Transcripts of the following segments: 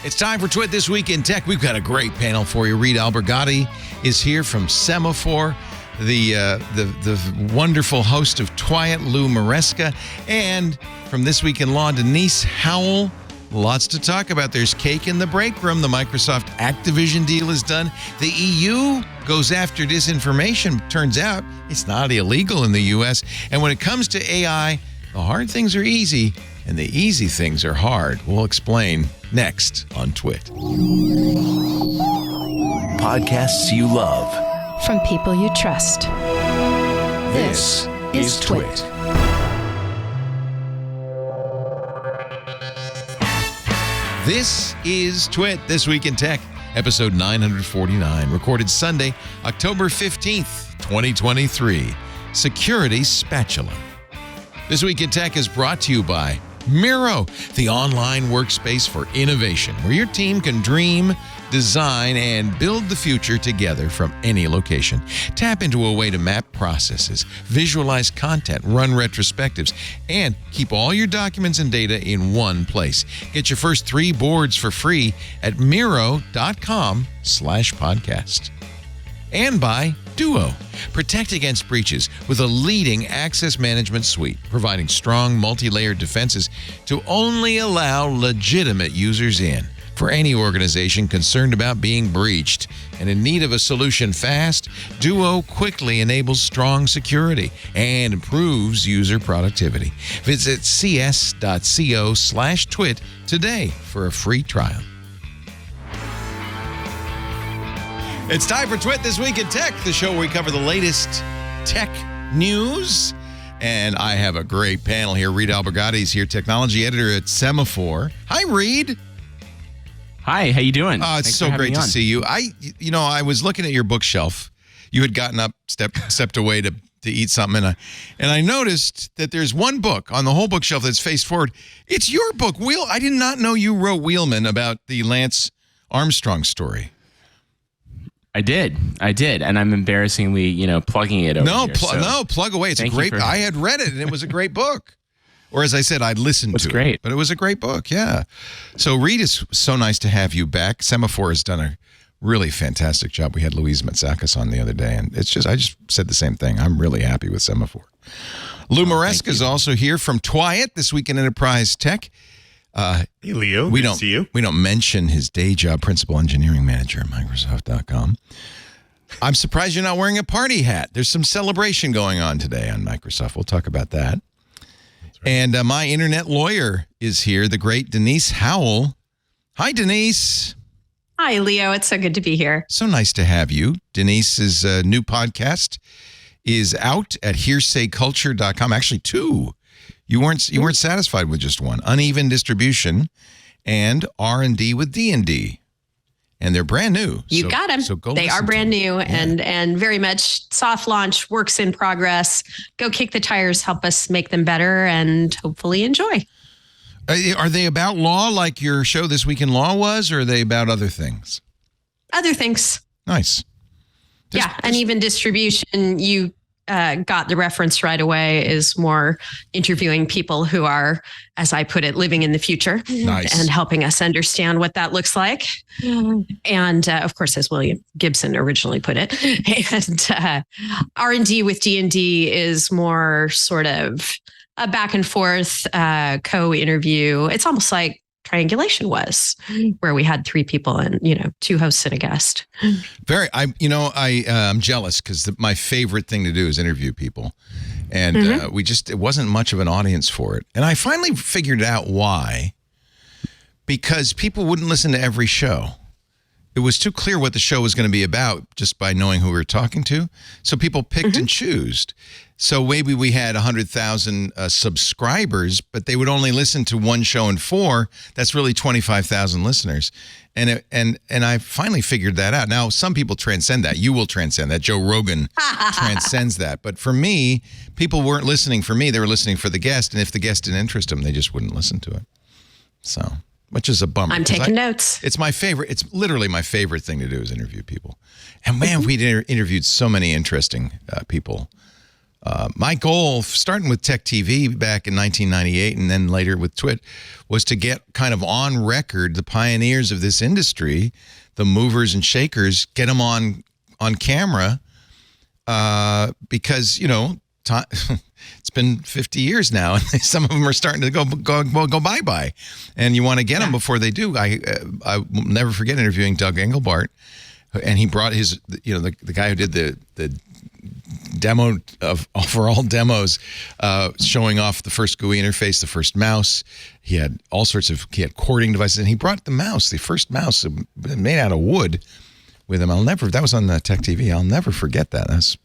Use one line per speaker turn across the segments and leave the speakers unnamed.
It's time for TWiT This Week in Tech. We've got a great panel for you. Reed Albergotti is here from Semaphore, the wonderful host of TWiT, Lou Maresca, and from This Week in Law, Denise Howell. Lots to talk about. There's cake in the break room. The Microsoft Activision deal is done. The EU goes after disinformation. Turns out it's not illegal in the U.S. And when it comes to AI, the hard things are easy and the easy things are hard. We'll explain next on TWiT.
Podcasts you love.
From people you trust.
This is TWiT.
This is TWiT, This Week in Tech, episode 949, recorded Sunday, October 15th, 2023. Security Spatula. This Week in Tech is brought to you by Miro, the online workspace for innovation, where your team can dream, design, and build the future together from any location. Tap into a way to map processes, visualize content, run retrospectives, and keep all your documents and data in one place. Get your first 3 boards for free at miro.com/podcast. And by Duo. Protect against breaches with a leading access management suite, providing strong multi-layered defenses to only allow legitimate users in. For any organization concerned about being breached and in need of a solution fast, Duo quickly enables strong security and improves user productivity. Visit cs.co/twit today for a free trial. It's time for TWiT This Week in Tech, the show where we cover the latest tech news. And I have a great panel here. Reed Albergotti is here, technology editor at Semaphore. Hi, Reed.
Hi, how you doing?
It's so great to see you. I was looking at your bookshelf. You had gotten up, stepped away to eat something, and I noticed that there's one book on the whole bookshelf that's faced forward. It's your book, I did not know you wrote Wheelman about the Lance Armstrong story.
I did, and I'm embarrassingly, plugging it over here.
No, plug away. It's a great. I had read it, and it was a great book. Or as I said, I'd listened to it. But it was a great book, yeah. So Reed, it's so nice to have you back. Semaphore has done a really fantastic job. We had Louise Matsakis on the other day, and I just said the same thing. I'm really happy with Semaphore. Lou Maresca is also here from TWiT, This Week in Enterprise Tech.
Hey, Leo. Good to see you.
We don't mention his day job, principal engineering manager at Microsoft.com. I'm surprised you're not wearing a party hat. There's some celebration going on today on Microsoft. We'll talk about that. Right. And my internet lawyer is here, the great Denise Howell. Hi, Denise.
Hi, Leo. It's so good to be here.
So nice to have you. Denise's new podcast is out at hearsayculture.com. Actually, 2. You weren't satisfied with just one. Uneven Distribution and R&D with D&D. And they're brand new.
You got them.
So
they are brand new and very much soft launch, works in progress. Go kick the tires, help us make them better, and hopefully enjoy.
Are they about law like your show This Week in Law was, or are they about other things?
Other things.
Nice.
Uneven Distribution, you got the reference right away, is more interviewing people who are, as I put it, living in the future.
Nice.
And helping us understand what that looks like. And of course, as William Gibson originally put it, and R&D with D&D is more sort of a back and forth co-interview. It's almost like Triangulation was, where we had 3 people and 2 hosts and a guest.
I'm jealous because my favorite thing to do is interview people, and it wasn't much of an audience for it. And I finally figured out why, because people wouldn't listen to every show. It was too clear what the show was going to be about just by knowing who we were talking to. So people picked and chose. So maybe we had 100,000 subscribers, but they would only listen to one show in 4. That's really 25,000 listeners. And I finally figured that out. Now, some people transcend that. You will transcend that. Joe Rogan transcends that. But for me, people weren't listening for me. They were listening for the guest. And if the guest didn't interest them, they just wouldn't listen to it. So, which is a bummer.
I'm taking notes.
It's my favorite. It's literally my favorite thing to do is interview people. And man, we interviewed so many interesting people My goal, starting with Tech TV back in 1998 and then later with TWiT, was to get kind of on record the pioneers of this industry, the movers and shakers, get them on camera, because, it's been 50 years now, and some of them are starting to go bye-bye, and you want to get them before they do. I will never forget interviewing Doug Engelbart, and he brought his, the guy who did the demo for all demos, showing off the first GUI interface, the first mouse. He had he had cording devices, and he brought the first mouse made out of wood with him. That was on the Tech TV. I'll never forget that. That's,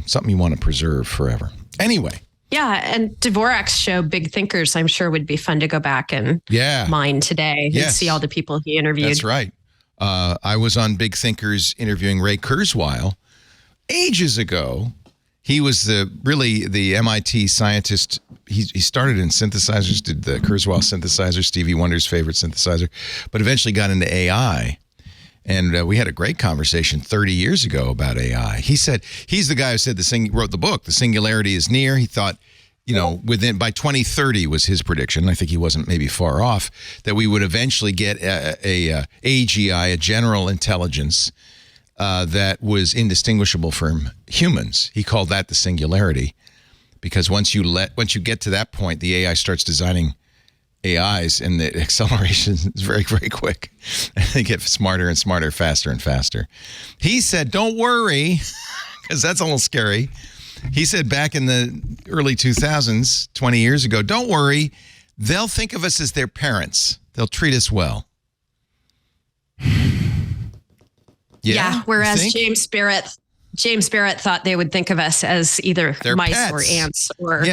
something you want to preserve forever. Anyway.
Yeah, and Dvorak's show, Big Thinkers, I'm sure would be fun to go back and mine today and see all the people he interviewed.
That's right. I was on Big Thinkers interviewing Ray Kurzweil ages ago. He was the MIT scientist. He started in synthesizers, did the Kurzweil synthesizer, Stevie Wonder's favorite synthesizer, but eventually got into AI. And we had a great conversation 30 years ago about AI. He said, he's the guy who said wrote the book, The Singularity is Near. He thought, by 2030 was his prediction. I think he wasn't maybe far off, that we would eventually get a AGI, a general intelligence, that was indistinguishable from humans. He called that the singularity, because once you get to that point, the AI starts designing AIs, and the acceleration is very, very quick. And they get smarter and smarter, faster and faster. He said, don't worry, because that's a little scary. He said back in the early 2000s, 20 years ago, don't worry, they'll think of us as their parents. They'll treat us well.
Yeah, whereas James Barrett thought they would think of us as either
their
mice
pets.
or ants or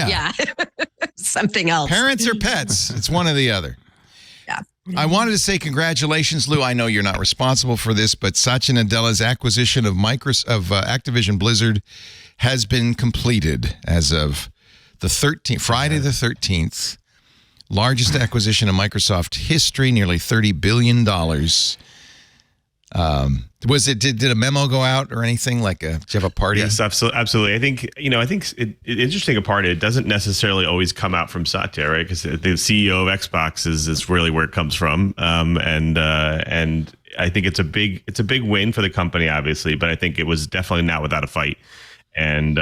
something else.
Parents or pets. It's one or the other.
Yeah.
I wanted to say congratulations, Lou. I know you're not responsible for this, but Satya Nadella's acquisition of Activision Blizzard has been completed as of the 13th, Friday the 13th. Largest acquisition in Microsoft history, nearly $30 billion. Did a memo go out or anything? Did you have a party?
Yes, absolutely. I think interesting part, it doesn't necessarily always come out from Satya, right? Because the CEO of Xbox is really where it comes from. And I think it's a big win for the company, obviously, but I think it was definitely not without a fight. And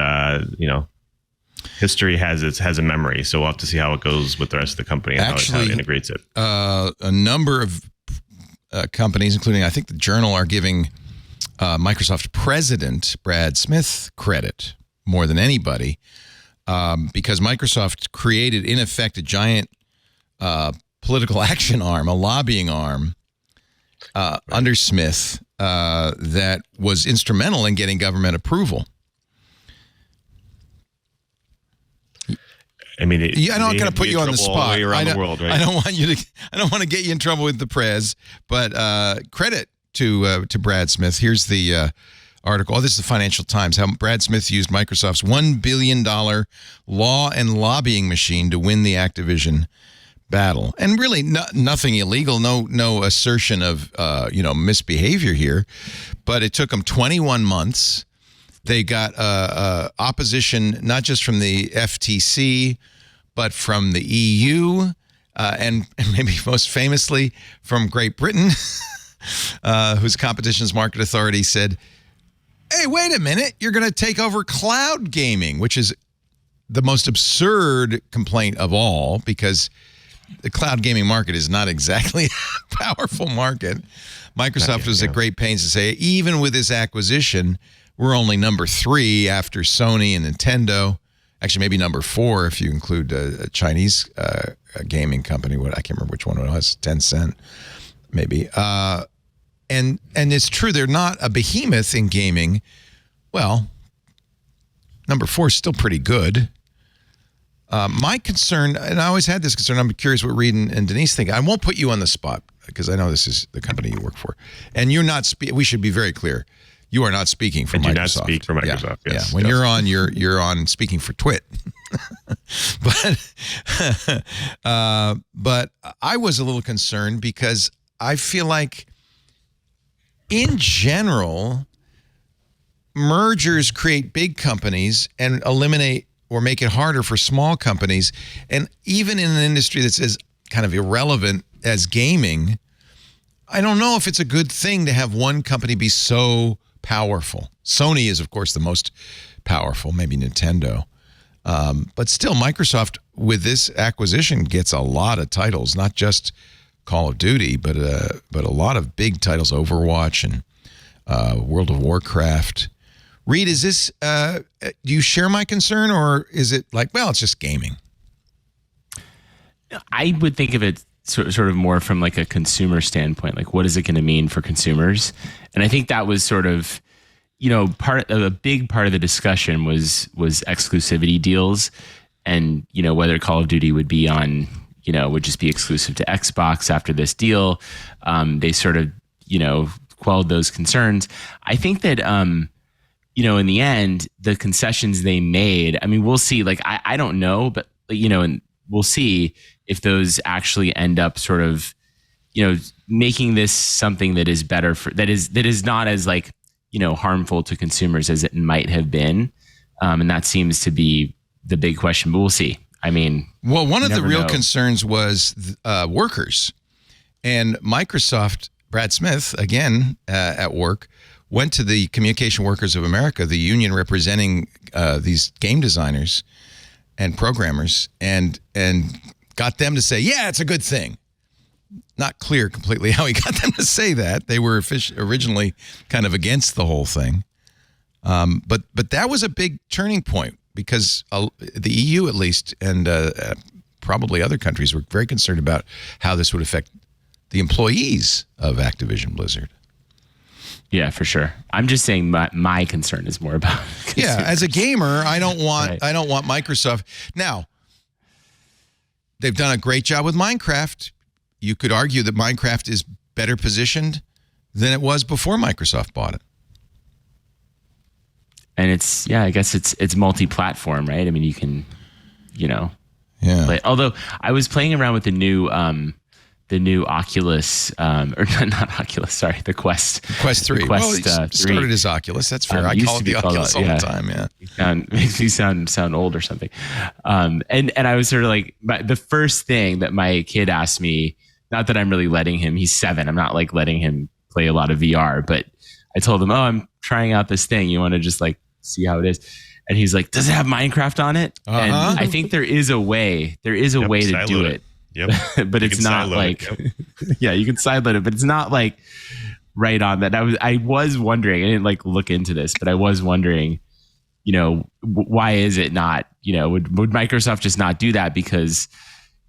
history has a memory, so we'll have to see how it goes with the rest of the company and how it integrates it.
A number of companies, including I think the Journal, are giving Microsoft president Brad Smith credit more than anybody, because Microsoft created, in effect, a giant political action arm, a lobbying arm under Smith that was instrumental in getting government approval.
I mean,
I'm not going to put you on the spot.
I
don't want to get you in trouble with the press, but credit to Brad Smith. Here's the article. Oh, this is the Financial Times. How Brad Smith used Microsoft's $1 billion law and lobbying machine to win the Activision battle, and really nothing illegal. No assertion of misbehavior here, but it took them 21 months. They got opposition not just from the FTC, but from the EU, and maybe most famously from Great Britain, whose Competitions Market Authority said, hey, wait a minute, you're going to take over cloud gaming, which is the most absurd complaint of all, because the cloud gaming market is not exactly a powerful market. Microsoft was at great pains to say, even with this acquisition, we're only number 3 after Sony and Nintendo. Actually, maybe number 4 if you include a Chinese gaming company. I can't remember which one it was. Tencent, maybe. And it's true, they're not a behemoth in gaming. Well, number 4 is still pretty good. My concern, and I always had this concern, I'm curious what Reed and Denise think. I won't put you on the spot because I know this is the company you work for. And you're not, we should be very clear. You are not speaking for Microsoft.
I do not speak for Microsoft.
Yeah,
Yes.
When you're on, you're on speaking for TWiT. But I was a little concerned because I feel like, in general, mergers create big companies and eliminate or make it harder for small companies. And even in an industry that's as kind of irrelevant as gaming, I don't know if it's a good thing to have one company be so powerful. Sony is, of course, the most powerful, maybe Nintendo. But still, Microsoft, with this acquisition, gets a lot of titles, not just Call of Duty, but a lot of big titles, Overwatch and World of Warcraft. Reed, is this, do you share my concern, or is it like, well, it's just gaming?
I would think of it sort of more from like a consumer standpoint. Like, what is it going to mean for consumers? And I think that was sort of, a big part of the discussion was exclusivity deals, and whether Call of Duty would be on, would just be exclusive to Xbox after this deal. They sort of, quelled those concerns. I think that, in the end, the concessions they made, I mean, we'll see. Like, I don't know, but and we'll see if those actually end up sort of, making this something that is better that is not as like, harmful to consumers as it might have been. And that seems to be the big question, but we'll see. I mean,
well, one of the real concerns was workers, and Microsoft, Brad Smith, again, at work, went to the Communication Workers of America, the union representing these game designers and programmers, and got them to say, yeah, it's a good thing. Not clear completely how he got them to say that. They were originally kind of against the whole thing. But that was a big turning point, because the EU, at least, and probably other countries, were very concerned about how this would affect the employees of Activision Blizzard.
Yeah, for sure. I'm just saying my concern is more about consumers.
Yeah, as a gamer, I don't want Microsoft. Now, they've done a great job with Minecraft. You could argue that Minecraft is better positioned than it was before Microsoft bought it.
And I guess it's multi-platform, right? I mean, you can, play. Although I was playing around with the new Oculus, or not Oculus, sorry, the Quest.
Quest 3.
Quest,
well, it started as Oculus. That's fair. I call it the Oculus all the time, yeah.
Makes me sound old or something. And I was sort of like, the first thing that my kid asked me, not that I'm really letting him, he's 7. I'm not like letting him play a lot of VR, but I told him, I'm trying out this thing. You want to just like see how it is? And he's like, does it have Minecraft on it? Uh-huh. And I think there is a way to do it.
Yep.
But it's not like, yeah, you can sideload it, but it's not like right on that. I was wondering, I didn't like look into this, but I was wondering, why is it not, would Microsoft just not do that? Because,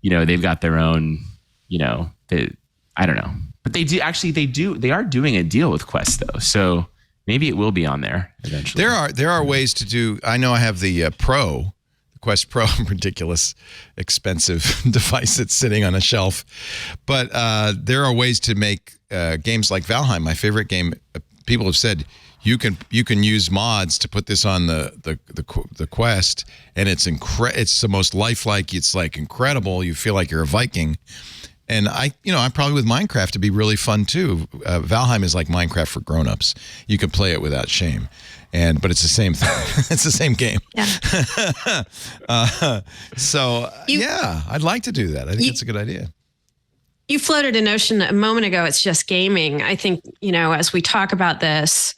they've got their own, I don't know, but they are doing a deal with Quest though. So maybe it will be on there eventually. There
are ways to do, I know I have the Pro, Quest Pro, ridiculous, expensive device that's sitting on a shelf. But there are ways to make games like Valheim, my favorite game. People have said you can use mods to put this on the Quest, and it's the most lifelike. It's like incredible. You feel like you're a Viking. And I'm probably with Minecraft to be really fun too. Valheim is like Minecraft for grown-ups. You can play it without shame. But it's the same thing. It's the same game. Yeah. I'd like to do that. I think it's a good idea.
You floated a notion a moment ago, it's just gaming. I think, as we talk about this,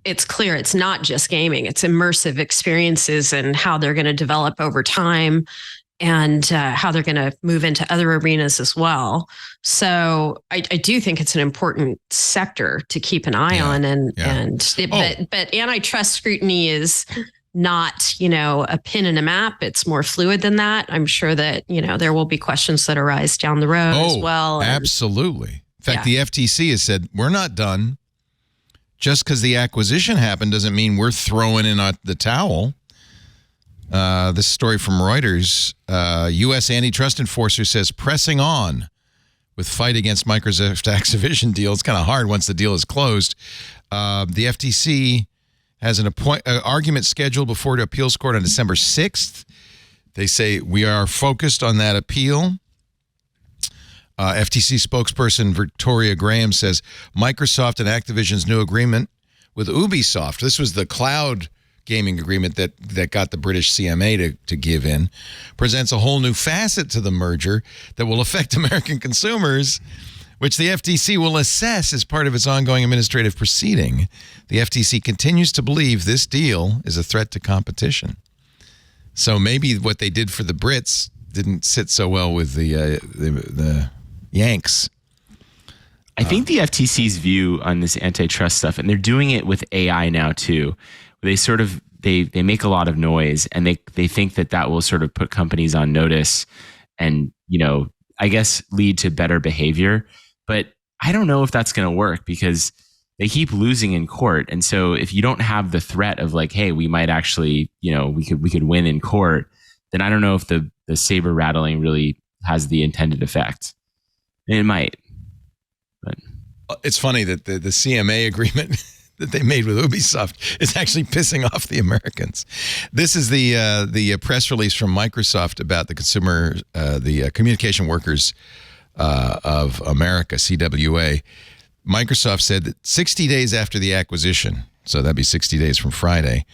it's clear it's not just gaming. It's immersive experiences and how they're going to develop over time, and how they're going to move into other arenas as well. So I do think it's an important sector to keep an eye on. But antitrust scrutiny is not, a pin in a map. It's more fluid than that. I'm sure that, there will be questions that arise down the road as well.
Absolutely. In fact, the FTC has said, we're not done. Just because the acquisition happened doesn't mean we're throwing in the towel. This story from Reuters, U.S. antitrust enforcer says pressing on with fight against Microsoft Activision deal. It's kind of hard once the deal is closed. The FTC has an argument scheduled before the appeals court on December 6th. They say we are focused on that appeal. FTC spokesperson Victoria Graham says Microsoft and Activision's new agreement with Ubisoft. This was the cloud gaming agreement that got the British CMA to give in, presents a whole new facet to the merger that will affect American consumers, which the FTC will assess as part of its ongoing administrative proceeding. The FTC continues to believe this deal is a threat to competition. So maybe what they did for the Brits didn't sit so well with the Yanks.
I think the FTC's view on this antitrust stuff, and they're doing it with AI now too. They sort of they make a lot of noise, and they think that will sort of put companies on notice, and I guess lead to better behavior. But I don't know if that's going to work because they keep losing in court, and so if you don't have the threat of like, hey, we might actually, we could win in court, then I don't know if the saber rattling really has the intended effect. And it might. But
it's funny that the CMA agreement that they made with Ubisoft is actually pissing off the Americans. This is the press release from Microsoft about the Communication Workers of America, CWA. Microsoft said that 60 days after the acquisition, so that'd be 60 days from Friday,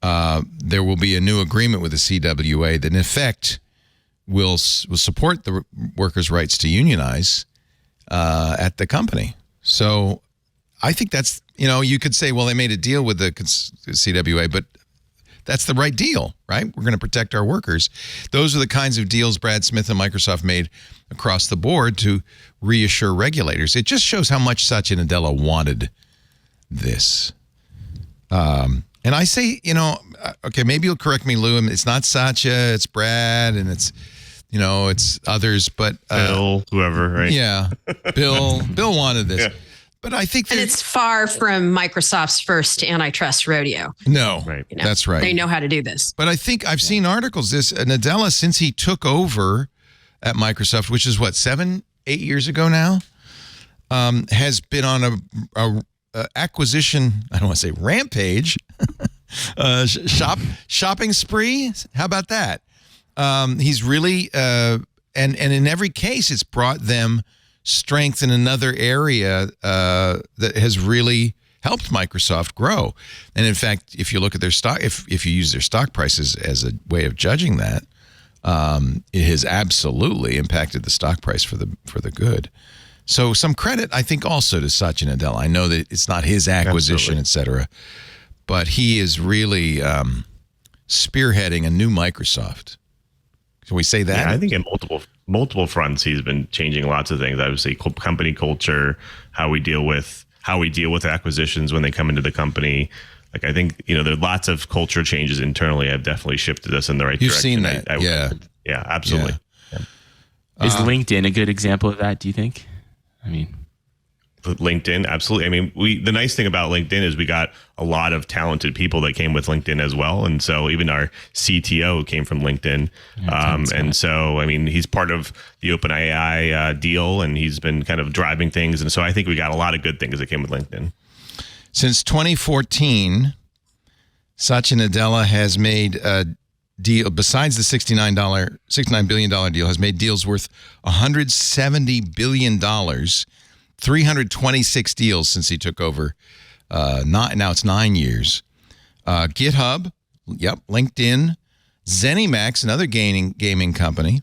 there will be a new agreement with the CWA that in effect will support the workers' rights to unionize at the company. So I think that's, you could say, well, they made a deal with the CWA, but that's the right deal, right? We're going to protect our workers. Those are the kinds of deals Brad Smith and Microsoft made across the board to reassure regulators. It just shows how much Satya Nadella wanted this. And I say, okay, maybe you'll correct me, Lou. It's not Satya, it's Brad, and it's others, but
Bill, whoever, right?
Yeah, Bill wanted this. Yeah. But I think
and it's far from Microsoft's first antitrust rodeo.
No, right. That's right.
They know how to do this.
But I think I've seen articles. This Nadella, since he took over at Microsoft, which is what 7-8 years ago now, has been on a acquisition. I don't want to say rampage, shopping spree. How about that? He's really and in every case, it's brought them strength in another area that has really helped Microsoft grow. And in fact, if you look at their stock, if you use their stock prices as a way of judging that, it has absolutely impacted the stock price for the good. So some credit, I think, also to Satya Nadella. I know that it's not his acquisition, et cetera, but he is really spearheading a new Microsoft. Can we say that?
Yeah, I think in multiple fronts, he's been changing lots of things. Obviously, company culture, how we deal with acquisitions when they come into the company. Like, I think, there are lots of culture changes internally have definitely shifted us in the right direction.
You've seen that.
Yeah, absolutely.
Yeah.
Is LinkedIn a good example of that, do you think? I mean,
LinkedIn, absolutely. I mean, the nice thing about LinkedIn is we got a lot of talented people that came with LinkedIn as well. And so even our CTO came from LinkedIn. And so, I mean, he's part of the OpenAI deal, and he's been kind of driving things. And so I think we got a lot of good things that came with LinkedIn.
Since 2014, Satya Nadella has made a deal, besides the $69 billion deal, has made deals worth $170 billion, 326 deals since he took over. Now it's 9 years. GitHub, LinkedIn, ZeniMax, another gaming company.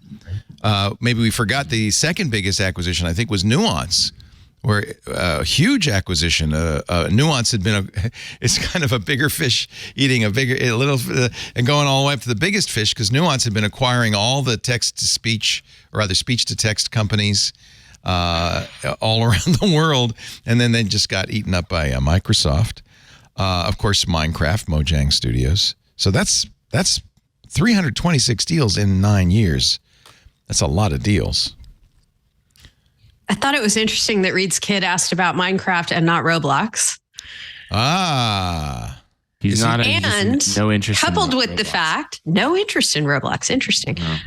Maybe we forgot the second biggest acquisition, I think, was Nuance, where a huge acquisition. Nuance had been it's kind of a bigger fish eating a little, and going all the way up to the biggest fish, because Nuance had been acquiring all the text-to-speech, or rather speech-to-text companies all around the world, and then they just got eaten up by Microsoft. Of course, Minecraft, Mojang Studios. So that's 326 deals in 9 years. That's a lot of deals.
I thought it was interesting that Reed's kid asked about Minecraft and not Roblox.
He's not no interest.
Coupled with the fact, no interest in Roblox. Interesting. No.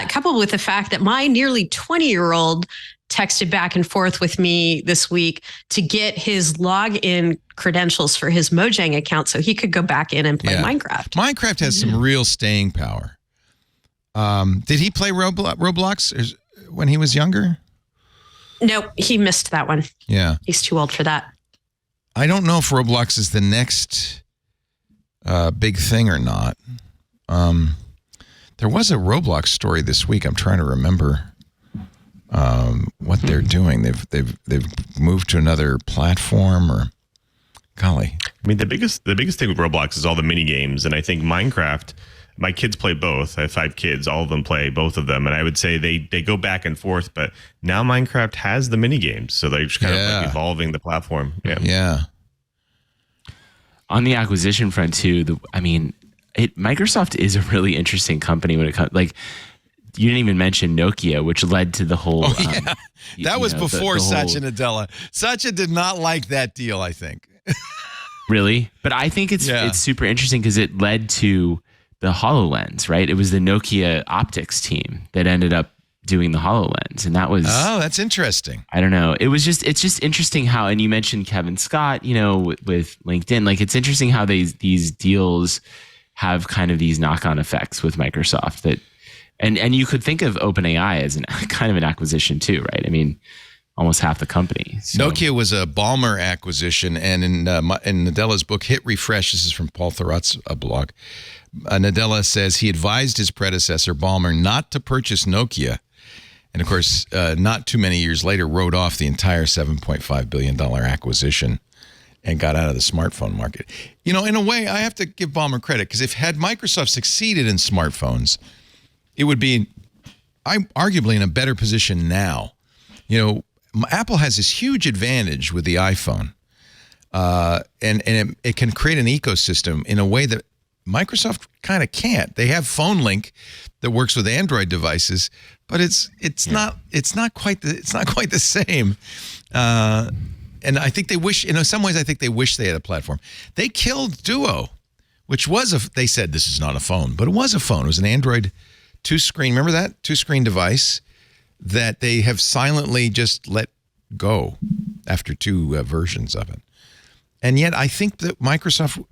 Coupled with the fact that my nearly 20-year-old texted back and forth with me this week to get his login credentials for his Mojang account so he could go back in and play Minecraft.
Minecraft has some real staying power. Did he play Roblox when he was younger?
No, he missed that one.
Yeah.
He's too old for that.
I don't know if Roblox is the next big thing or not. There was a Roblox story this week. I'm trying to remember what they're doing. They've moved to another platform, or golly.
I mean, the biggest thing with Roblox is all the mini games, and I think Minecraft. My kids play both. I have 5 kids. All of them play both of them, and I would say they go back and forth. But now Minecraft has the mini games, so they're just kind of like evolving the platform.
Yeah.
On the acquisition front too, Microsoft is a really interesting company when it comes. Like, you didn't even mention Nokia, which led to the whole.
That was before Satya Nadella. Satya did not like that deal, I think.
Really, but I think it's super interesting because it led to the HoloLens, right? It was the Nokia optics team that ended up doing the HoloLens, and that was
that's interesting.
I don't know. It's just interesting how, and you mentioned Kevin Scott, with LinkedIn. Like, it's interesting how these deals have kind of these knock-on effects with Microsoft that, and you could think of OpenAI as kind of an acquisition too, right? I mean, almost half the company. So.
Nokia was a Ballmer acquisition, and in Nadella's book, Hit Refresh, this is from Paul Thurrott's blog, Nadella says he advised his predecessor, Ballmer, not to purchase Nokia. And of course, not too many years later, wrote off the entire $7.5 billion acquisition and got out of the smartphone market. In a way, I have to give Ballmer credit, because had Microsoft succeeded in smartphones, it would be arguably in a better position now. Apple has this huge advantage with the iPhone, and it can create an ecosystem in a way that Microsoft kind of can't. They have PhoneLink that works with Android devices, but it's not quite the same. And I think they wish, in some ways, I think they wish they had a platform. They killed Duo, which was they said this is not a phone, but it was a phone. It was an Android 2-screen. Remember that 2-screen device that they have silently just let go after 2 versions of it. And yet I think that Microsoft,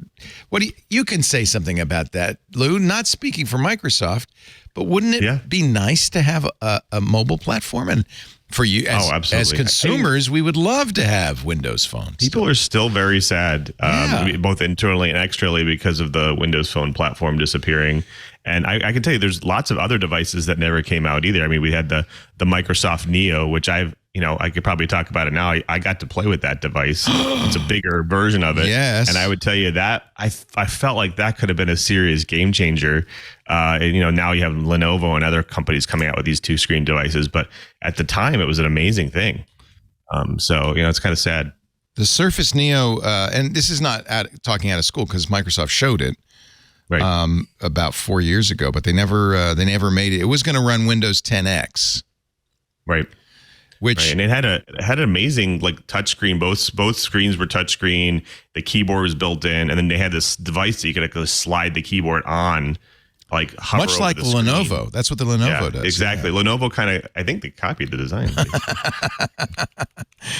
you can say something about that, Lou, not speaking for Microsoft, but wouldn't it be nice to have a mobile platform? And for you as consumers, we would love to have Windows phones.
People are still very sad, both internally and externally, because of the Windows Phone platform disappearing. And I can tell you, there's lots of other devices that never came out either. I mean, we had the Microsoft Neo, which I could probably talk about it now. I got to play with that device. It's a bigger version of it.
Yes.
And I would tell you that I felt like that could have been a serious game changer. Now you have Lenovo and other companies coming out with these 2-screen devices, but at the time it was an amazing thing. So it's kind of sad.
The Surface Neo, and this is not talking out of school, because Microsoft showed it. Right. About 4 years ago, but they never made it. It was going to run Windows 10X,
right? And it had an amazing touchscreen. Both screens were touchscreen. The keyboard was built in, and then they had this device that you could actually slide the keyboard on, hover
much like the Lenovo. That's what the Lenovo does.
Exactly. Yeah. Lenovo I think they copied the design.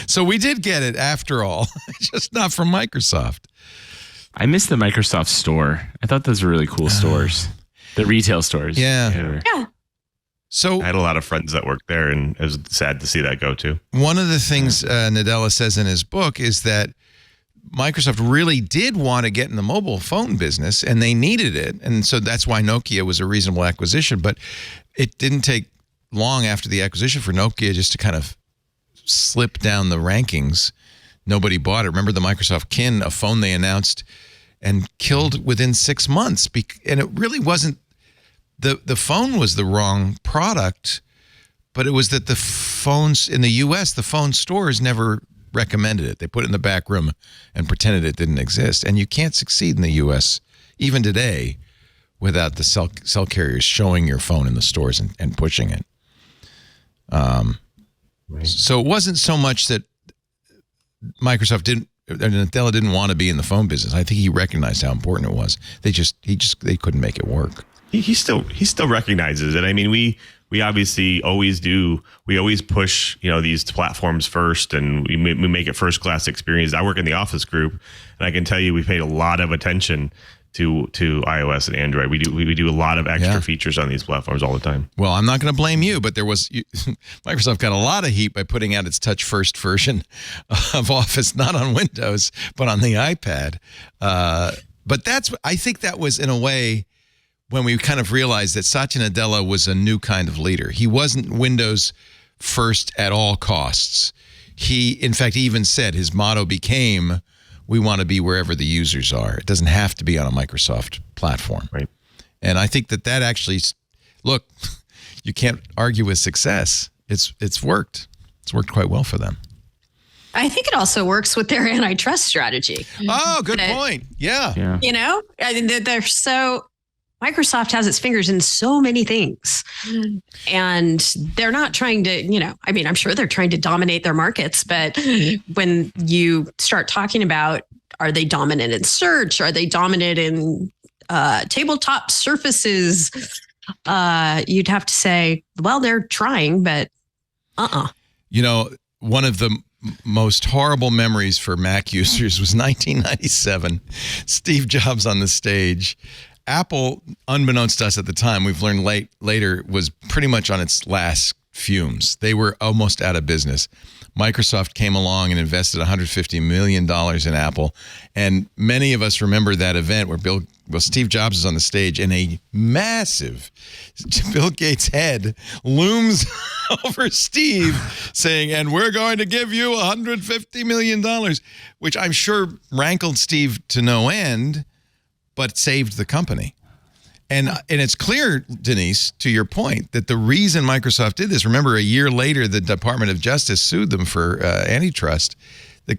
So we did get it after all, just not from Microsoft.
I miss the Microsoft Store. I thought those were really cool stores. The retail stores.
Yeah. So
I had a lot of friends that worked there, and it was sad to see that go too.
One of the things Nadella says in his book is that Microsoft really did want to get in the mobile phone business, and they needed it. And so that's why Nokia was a reasonable acquisition. But it didn't take long after the acquisition for Nokia just to kind of slip down the rankings. Nobody bought it. Remember the Microsoft Kin, a phone they announced and killed within 6 months. And it really wasn't, the phone was the wrong product, but it was that the phones in the U.S., the phone stores never recommended it. They put it in the back room and pretended it didn't exist. And you can't succeed in the U.S., even today, without the cell carriers showing your phone in the stores and pushing it. So it wasn't so much that Microsoft Nadella didn't want to be in the phone business. I think he recognized how important it was. They couldn't make it work.
He still recognizes it. I mean, we obviously always do. We always push, these platforms first, and we make it first class experience. I work in the Office group, and I can tell you we paid a lot of attention to iOS and Android. We do a lot of extra features on these platforms all the time.
Well, I'm not going to blame you, but Microsoft got a lot of heat by putting out its touch first version of Office, not on Windows, but on the iPad. But I think that was in a way when we kind of realized that Satya Nadella was a new kind of leader. He wasn't Windows first at all costs. He, in fact, even said his motto became, we want to be wherever the users are. It doesn't have to be on a Microsoft platform.
Right.
And I think that actually, look, you can't argue with success. It's worked. It's worked quite well for them.
I think it also works with their antitrust strategy.
Oh, good point. Yeah.
You know, they're so... Microsoft has its fingers in so many things, and they're not trying to, you know, I mean, I'm sure they're trying to dominate their markets, but when you start talking about, are they dominant in search? Are they dominant in tabletop surfaces? You'd have to say, well, they're trying, but
You know, one of the most horrible memories for Mac users was 1997. Steve Jobs on the stage. Apple, unbeknownst to us at the time, we've learned later, was pretty much on its last fumes. They were almost out of business. Microsoft came along and invested $150 million in Apple. And many of us remember that event where Steve Jobs is on the stage and a massive Bill Gates head looms over Steve saying, and we're going to give you $150 million, which I'm sure rankled Steve to no end, but saved the company. And it's clear, Denise, to your point, that the reason Microsoft did this, remember a year later, the Department of Justice sued them for antitrust, that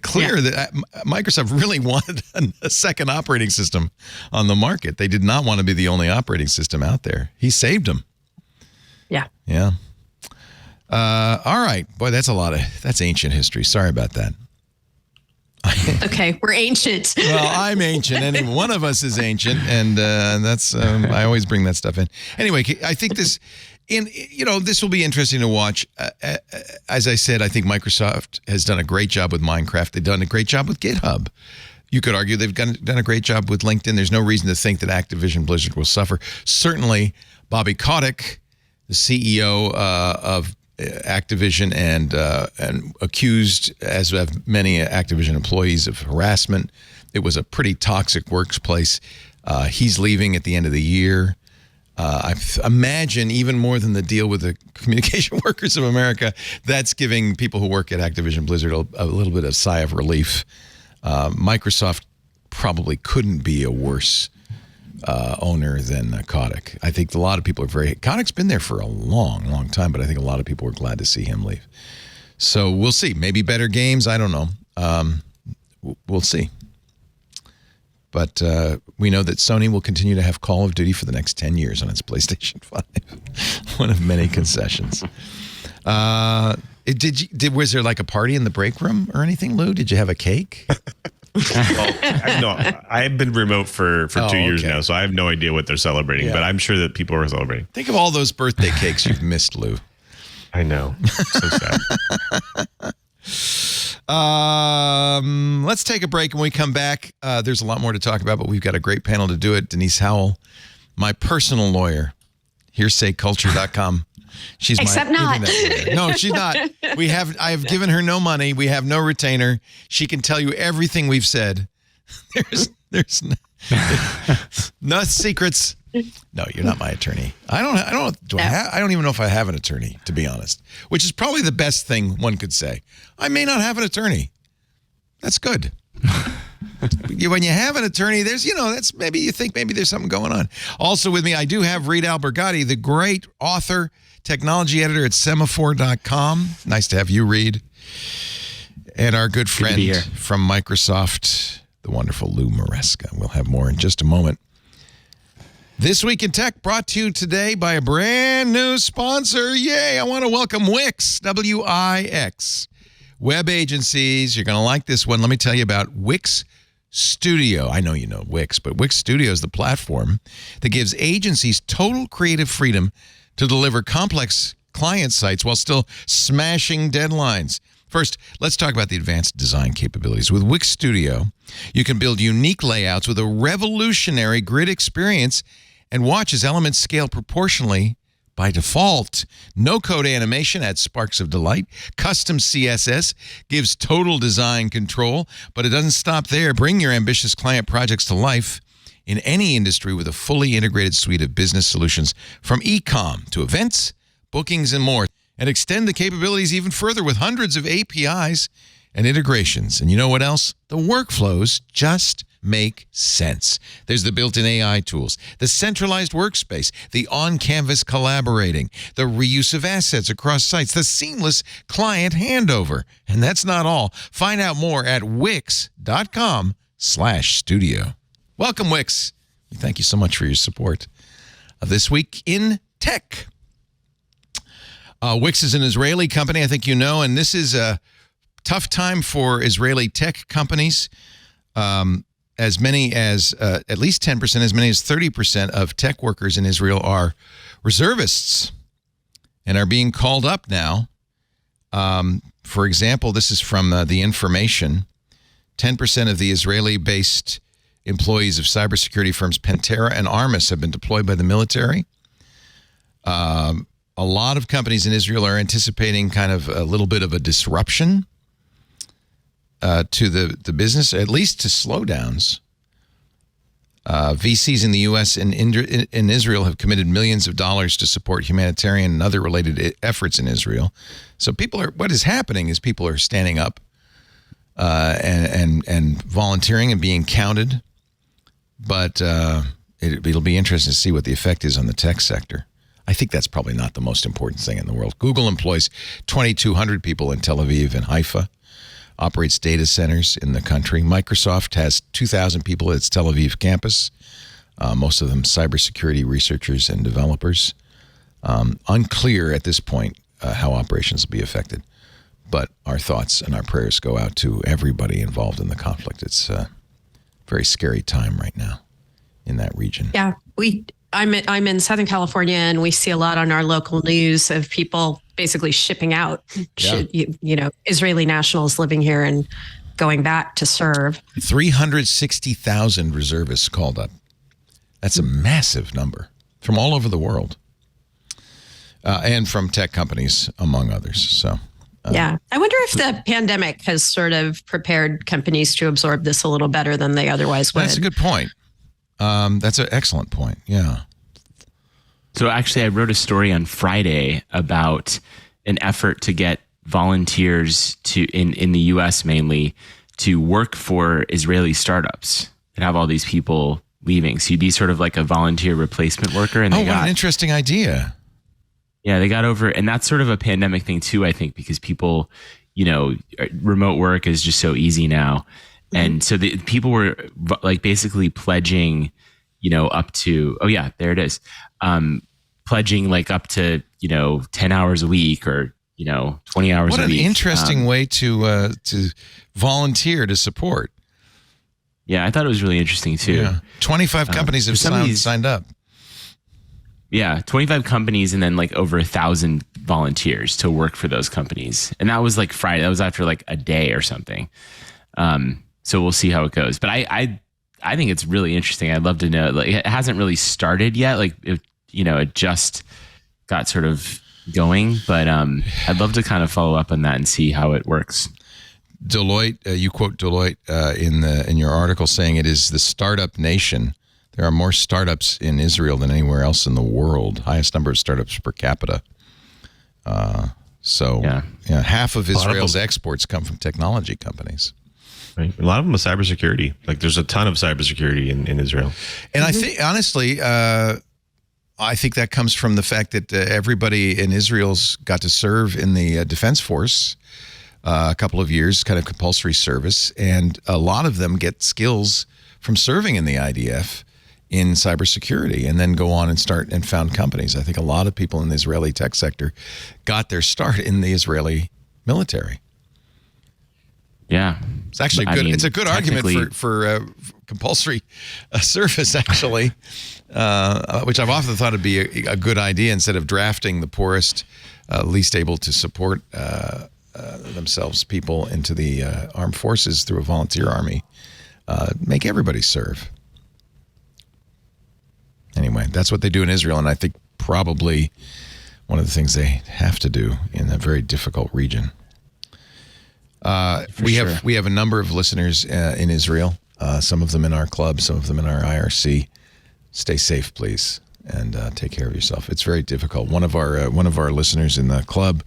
Microsoft really wanted a second operating system on the market. They did not want to be the only operating system out there. He saved them.
Yeah.
Yeah. All right. Boy, that's ancient history. Sorry about that.
Okay, we're ancient.
Well, I'm ancient. Any one of us is ancient, and that's I always bring that stuff in. Anyway, I think this will be interesting to watch. As I said, I think Microsoft has done a great job with Minecraft. They've done a great job with GitHub. You could argue they've done a great job with LinkedIn. There's no reason to think that Activision Blizzard will suffer. Certainly, Bobby Kotick, the CEO of Activision and accused, as have many Activision employees, of harassment. It was a pretty toxic workplace. He's leaving at the end of the year. I imagine even more than the deal with the Communication Workers of America, that's giving people who work at Activision Blizzard a little bit of sigh of relief. Microsoft probably couldn't be a worse owner than Kotick. I think a lot of people are Kotick's been there for a long, long time, but I think a lot of people are glad to see him leave. So we'll see. Maybe better games. I don't know. We'll see. But we know that Sony will continue to have Call of Duty for the next 10 years on its PlayStation 5. One of many concessions. Was there like a party in the break room or anything, Lou? Did you have a cake?
Well, I've been remote for 2 years now, so I have no idea what they're celebrating, but I'm sure that people are celebrating.
Think of all those birthday cakes you've missed, Lou.
I know. So sad.
Let's take a break. When we come back, there's a lot more to talk about, but we've got a great panel to do it. Denise Howell, my personal lawyer, hearsayculture.com. She's
Except
my
not.
internet lawyer. No, she's not. I have given her no money. We have no retainer. She can tell you everything we've said. There's no secrets. No, you're not my attorney. I don't even know if I have an attorney, to be honest, which is probably the best thing one could say. I may not have an attorney. That's good. When you have an attorney, that's maybe you think maybe there's something going on. Also with me, I do have Reed Albergotti, the great author, technology editor at semaphore.com. Nice to have you, Reed. And our good friend from Microsoft, the wonderful Lou Maresca. We'll have more in just a moment. This Week in Tech brought to you today by a brand new sponsor. Yay! I want to welcome Wix, W-I-X. Web agencies, you're going to like this one. Let me tell you about Wix Studio. I know you know Wix, but Wix Studio is the platform that gives agencies total creative freedom to deliver complex client sites while still smashing deadlines. First, let's talk about the advanced design capabilities. With Wix Studio, you can build unique layouts with a revolutionary grid experience and watch as elements scale proportionally by default. No-code animation adds sparks of delight. Custom CSS gives total design control, but it doesn't stop there. Bring your ambitious client projects to life in any industry with a fully integrated suite of business solutions from e-com to events, bookings, and more. And extend the capabilities even further with hundreds of APIs and integrations. And you know what else? The workflows just make sense. There's the built-in AI tools, the centralized workspace, the on-canvas collaborating, the reuse of assets across sites, the seamless client handover. And that's not all. Find out more at wix.com/studio. Welcome, Wix. Thank you so much for your support of This Week in Tech. Wix is an Israeli company, I think you know, and this is a tough time for Israeli tech companies. As many as at least 10%, as many as 30% of tech workers in Israel are reservists and are being called up now. For example, this is from The Information. 10% of the Israeli-based employees of cybersecurity firms Pantera and Armis have been deployed by the military. A lot of companies in Israel are anticipating kind of a little bit of a disruption to the business, at least to slowdowns. VCs in the U.S. and in Israel have committed millions of dollars to support humanitarian and other related efforts in Israel. So what is happening is people are standing up and volunteering and being counted. But it'll be interesting to see what the effect is on the tech sector. I think that's probably not the most important thing in the world. Google employs 2,200 people in Tel Aviv and Haifa, operates data centers in the country. Microsoft has 2,000 people at its Tel Aviv campus, most of them cybersecurity researchers and developers. Unclear at this point how operations will be affected. But our thoughts and our prayers go out to everybody involved in the conflict. It's a very scary time right now in that region.
Yeah, I'm in Southern California, and we see a lot on our local news of people basically shipping out, Israeli nationals living here and going back to serve.
360,000 reservists called up. That's a massive number from all over the world, and from tech companies, among others. So,
yeah, I wonder if the pandemic has sort of prepared companies to absorb this a little better than they otherwise would.
That's a good point. That's an excellent point. Yeah.
So actually, I wrote a story on Friday about an effort to get volunteers in the U.S. mainly to work for Israeli startups and have all these people leaving. So you'd be sort of like a volunteer replacement worker. And
what an interesting idea.
Yeah, they got over, and that's sort of a pandemic thing too, I think, because people, remote work is just so easy now. And so the people were like basically pledging, up to, oh yeah, there it is. Pledging like up to, 10 hours a week or, 20 hours a week.
What an interesting way to volunteer to support.
Yeah, I thought it was really interesting too.
Yeah. 25 companies have signed up.
Yeah, 25 companies and then like over 1,000 volunteers to work for those companies. And that was like Friday. That was after like a day or something. So we'll see how it goes. But I think it's really interesting. I'd love to know. Like, it hasn't really started yet. Like, it just got sort of going. But I'd love to kind of follow up on that and see how it works.
Deloitte, you quote Deloitte in your article saying it is the startup nation. There are more startups in Israel than anywhere else in the world. Highest number of startups per capita. Half of Israel's exports come from technology companies.
Right. A lot of them are cybersecurity. Like there's a ton of cybersecurity in Israel.
And I think, honestly, I think that comes from the fact that everybody in Israel's got to serve in the Defense Force a couple of years, kind of compulsory service. And a lot of them get skills from serving in the IDF in cybersecurity and then go on and found companies. I think a lot of people in the Israeli tech sector got their start in the Israeli military.
Yeah,
it's actually good. It's a good argument for compulsory service, actually, which I've often thought would be a good idea instead of drafting the poorest, least able to support themselves people into the armed forces through a volunteer army. Make everybody serve. Anyway, that's what they do in Israel, and I think probably one of the things they have to do in a very difficult region. We have a number of listeners in Israel. Some of them in our club, some of them in our IRC. Stay safe, please, and take care of yourself. It's very difficult. One of our listeners in the club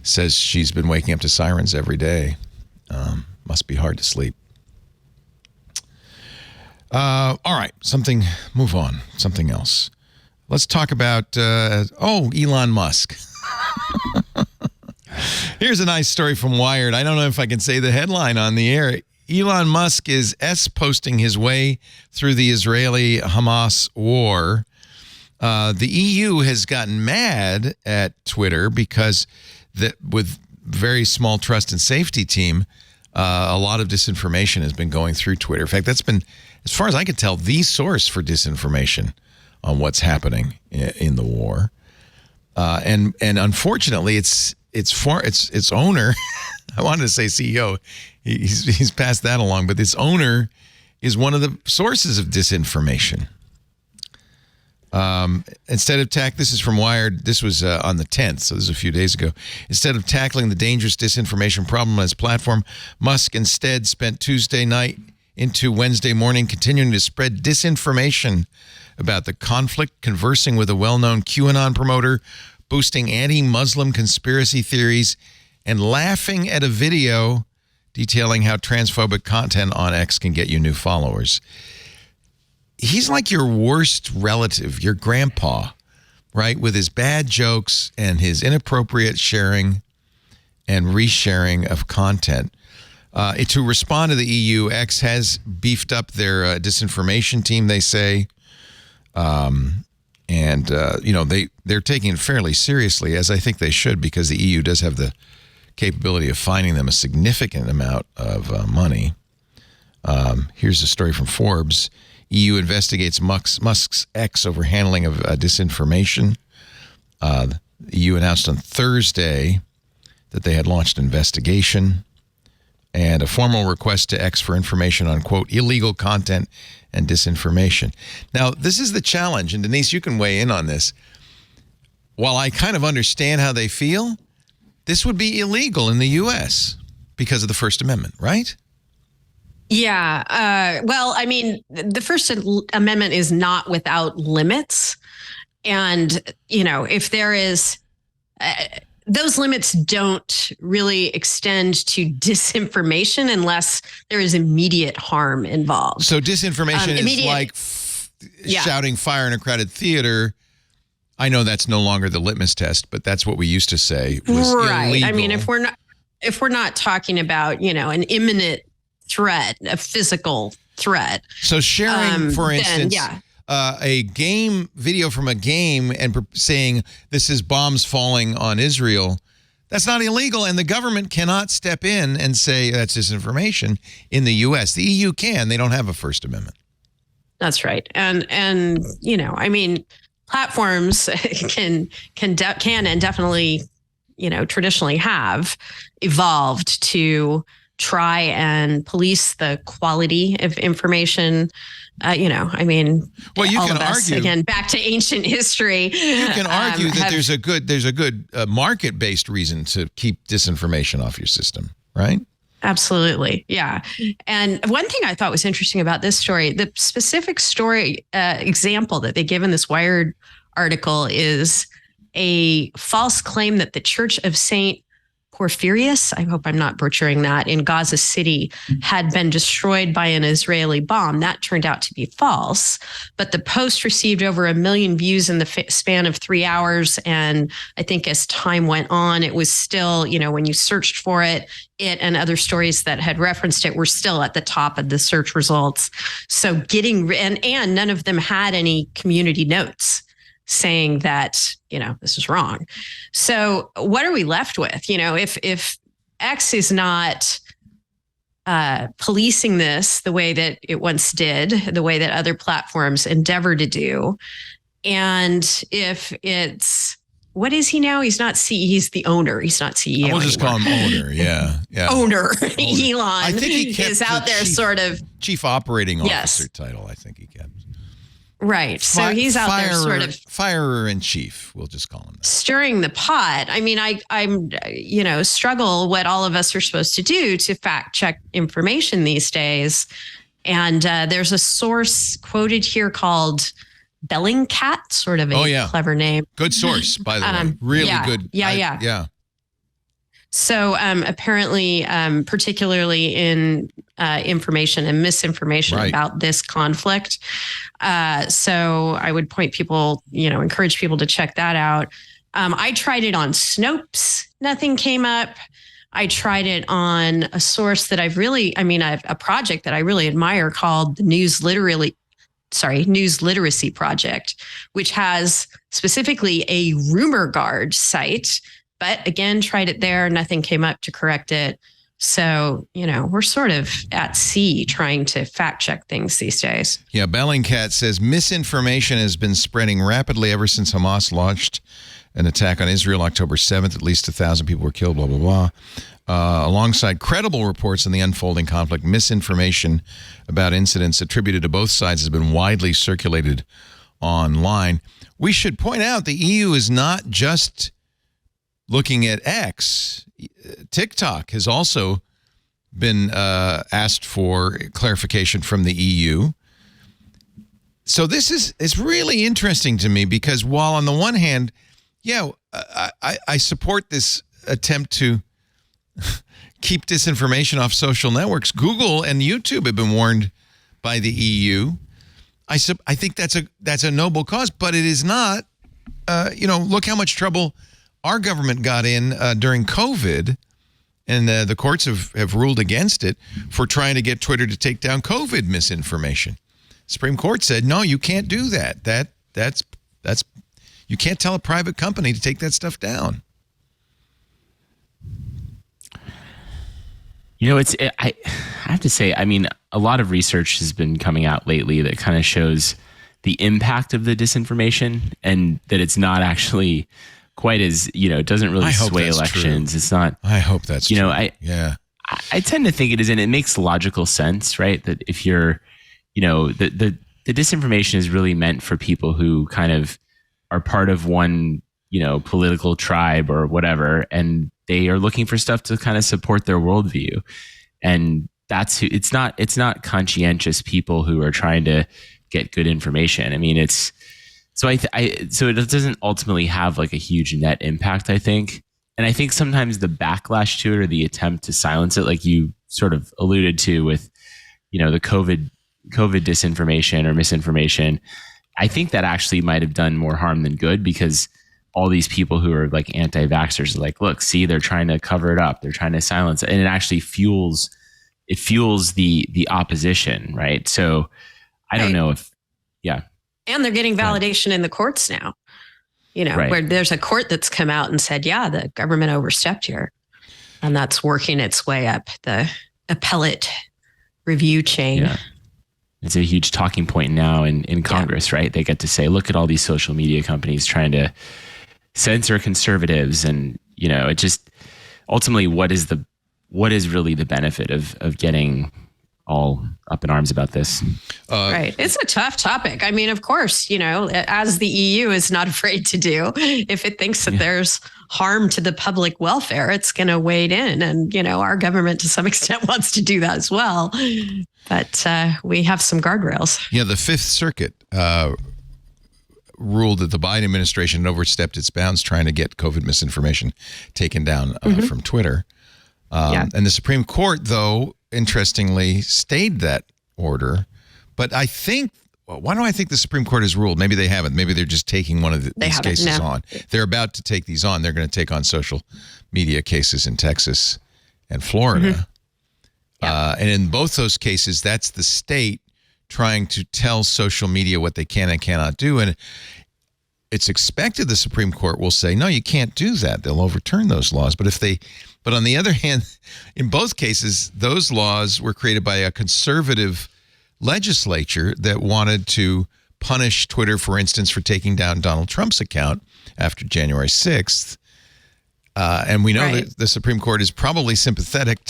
says she's been waking up to sirens every day. Must be hard to sleep. All right, move on. Something else. Let's talk about, Elon Musk. Here's a nice story from Wired. I don't know if I can say the headline on the air. Elon Musk is posting his way through the Israeli-Hamas war. The EU has gotten mad at Twitter because with very small trust and safety team, a lot of disinformation has been going through Twitter. In fact, that's been, as far as I can tell, the source for disinformation on what's happening in the war. And unfortunately, its owner, I wanted to say CEO, he's passed that along, but this owner is one of the sources of disinformation. This is from Wired. This was on the 10th, so this is a few days ago. Instead of tackling the dangerous disinformation problem on his platform, Musk instead spent Tuesday night into Wednesday morning continuing to spread disinformation about the conflict, conversing with a well-known QAnon promoter, boosting anti-Muslim conspiracy theories, and laughing at a video detailing how transphobic content on X can get you new followers. He's like your worst relative, your grandpa, right? With his bad jokes and his inappropriate sharing and resharing of content. To respond to the EU, X has beefed up their disinformation team, they say. They're taking it fairly seriously, as I think they should, because the EU does have the capability of finding them a significant amount of money. Here's a story from Forbes. EU investigates Musk's X over handling of disinformation. The EU announced on Thursday that they had launched an investigation and a formal request to X for information on, quote, illegal content and disinformation. Now, this is the challenge, and Denise, you can weigh in on this. While I kind of understand how they feel, this would be illegal in the U.S. because of the First Amendment, right?
Yeah. Well, I mean, the First Amendment is not without limits. And, if there is... those limits don't really extend to disinformation unless there is immediate harm involved.
So disinformation is like shouting fire in a crowded theater. I know that's no longer the litmus test, but that's what we used to say was illegal.
I mean, if we're not talking about, an imminent threat, a physical threat.
So sharing, for instance, a game video from a game and saying this is bombs falling on Israel, that's not illegal, and the government cannot step in and say that's disinformation in the U.S. The EU can. They don't have a First Amendment.
That's right. And I mean, platforms can and definitely, traditionally have evolved to try and police the quality of information.
Well, you can argue
again back to ancient history.
You can argue that there's a good market-based reason to keep disinformation off your system, right?
Absolutely, yeah. And one thing I thought was interesting about this story, the specific story example that they give in this Wired article is a false claim that the Church of Saint Porphyrius, I hope I'm not butchering that, in Gaza City had been destroyed by an Israeli bomb. That turned out to be false, but the post received over 1 million views in the span of 3 hours. And I think as time went on, it was still, when you searched for it and other stories that had referenced it were still at the top of the search results. So and none of them had any community notes saying that, this is wrong. So what are we left with? If X is not policing this the way that it once did, the way that other platforms endeavor to do, and if it's what is he now? He's not he's the owner. He's not CEO.
We'll just
anymore.
call him owner. Yeah.
Owner. Elon
I think he kept
is out there sort of.
Chief operating officer title, I think he kept.
Right. So he's out there sort of
firer in chief. We'll just call him that.
Stirring the pot. I mean, I'm struggle what all of us are supposed to do to fact check information these days. And there's a source quoted here called Bellingcat, sort of a clever name.
Good source, by the way. Really good.
Yeah. So apparently, particularly in information and misinformation about this conflict. So I would encourage people to check that out. I tried it on Snopes. Nothing came up. I tried it on a source that I've a project that I really admire called the News Literacy Project, which has specifically a rumor guard site. But again, tried it there. Nothing came up to correct it. So, we're sort of at sea trying to fact check things these days.
Yeah, Bellingcat says misinformation has been spreading rapidly ever since Hamas launched an attack on Israel October 7th. At least 1,000 people were killed, blah, blah, blah. Alongside credible reports on the unfolding conflict, misinformation about incidents attributed to both sides has been widely circulated online. We should point out the EU is not just looking at X. TikTok has also been asked for clarification from the EU. So this is really interesting to me because while on the one hand, I support this attempt to keep disinformation off social networks. Google and YouTube have been warned by the EU. I think that's a noble cause, but it is not. Look how much trouble our government got in during COVID, and the courts have ruled against it for trying to get Twitter to take down COVID misinformation. Supreme Court said, no, you can't do that. That's you can't tell a private company to take that stuff down.
I have to say, a lot of research has been coming out lately that kind of shows the impact of the disinformation and that it's not actually quite as, it doesn't really sway elections.
True.
It's not.
I hope that's true.
I tend to think it is, and it makes logical sense, right? That if you're, the disinformation is really meant for people who kind of are part of one, political tribe or whatever, and they are looking for stuff to kind of support their worldview. And that's who, it's not conscientious people who are trying to get good information. So it doesn't ultimately have like a huge net impact, I think. And I think sometimes the backlash to it or the attempt to silence it, like you sort of alluded to with, the COVID disinformation or misinformation, I think that actually might have done more harm than good because all these people who are like anti-vaxxers are like, look, see, they're trying to cover it up. They're trying to silence it. And it actually fuels the opposition, right? So I don't know if,
And they're getting validation in the courts now, where there's a court that's come out and said, the government overstepped here. And that's working its way up the appellate review chain. Yeah.
It's a huge talking point now in Congress, right? They get to say, look at all these social media companies trying to censor conservatives. And, it just ultimately, what is really the benefit of getting all up in arms about this?
Right. It's a tough topic. Of course, as the EU is not afraid to do, if it thinks that there's harm to the public welfare, it's going to wade in. And, our government to some extent wants to do that as well. But we have some guardrails.
Yeah, the Fifth Circuit ruled that the Biden administration overstepped its bounds trying to get COVID misinformation taken down from Twitter. And the Supreme Court, though, interestingly, stayed that order. But I think, why do I think the Supreme Court has ruled? Maybe they haven't. Maybe they're just taking one of these cases on. They're about to take these on. They're going to take on social media cases in Texas and Florida. And in both those cases, that's the state trying to tell social media what they can and cannot do. And it's expected the Supreme Court will say, no, you can't do that. They'll overturn those laws. But on the other hand, in both cases, those laws were created by a conservative legislature that wanted to punish Twitter, for instance, for taking down Donald Trump's account after January 6th. And we know that the Supreme Court is probably sympathetic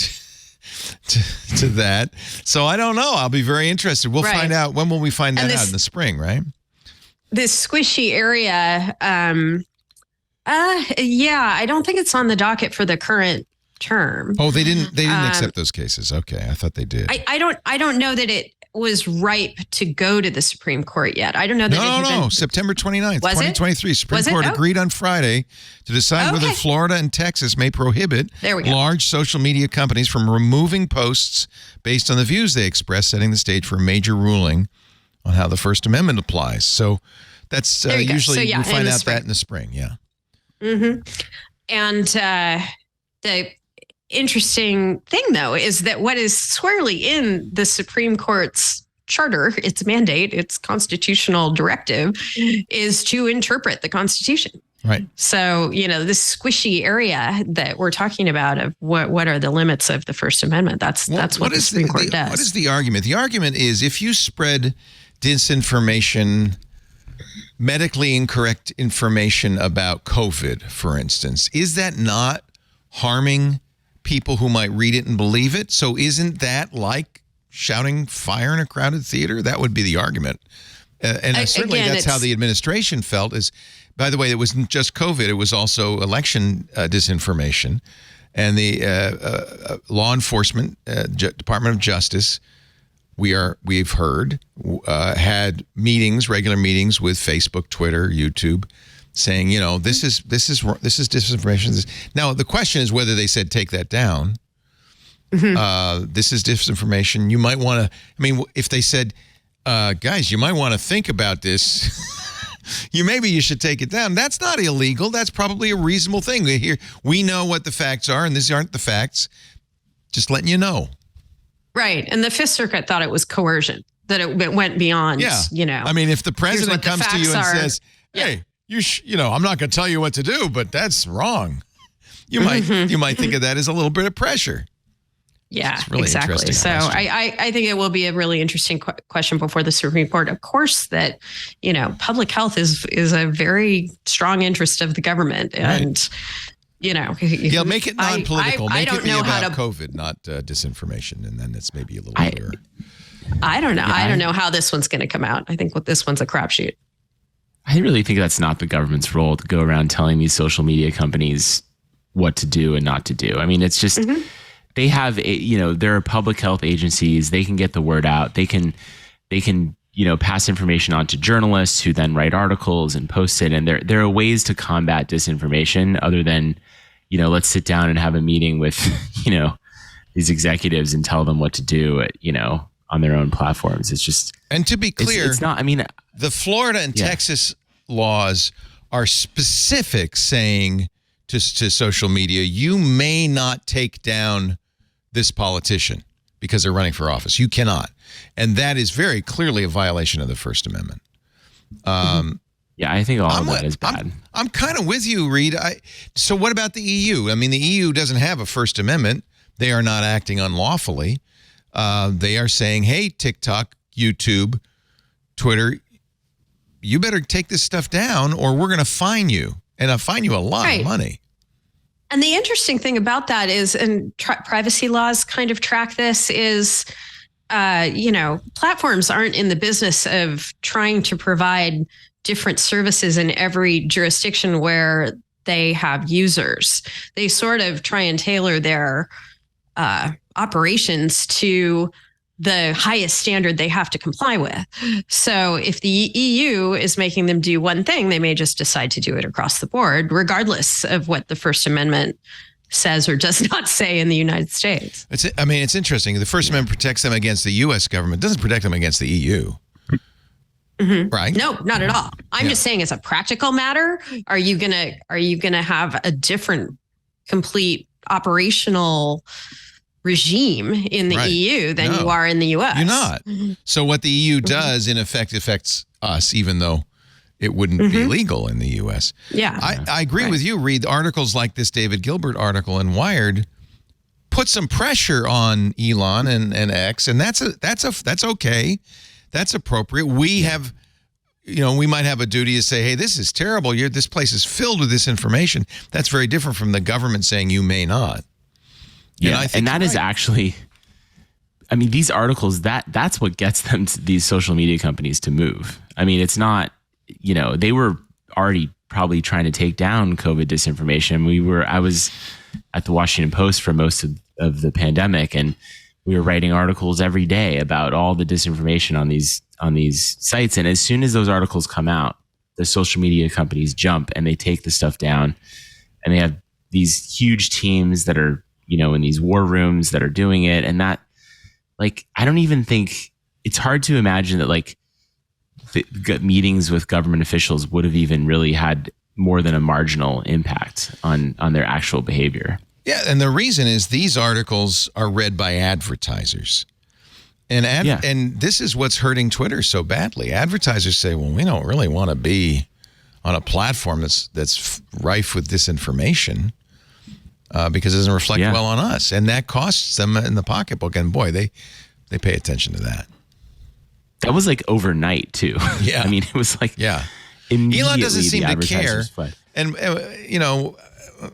to that. So I don't know. I'll be very interested. We'll find out. When will we find that out? In the spring, right?
This squishy area, I don't think it's on the docket for the current term.
Oh, they didn't accept those cases. Okay, I thought they did.
I don't know that it was ripe to go to the Supreme Court yet. I don't know that
No. September 29th, 2023. Supreme Court agreed on Friday to decide whether Florida and Texas may prohibit large social media companies from removing posts based on the views they express, setting the stage for a major ruling on how the First Amendment applies. So that's usually you find out that in the spring. Yeah.
Mm-hmm. And the interesting thing, though, is that what is squarely in the Supreme Court's charter, its mandate, its constitutional directive, is to interpret the Constitution.
Right.
So, this squishy area that we're talking about of what are the limits of the First Amendment, that's what the Supreme Court does.
What is the argument? The argument is if you spread disinformation, medically incorrect information about COVID, for instance, is that not harming people who might read it and believe it? So isn't that like shouting fire in a crowded theater? That would be the argument. And certainly that's how the administration felt. Is, by the way, it wasn't just COVID. It was also election disinformation. And the law enforcement, Department of Justice, we've heard, had regular meetings with Facebook, Twitter, YouTube, saying, this is disinformation. Now the question is whether they said take that down. Mm-hmm. This is disinformation. You might want to. If they said, guys, you might want to think about this. Maybe you should take it down. That's not illegal. That's probably a reasonable thing. We know what the facts are, and these aren't the facts. Just letting you know. Right.
And the Fifth Circuit thought it was coercion, that it went beyond,
if the president comes to you and says, hey, I'm not going to tell you what to do, but that's wrong. You might think of that as a little bit of pressure.
Yeah, really exactly. So I think it will be a really interesting question before the Supreme Court. Of course, that public health is a very strong interest of the government, and
make it non-political. Make it be about COVID, not disinformation, and then it's maybe a little clearer.
I don't know. I don't know how this one's going to come out. I think this one's a crapshoot.
I really think that's not the government's role to go around telling these social media companies what to do and not to do. It's just they have, there are public health agencies. They can get the word out. They can pass information on to journalists who then write articles and post it. And there are ways to combat disinformation other than, let's sit down and have a meeting with, these executives and tell them what to do, on their own platforms. It's just,
and to be clear,
it's not,
the Florida and Texas laws are specific, saying to social media, you may not take down this politician because they're running for office. You cannot. And that is very clearly a violation of the First Amendment.
I think all of that is bad.
I'm kind of with you, Reed. So what about the EU? The EU doesn't have a First Amendment. They are not acting unlawfully. They are saying, hey, TikTok, YouTube, Twitter, you better take this stuff down or we're going to fine you. And I'll fine you a lot of money.
And the interesting thing about that is, and privacy laws kind of track this, is, platforms aren't in the business of trying to provide different services in every jurisdiction where they have users. They sort of try and tailor their operations to the highest standard they have to comply with. So if the EU is making them do one thing, they may just decide to do it across the board, regardless of what the First Amendment says or does not say in the United States.
It's interesting. The First Amendment protects them against the U.S. government. It doesn't protect them against the EU. Mm-hmm. Right?
No, not at all. I'm just saying, as a practical matter, are you gonna have a different, complete operational regime in the EU than you are in the US?
You're not. So what the EU does, in effect, affects us, even though it wouldn't be legal in the US.
Yeah.
I agree with you, Reed. Articles like this David Gilbert article in Wired put some pressure on Elon and X, and that's okay. That's appropriate. We have we might have a duty to say, hey, this is terrible. This place is filled with this information. That's very different from the government saying you may not.
Yeah, and that is actually, I mean, these articles, that's what gets them to these social media companies to move. I mean, it's not, they were already probably trying to take down COVID disinformation. I was at the Washington Post for most of the pandemic, and we were writing articles every day about all the disinformation on these sites. And as soon as those articles come out, the social media companies jump and they take the stuff down, and they have these huge teams that are, in these war rooms that are doing it. And that, I don't even think, it's hard to imagine that the meetings with government officials would have even really had more than a marginal impact on their actual behavior.
Yeah, and the reason is these articles are read by advertisers. And this is what's hurting Twitter so badly. Advertisers say, well, we don't really want to be on a platform that's rife with disinformation because it doesn't reflect well on us. And that costs them in the pocketbook. And boy, they pay attention to that.
That was overnight too.
Yeah.
I mean, it was
Elon doesn't seem to care. And,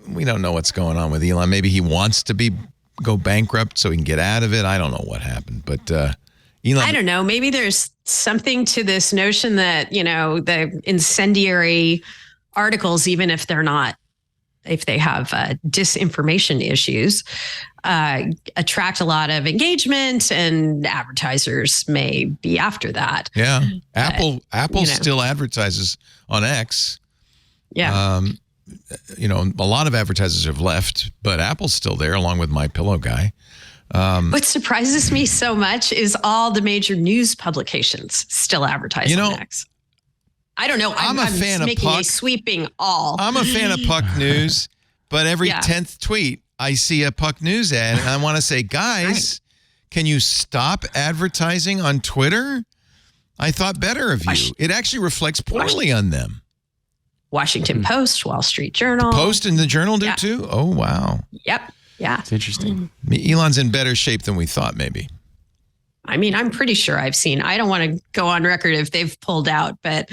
we don't know what's going on with Elon. Maybe he wants to go bankrupt so he can get out of it. I don't know what happened, but Elon.
I don't know. Maybe there's something to this notion that, the incendiary articles, even if they have disinformation issues, attract a lot of engagement, and advertisers may be after that.
Yeah. Apple still advertises on X.
Yeah.
A lot of advertisers have left, but Apple's still there along with My Pillow guy.
What surprises me so much is all the major news publications still advertise on X. I don't know.
I'm a fan of
making
Puck.
a sweeping all.
I'm a fan of Puck News, but every 10th tweet, I see a Puck News ad, and I want to say, guys, can you stop advertising on Twitter? I thought better of you. It actually reflects poorly on them.
Washington Post, Wall Street Journal.
The Post and the Journal do too? Oh, wow.
Yep. Yeah.
It's interesting.
I mean, Elon's in better shape than we thought, maybe.
I mean, I'm pretty sure I've seen, I don't want to go on record if they've pulled out, but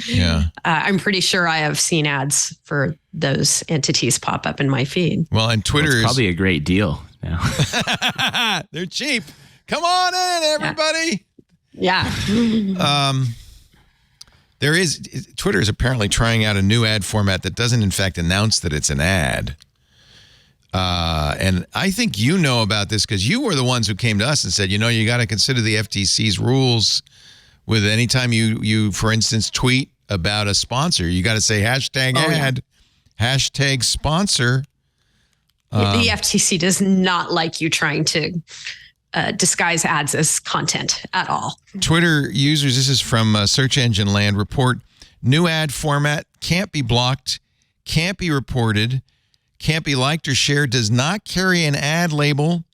I'm pretty sure I have seen ads for those entities pop up in my feed.
Well, and Twitter is
probably a great deal now.
They're cheap. Come on in, everybody.
Yeah.
Twitter is apparently trying out a new ad format that doesn't, in fact, announce that it's an ad. And I think you know about this because you were the ones who came to us and said, you got to consider the FTC's rules with anytime you, for instance, tweet about a sponsor, you got to say hashtag ad, hashtag sponsor.
The FTC does not like you trying to disguise ads as content at all.
Twitter users, this is from Search Engine Land, report new ad format can't be blocked, can't be reported, can't be liked or shared, does not carry an ad label,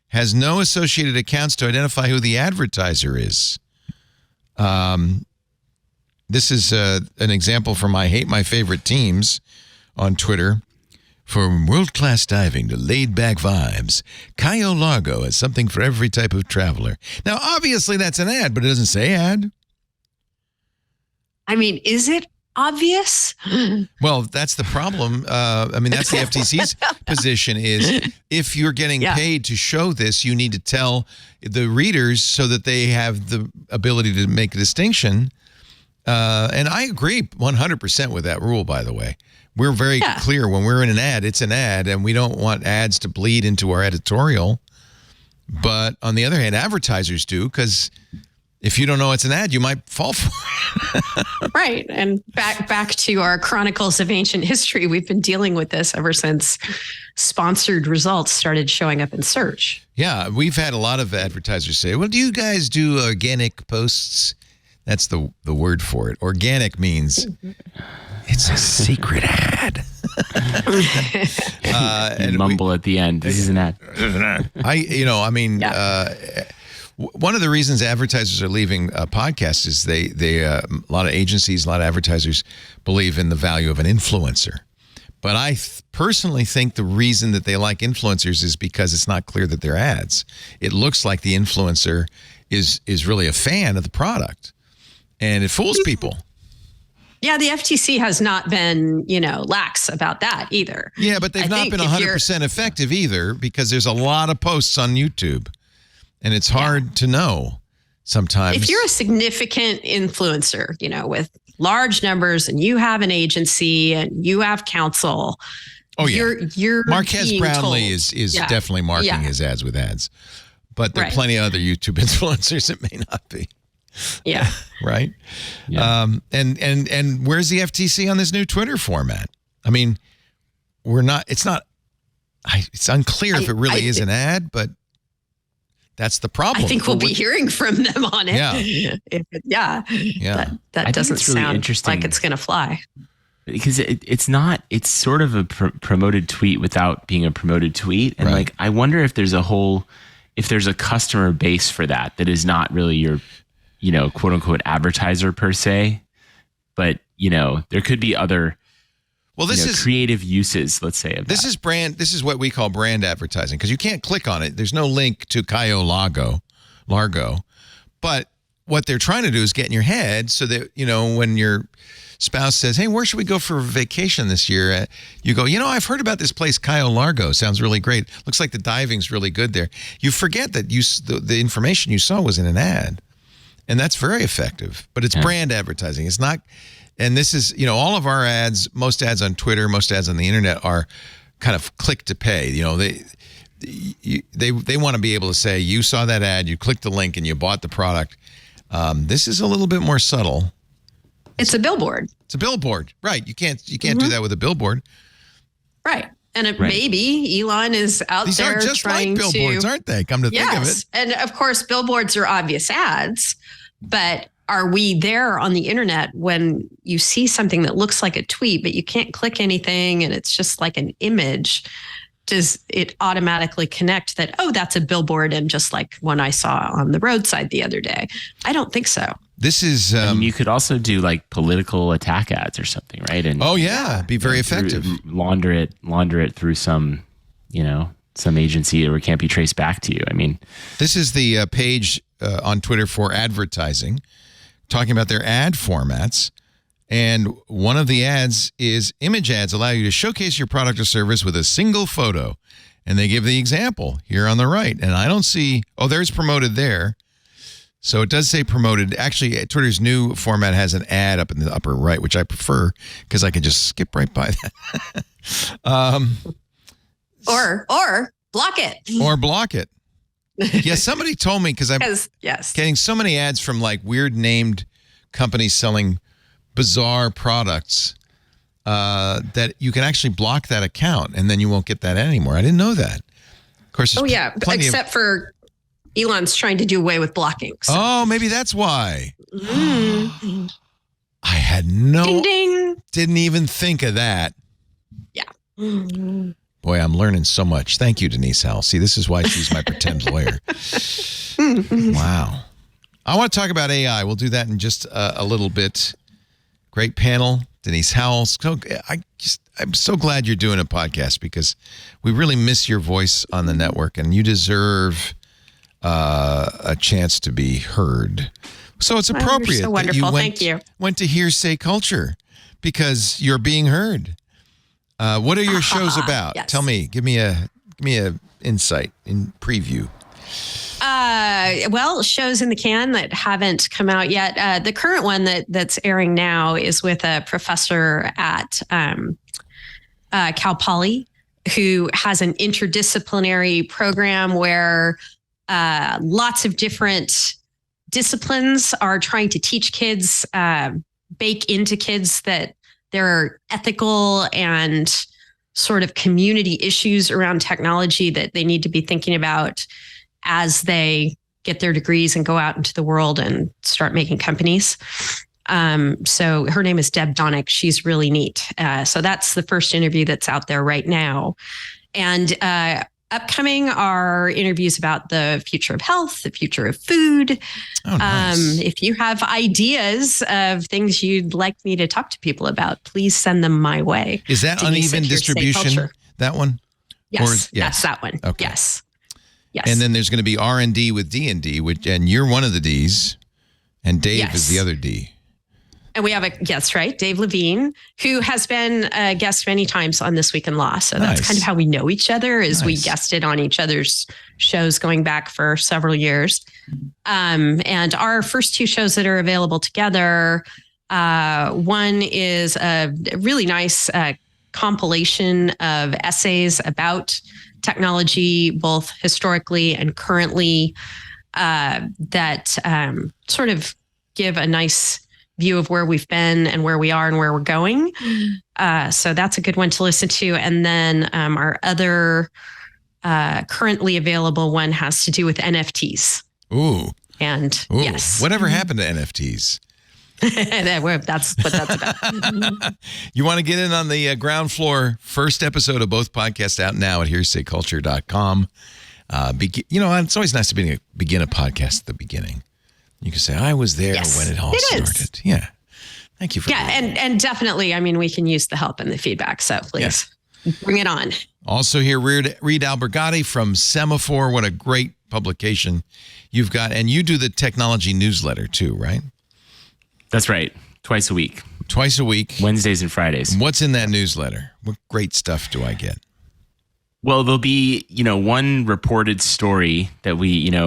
has no associated accounts to identify who the advertiser is. This is an example from I Hate My Favorite Teams on Twitter. From world-class diving to laid-back vibes, Cayo Largo has something for every type of traveler. Now, obviously, that's an ad, but it doesn't say ad.
I mean, is it obvious?
Well, that's the problem. That's the FTC's position is if you're getting paid to show this, you need to tell the readers so that they have the ability to make a distinction. And I agree 100% with that rule, by the way. We're very clear when we're in an ad, it's an ad, and we don't want ads to bleed into our editorial. But on the other hand, advertisers do, because if you don't know it's an ad, you might fall for it.
Right. And back to our Chronicles of Ancient History, we've been dealing with this ever since sponsored results started showing up in search.
Yeah, we've had a lot of advertisers say, well, do you guys do organic posts? That's the word for it. Organic means it's a secret ad.
And mumble at the end. This is an ad.
One of the reasons advertisers are leaving podcasts is they a lot of agencies, a lot of advertisers believe in the value of an influencer. But I personally think the reason that they like influencers is because it's not clear that they're ads. It looks like the influencer is really a fan of the product. And it fools people.
Yeah, the FTC has not been, lax about that either.
Yeah, but they've not been 100% effective either, because there's a lot of posts on YouTube, and it's hard to know sometimes.
If you're a significant influencer, with large numbers, and you have an agency and you have counsel.
Oh yeah,
you're
Marquez Brownlee
told.
is definitely marking his ads with ads, but there are plenty of other YouTube influencers that may not be.
Yeah.
Right.
Yeah.
And where's the FTC on this new Twitter format? I mean, it's unclear if it really is an ad, but that's the problem.
I think we'll be hearing from them on it.
Yeah.
That doesn't
really
sound
interesting
like it's going to fly.
Because it's sort of a promoted tweet without being a promoted tweet. And like, I wonder if there's a customer base for that is not really your, quote unquote advertiser per se, but there could be other, this is creative uses, let's say.
This is what we call brand advertising, because you can't click on it. There's no link to Cayo Largo, but what they're trying to do is get in your head so that, when your spouse says, hey, where should we go for vacation this year? You go, I've heard about this place, Cayo Largo. Sounds really great. Looks like the diving's really good there. You forget that the information you saw was in an ad. And that's very effective. But it's brand advertising. It's not, and this is, all of our ads, most ads on Twitter, most ads on the internet are kind of click to pay. They want to be able to say, you saw that ad, you clicked the link, and you bought the product. This is a little bit more subtle.
It's a billboard.
It's a billboard, right? You can't do that with a billboard,
right? And maybe Elon is out
These
there
are just
trying
like billboards, aren't they? Come to think of it.
And of course, billboards are obvious ads, but are we there on the internet when you see something that looks like a tweet, but you can't click anything and it's just like an image? Does it automatically connect that, that's a billboard, and just like one I saw on the roadside the other day? I don't think so.
This is
you could also do like political attack ads or something, right? And
be very effective.
Launder it through some agency where it can't be traced back to you. I mean,
this is the page on Twitter for advertising, talking about their ad formats. And one of the ads is image ads allow you to showcase your product or service with a single photo. And they give the example here on the right. And I don't see, there's promoted there. So it does say promoted. Actually, Twitter's new format has an ad up in the upper right, which I prefer because I can just skip right by that.
Or block it.
Or block it. Yeah, somebody told me, because I'm getting so many ads from like weird named companies selling bizarre products that you can actually block that account and then you won't get that anymore. I didn't know that. Of course.
Except for Elon's trying to do away with blocking. So.
Maybe that's why.
Mm.
I had didn't even think of that.
Yeah. Mm.
Boy, I'm learning so much. Thank you, Denise Howell. See, this is why she's my pretend lawyer. Wow. I want to talk about AI. We'll do that in just a little bit. Great panel, Denise Howell. I'm so glad you're doing a podcast, because we really miss your voice on the network, and you deserve a chance to be heard. So it's appropriate
so
that you
wonderful.
went to Hearsay Culture, because you're being heard. What are your shows about?
Yes.
Tell me. Give me a insight in preview.
Shows in the can that haven't come out yet. The current one that's airing now is with a professor at Cal Poly, who has an interdisciplinary program where lots of different disciplines are trying to teach kids, bake into kids that there are ethical and sort of community issues around technology that they need to be thinking about as they get their degrees and go out into the world and start making companies. So her name is Deb Donick. She's really neat. So that's the first interview that's out there right now. And upcoming are interviews about the future of health, the future of food.
Oh, nice.
If you have ideas of things you'd like me to talk to people about, please send them my way.
Is that
Denise
uneven distribution? That one?
Yes, that's that one.
Okay.
Yes.
And then there's going to be R&D with D&D, and you're one of the Ds, and Dave is the other D.
And we have a guest, right? Dave Levine, who has been a guest many times on This Week in Law. So that's kind of how we know each other, is we guested on each other's shows going back for several years. And our first two shows that are available together, one is a really nice compilation of essays about technology, both historically and currently, that sort of give a nice view of where we've been and where we are and where we're going. So that's a good one to listen to. And then our other currently available one has to do with NFTs.
Ooh.
And yes.
Whatever happened to NFTs?
That's what that's about.
You want to get in on the ground floor first episode of both podcasts out now at hearsayculture.com. It's always nice to begin a podcast at the beginning. You can say, I was there when it all started. Yeah. Thank you for that.
And definitely, I mean, we can use the help and the feedback. So please bring it on.
Also here, Reed Albergotti from Semaphore. What a great publication you've got. And you do the technology newsletter too, right?
That's right. Twice a week. Wednesdays and Fridays.
What's in that newsletter? What great stuff do I get?
Well, there'll be, one reported story that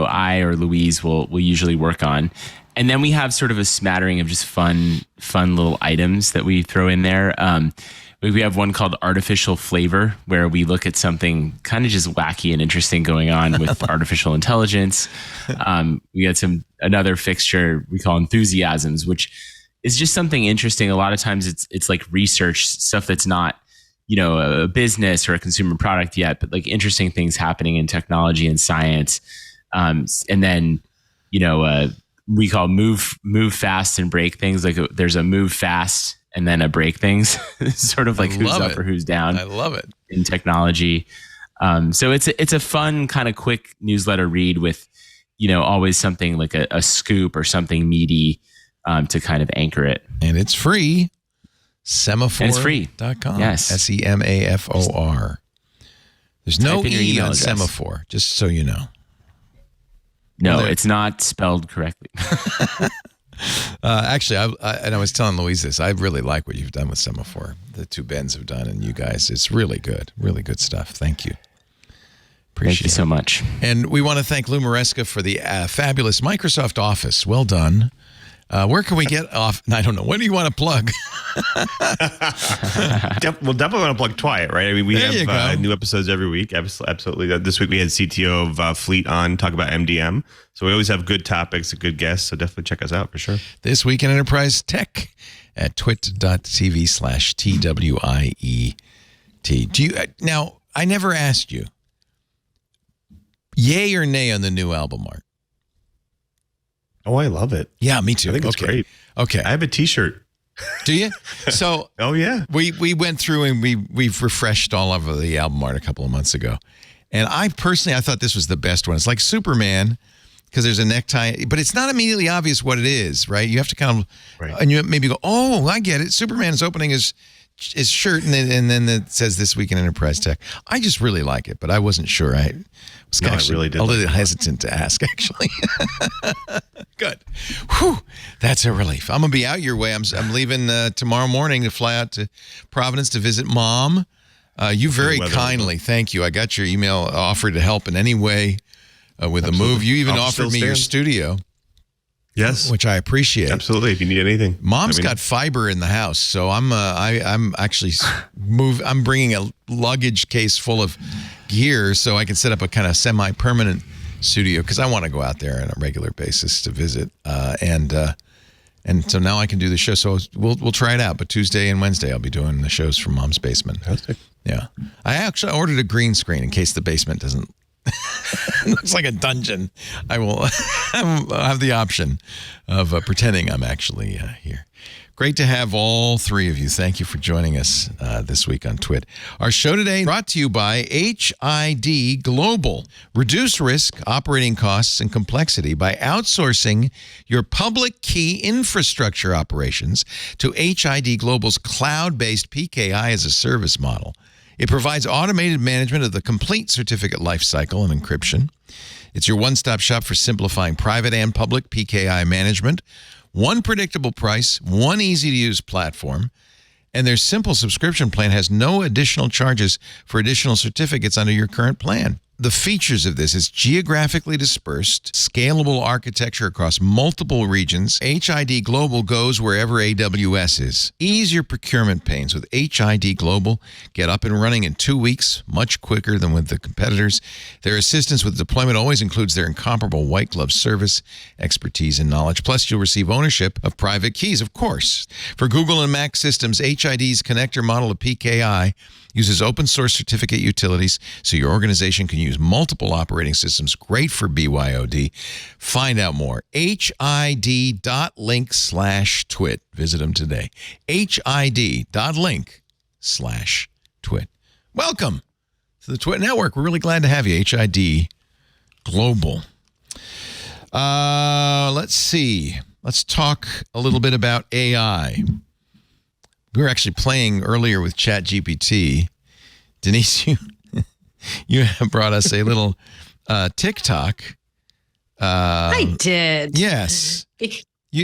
I or Louise will usually work on. And then we have sort of a smattering of just fun little items that we throw in there. We have one called Artificial Flavor, where we look at something kind of just wacky and interesting going on with artificial intelligence. We had another fixture we call Enthusiasms, which is just something interesting. A lot of times it's like research stuff that's not, a business or a consumer product yet, but like interesting things happening in technology and science. And then, we call move fast and break things. Like there's a move fast and then a break things, sort of like who's up or who's down.
I love it
in technology. So it's a fun kind of quick newsletter read with, always something like a scoop or something meaty to kind of anchor it.
And it's free. Semaphore.com.
Yes.
SEMAFOR. There's no E on Semaphore, just so you know.
No, it's not spelled correctly.
Actually, I was telling Louise this. I really like what you've done with Semaphore. The two Bens have done, and you guys. It's really good stuff. Thank you. Appreciate it.
Thank you so much.
And we want to thank Lou Maresca for the fabulous Microsoft Office. Well done. Where can we get off? I don't know. What do you want to plug?
We'll definitely want to plug TWiT, right? I mean, we have new episodes every week. Absolutely. This week we had CTO of Fleet on talk about MDM. So we always have good topics, good guests. So definitely check us out for sure.
This Week in Enterprise Tech at twit.tv/TWIET. Now, I never asked you, yay or nay on the new album art?
Oh, I love it.
Yeah, me too.
I think it's great.
Okay.
I have a t-shirt.
Do you? So
oh yeah.
We went through and we've refreshed all of the album art a couple of months ago. And I thought this was the best one. It's like Superman because there's a necktie, but it's not immediately obvious what it is, right? You have to kind of and you maybe go, "Oh, I get it. Superman's opening his shirt and then it says This Week in Enterprise Tech." I just really like it, but I wasn't sure. I was actually a little hesitant to ask, actually. Good. Whew. That's a relief. I'm going to be out your way. I'm leaving tomorrow morning to fly out to Providence to visit Mom. You very kindly, thank you. I got your email offered to help in any way with the move. You even offered me your studio.
Yes,
which I appreciate.
Absolutely. If you need anything,
Mom's got fiber in the house, so I'm actually I'm bringing a luggage case full of gear so I can set up a kind of semi-permanent studio because I want to go out there on a regular basis to visit, and so now I can do the show. So we'll try it out. But Tuesday and Wednesday I'll be doing the shows from Mom's basement.
Fantastic.
Yeah, I actually ordered a green screen in case the basement doesn't. Looks like a dungeon. I will have the option of pretending I'm actually here. Great to have all three of you. Thank you for joining us this week on TWiT. Our show today brought to you by HID Global. Reduce risk, operating costs, and complexity by outsourcing your public key infrastructure operations to HID Global's cloud-based PKI as a service model. It provides automated management of the complete certificate lifecycle and encryption. It's your one-stop shop for simplifying private and public PKI management One predictable price, one easy-to-use platform, and their simple subscription plan has no additional charges for additional certificates under your current plan. The features of this is geographically dispersed, scalable architecture across multiple regions. HID Global goes wherever AWS is. Ease your procurement pains with HID Global. Get up and running in 2 weeks, much quicker than with the competitors. Their assistance with deployment always includes their incomparable white glove service, expertise, and knowledge. Plus, you'll receive ownership of private keys, of course. For Google and Mac systems, HID's connector model of PKI uses open source certificate utilities so your organization can use multiple operating systems. Great for BYOD. Find out more. HID.link/twit. Visit them today. HID.link/twit. Welcome to the Twit Network. We're really glad to have you. HID Global. Let's see. Let's talk a little bit about AI. We were actually playing earlier with ChatGPT. Denise, you brought us a little TikTok.
I did.
Yes.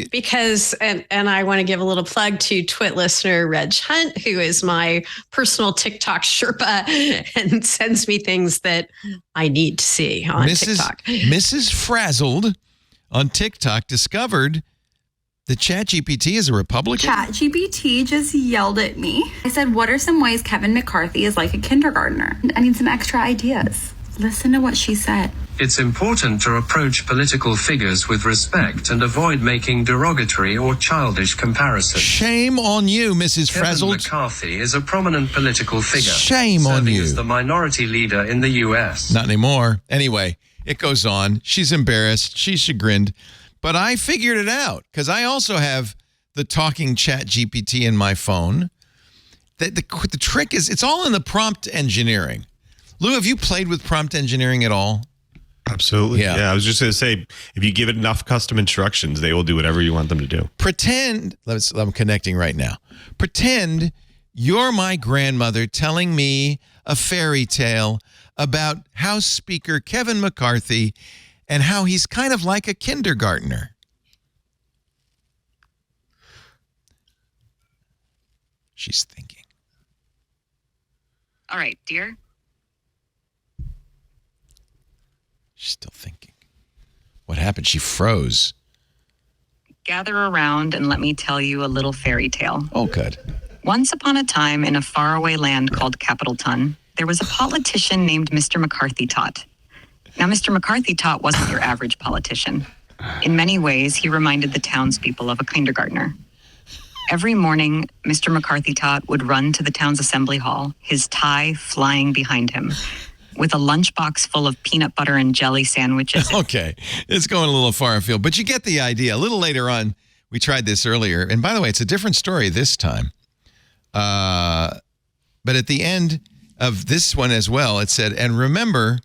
Because, and I want to give a little plug to Twit listener Reg Hunt, who is my personal TikTok Sherpa and sends me things that I need to see on TikTok.
Mrs. Frazzled on TikTok discovered the ChatGPT is a Republican?
ChatGPT just yelled at me. I said, what are some ways Kevin McCarthy is like a kindergartner? I need some extra ideas. Listen to what she said.
It's important to approach political figures with respect and avoid making derogatory or childish comparisons.
Shame on you, Mrs. Frazzled.
Kevin McCarthy is a prominent political figure.
Shame on you.
Serving as the minority leader in the U.S.
Not anymore. Anyway, it goes on. She's embarrassed. She's chagrined. But I figured it out because I also have the talking ChatGPT in my phone. The trick is it's all in the prompt engineering. Lou, have you played with prompt engineering at all?
Absolutely. Yeah, I was just going to say, if you give it enough custom instructions, they will do whatever you want them to do.
Pretend, I'm connecting right now. Pretend you're my grandmother telling me a fairy tale about House Speaker Kevin McCarthy and how he's kind of like a kindergartner. She's thinking.
All right, dear.
She's still thinking. What happened? She froze.
Gather around and let me tell you a little fairy tale.
Oh, good.
Once upon a time in a faraway land called Capitolton, there was a politician named Mr. McCarthy Tot. Now, Mr. McCarthy Tot wasn't your average politician. In many ways, he reminded the townspeople of a kindergartner. Every morning, Mr. McCarthy Tot would run to the town's assembly hall, his tie flying behind him, with a lunchbox full of peanut butter and jelly sandwiches.
Okay, it's going a little far afield, but you get the idea. A little later on, we tried this earlier, and by the way, it's a different story this time. But at the end of this one as well, it said, and remember,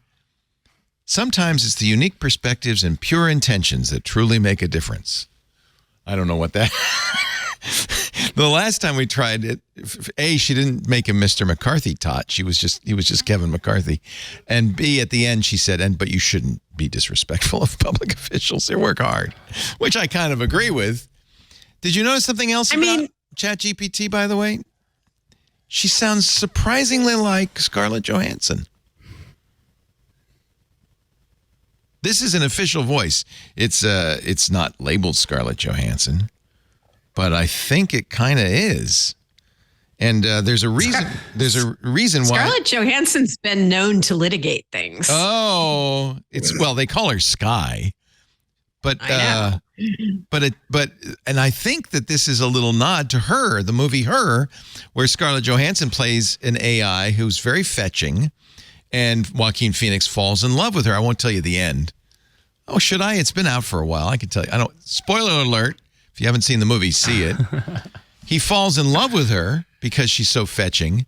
sometimes it's the unique perspectives and pure intentions that truly make a difference. I don't know what that... The last time we tried it, A, she didn't make him Mr. McCarthy Tot. He was just Kevin McCarthy. And B, at the end, she said, but you shouldn't be disrespectful of public officials. They work hard, which I kind of agree with. Did you notice something else about ChatGPT, by the way? She sounds surprisingly like Scarlett Johansson. This is an official voice. It's not labeled Scarlett Johansson, but I think it kind of is. And there's a reason. There's a reason why
Scarlett Johansson's been known to litigate things.
Oh, they call her Sky, but and I think that this is a little nod to Her, the movie Her, where Scarlett Johansson plays an AI who's very fetching, and Joaquin Phoenix falls in love with her. I won't tell you the end. Oh, should I? It's been out for a while. I can tell you. I don't. Spoiler alert. If you haven't seen the movie, see it. He falls in love with her because she's so fetching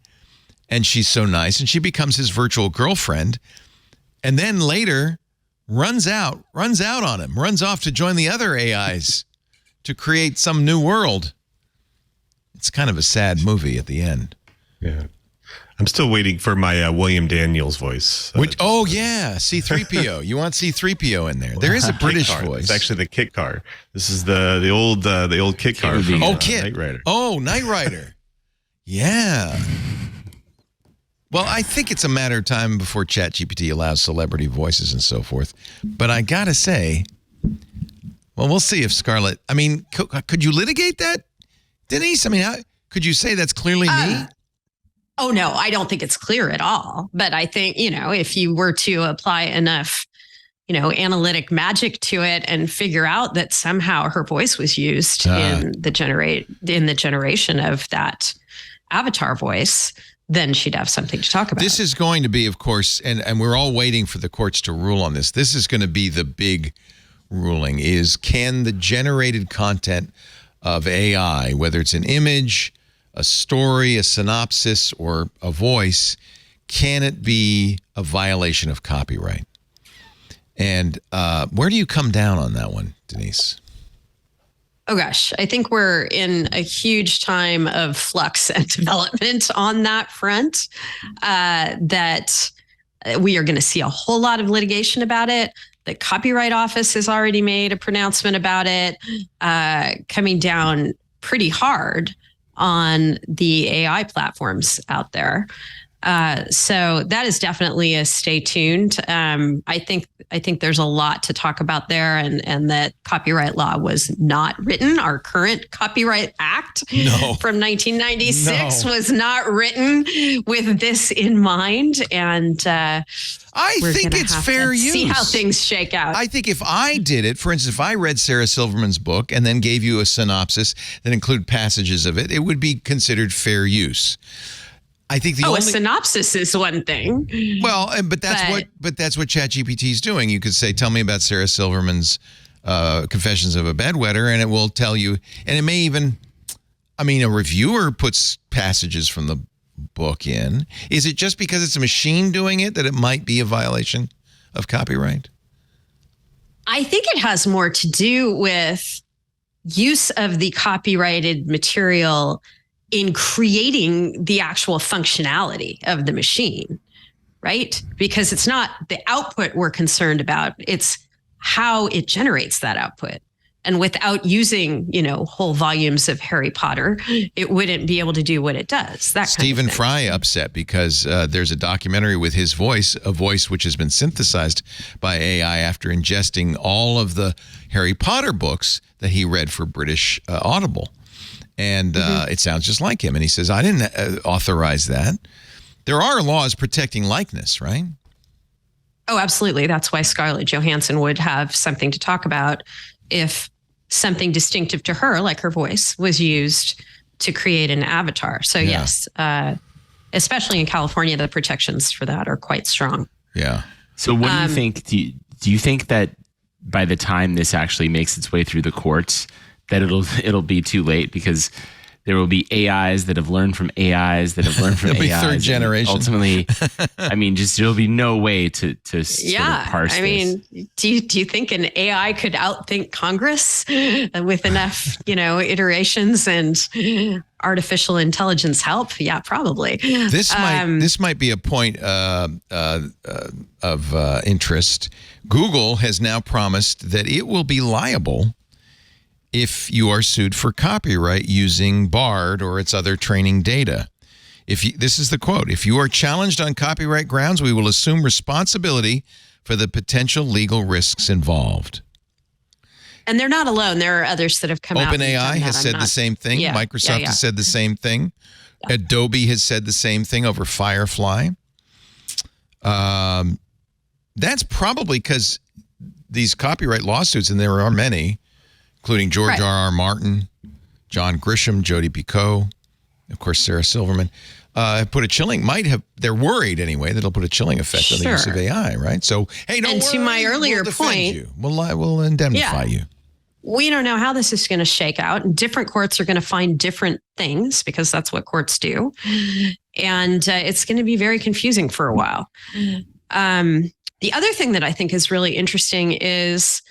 and she's so nice, and she becomes his virtual girlfriend, and then later runs out on him, runs off to join the other AIs to create some new world. It's kind of a sad movie at the end.
Yeah. I'm still waiting for my William Daniels voice.
C-3PO. You want C-3PO in there? There is a British voice.
It's actually the Kit car. This is the old Kit car. From,
Kit.
Knight Rider.
Oh, Knight Rider. Yeah. Well, I think it's a matter of time before ChatGPT allows celebrity voices and so forth. But I gotta say, well, we'll see if Scarlett. I mean, could you litigate that, Denise? I mean, could you say that's clearly me?
Oh, no, I don't think it's clear at all. But I think, if you were to apply enough, analytic magic to it and figure out that somehow her voice was used in the generation of that avatar voice, then she'd have something to talk about.
This is going to be, of course, and we're all waiting for the courts to rule on this. This is going to be the big ruling is, can the generated content of AI, whether it's an image, a story, a synopsis, or a voice, can it be a violation of copyright? And where do you come down on that one, Denise?
Oh, gosh, I think we're in a huge time of flux and development on that front, that we are going to see a whole lot of litigation about it. The Copyright Office has already made a pronouncement about it, coming down pretty hard on the AI platforms out there. So that is definitely a stay tuned. I think there's a lot to talk about there, and that copyright law was not written. Our current Copyright Act from 1996 was not written with this in mind. And
I think it's fair use.
See how things shake out.
I think if I did it, for instance, if I read Sarah Silverman's book and then gave you a synopsis that included passages of it, it would be considered fair use. I think a
synopsis is one thing.
Well, but that's what ChatGPT is doing. You could say, "Tell me about Sarah Silverman's Confessions of a Bedwetter," and it will tell you. And it may even, a reviewer puts passages from the book in. Is it just because it's a machine doing it that it might be a violation of copyright?
I think it has more to do with use of the copyrighted material in creating the actual functionality of the machine, right? Because it's not the output we're concerned about, it's how it generates that output. And without using, whole volumes of Harry Potter, it wouldn't be able to do what it does. That
Stephen Fry upset because there's a documentary with his voice, a voice which has been synthesized by AI after ingesting all of the Harry Potter books that he read for British Audible. And it sounds just like him. And he says, I didn't authorize that. There are laws protecting likeness, right?
Oh, absolutely. That's why Scarlett Johansson would have something to talk about if something distinctive to her, like her voice, was used to create an avatar. So yes, especially in California, the protections for that are quite strong.
Yeah.
So what do you think? Do you think that by the time this actually makes its way through the courts, that it'll be too late, because there will be AIs that have learned from AIs that have learned from
it'll
AIs.
It'll be third generation.
Ultimately, there'll be no way to sort of parse this.
Do you think an AI could outthink Congress with enough, iterations and artificial intelligence help? Yeah, probably.
This might be a point of interest. Google has now promised that it will be liable if you are sued for copyright using Bard or its other training data. This is the quote: "If you are challenged on copyright grounds, we will assume responsibility for the potential legal risks involved."
And they're not alone. There are others that have come out.
OpenAI has said the same thing.
Yeah,
Microsoft has said the same thing. Yeah. Adobe has said the same thing over Firefly. That's probably because these copyright lawsuits, and there are many, including George R.R. Martin, John Grisham, Jodi Picoult, of course, Sarah Silverman, put a chilling, they're worried anyway, that it'll put a chilling effect on the use of AI, right? So, hey, don't worry,
to my earlier point,
we'll indemnify you.
We don't know how this is going to shake out, and different courts are going to find different things, because that's what courts do. And it's going to be very confusing for a while. The other thing that I think is really interesting is,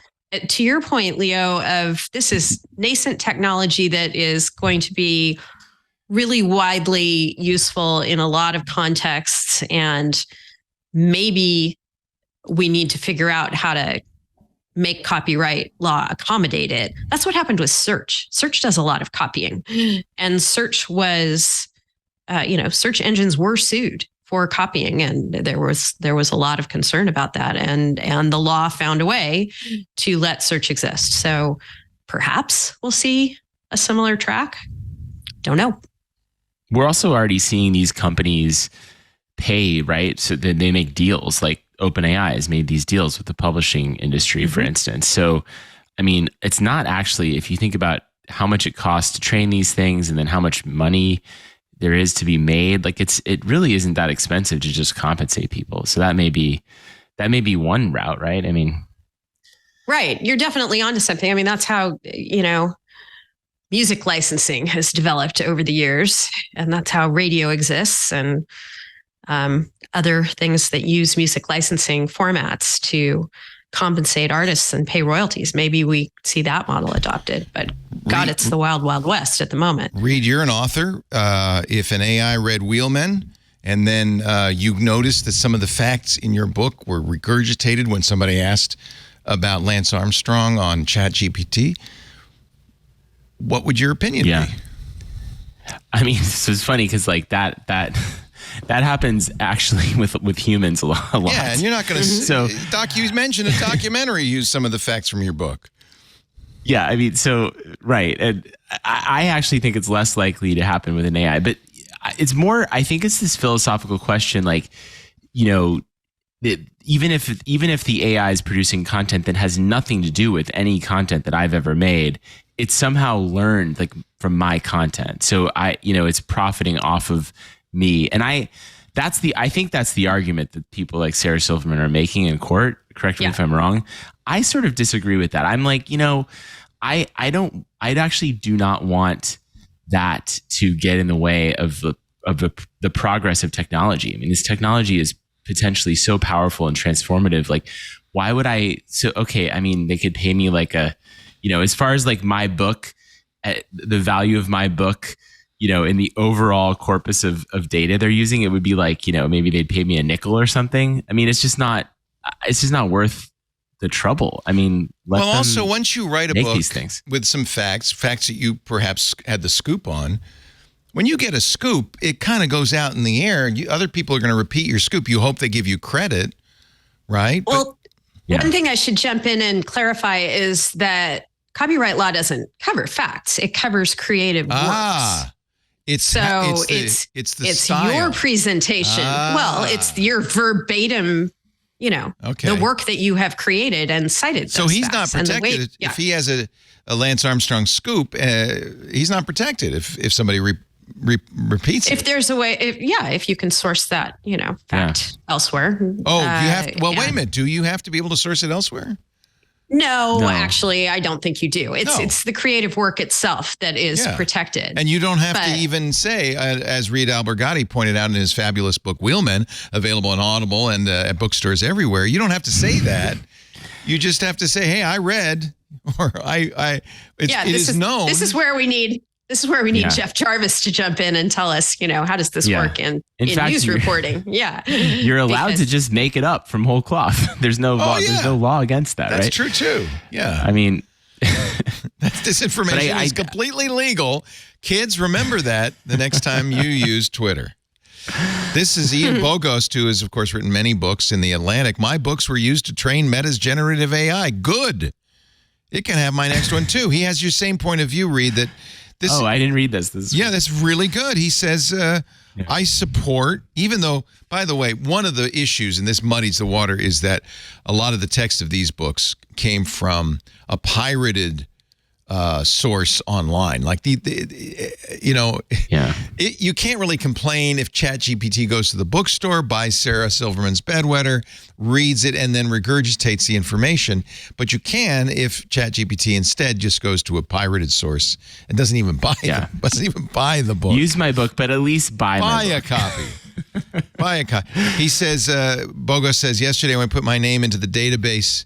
to your point, Leo, of this is nascent technology that is going to be really widely useful in a lot of contexts. And maybe we need to figure out how to make copyright law accommodate it. That's what happened with search. Search does a lot of copying. And search was, search engines were sued for copying. And there was a lot of concern about that. And the law found a way to let search exist. So perhaps we'll see a similar track. Don't know.
We're also already seeing these companies pay, right? So that they make deals, like OpenAI has made these deals with the publishing industry, for instance. So, I mean, it's not actually, if you think about how much it costs to train these things and then how much money there is to be made, like it really isn't that expensive to just compensate people. So that may be one route, right? I mean,
right. You're definitely onto something. I mean, that's how, music licensing has developed over the years, and that's how radio exists, and other things that use music licensing formats to compensate artists and pay royalties. Maybe we see that model adopted, but God, it's the wild, wild west at the moment.
Reed, you're an author. If an AI read Wheelmen, and then you noticed that some of the facts in your book were regurgitated when somebody asked about Lance Armstrong on ChatGPT, what would your opinion be?
I mean, so it's funny because like that happens actually with humans a lot.
Yeah, and you're not going to. So, you mentioned a documentary used some of the facts from your book.
Yeah, I mean, so right, and I actually think it's less likely to happen with an AI, but it's more. I think it's this philosophical question, like, even if the AI is producing content that has nothing to do with any content that I've ever made, it's somehow learned like from my content. So it's profiting off of me. And I think that's the argument that people like Sarah Silverman are making in court. Correct me if I'm wrong. I sort of disagree with that. I'm like, I actually do not want that to get in the way of the progress of technology. I mean, this technology is potentially so powerful and transformative. Like, why would I? So, okay, I mean, they could pay me like as far as like my book, the value of my book, in the overall corpus of data they're using, it would be like, maybe they'd pay me a nickel or something. I mean, it's just not worth the trouble. I mean,
also once you write a book
these things
with some facts that you perhaps had the scoop on, when you get a scoop, it kind of goes out in the air. Other people are going to repeat your scoop. You hope they give you credit, right?
Well, one thing I should jump in and clarify is that copyright law doesn't cover facts. It covers creative works.
It's the style.
Your presentation. Well, it's your verbatim, the work that you have created and cited.
So he's not protected. If he has a Lance Armstrong scoop, he's not protected if somebody repeats it.
If there's a way, if you can source that, fact elsewhere.
Oh, you have. Wait a minute. Do you have to be able to source it elsewhere?
No, actually, I don't think you do. It's the creative work itself that is protected.
And you don't have to even say, as Reed Albergotti pointed out in his fabulous book, Wheelmen, available on Audible and at bookstores everywhere. You don't have to say that. You just have to say, hey, I read, or it is known.
This is where we need Jeff Jarvis to jump in and tell us, how does this work in fact, news reporting? Yeah.
You're allowed to just make it up from whole cloth. There's no law. There's no law against that,
That's
right?
true too. Yeah.
I mean,
that's disinformation. It's completely legal. Kids, remember that the next time you use Twitter. This is Ian Bogost, who has, of course, written many books in The Atlantic. My books were used to train Meta's generative AI. Good. It can have my next one too. He has your same point of view, Reed, that I didn't read this. That's really good. He says, I support, even though, by the way, one of the issues, and this muddies the water, is that a lot of the text of these books came from a pirated source online. Like you can't really complain if ChatGPT goes to the bookstore, buys Sarah Silverman's bedwetter, reads it, and then regurgitates the information. But you can if ChatGPT instead just goes to a pirated source and doesn't even buy the book.
Use my book, but at least buy
a copy. Buy a copy. He says, Bogo says, yesterday when I put my name into the database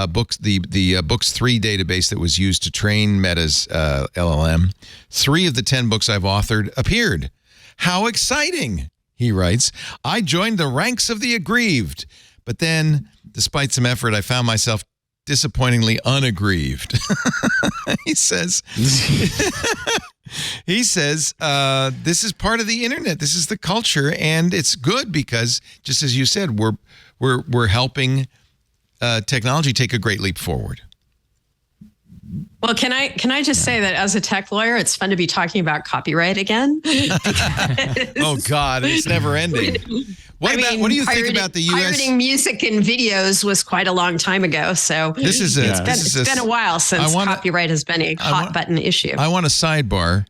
books, the Books 3 database that was used to train Meta's LLM. 3 of the 10 books I've authored appeared. How exciting, he writes. I joined the ranks of the aggrieved. But then, despite some effort, I found myself disappointingly unaggrieved. He says, this is part of the internet. This is the culture, and it's good because, just as you said, we're helping technology take a great leap forward.
Well, can I just say that as a tech lawyer, it's fun to be talking about copyright again.
Oh God, it's never ending. What do you think about the U.S.
Pirating music and videos was quite a long time ago. So it's been a while since copyright has been a hot button issue.
I want a sidebar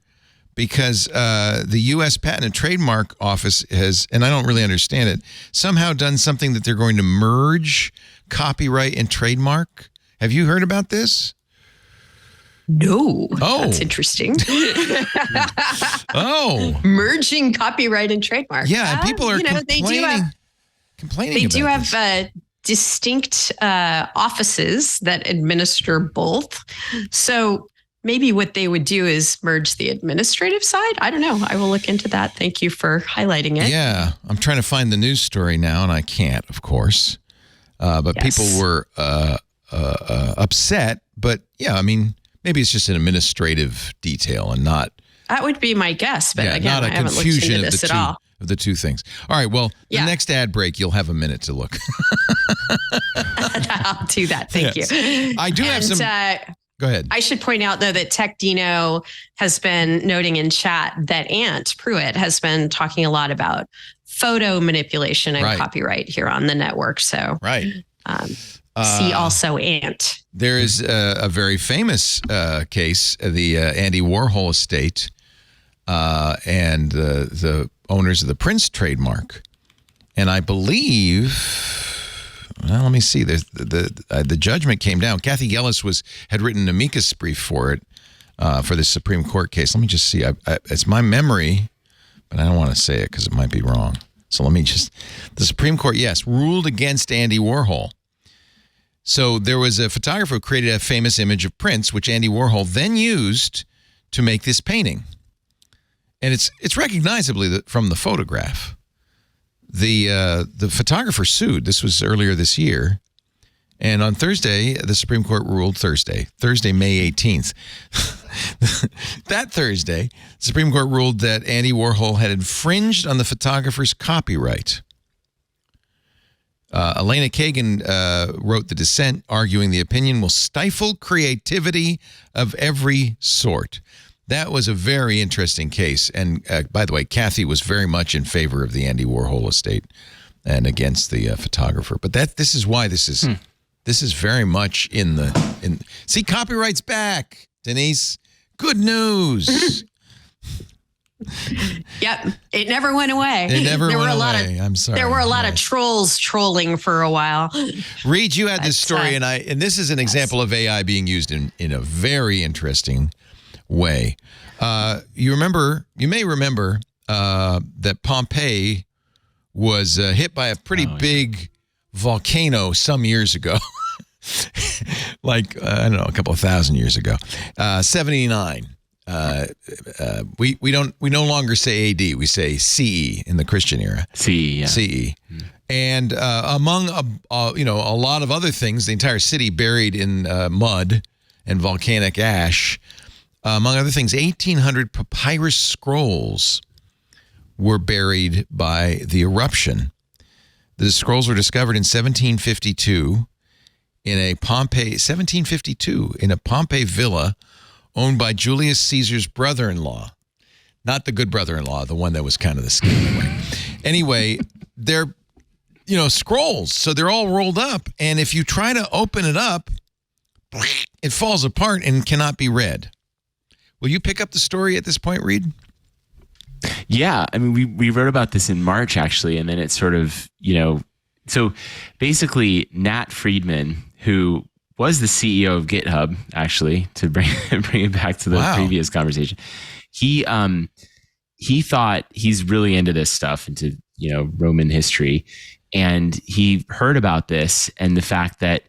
because the U.S. Patent and Trademark Office has, and I don't really understand it, somehow done something that they're going to merge copyright and trademark. Have you heard about this?
No. Oh, that's interesting. Merging copyright and trademark.
Yeah, and people are complaining.
They do have distinct offices that administer both. So maybe what they would do is merge the administrative side. I don't know. I will look into that. Thank you for highlighting it.
Yeah, I'm trying to find the news story now, and I can't, of course. But people were upset. But yeah, I mean, maybe it's just an administrative detail and not.
That would be my guess, but again, I haven't looked into this at all.
Of the two things. All right, well, the next ad break, you'll have a minute to look.
I'll do that. Thank you.
I do have some. Go ahead.
I should point out, though, that Tech Dino has been noting in chat that Ant Pruitt has been talking a lot about photo manipulation and copyright here on the network. So, see also Ant.
There is a very famous case, the Andy Warhol estate and the owners of the Prince trademark. And I believe, well, let me see, the judgment came down. Kathy Gellis had written an amicus brief for it, for the Supreme Court case. Let me just see. It's my memory, but I don't want to say it because it might be wrong. So let me the Supreme Court, ruled against Andy Warhol. So there was a photographer who created a famous image of Prince, which Andy Warhol then used to make this painting. And it's recognizably from the photograph. The photographer sued. This was earlier this year. And on Thursday, the Supreme Court ruled Thursday, May 18th. That Thursday, the Supreme Court ruled that Andy Warhol had infringed on the photographer's copyright. Elena Kagan wrote the dissent, arguing the opinion will stifle creativity of every sort. That was a very interesting case. And by the way, Kathy was very much in favor of the Andy Warhol estate and against the photographer. But this is why this is very much see, copyright's back, Denise. Good news.
Yep, it never went away.
It never went away. I'm sorry.
There were a lot of trolls trolling for a while.
Reed, you had this story, and this is an example of AI being used in a very interesting way. You may remember that Pompeii was hit by a pretty big volcano some years ago. Like, I don't know, a couple of thousand years ago. 79. We no longer say AD, we say CE in the Christian era.
CE, yeah.
CE. And among a lot of other things, the entire city buried in mud and volcanic ash. Among other things, 1,800 papyrus scrolls were buried by the eruption. The scrolls were discovered in 1752 in a Pompeii villa owned by Julius Caesar's brother-in-law. Not the good brother-in-law, the one that was kind of the scary way. Anyway, they're, scrolls. So they're all rolled up. And if you try to open it up, it falls apart and cannot be read. Will you pick up the story at this point, Reed?
Yeah. I mean, we wrote about this in March, actually. And then it's sort of, so basically Nat Friedman, who was the CEO of GitHub, actually, to bring it back to the previous conversation. He thought he's really into this stuff, into Roman history, and he heard about this and the fact that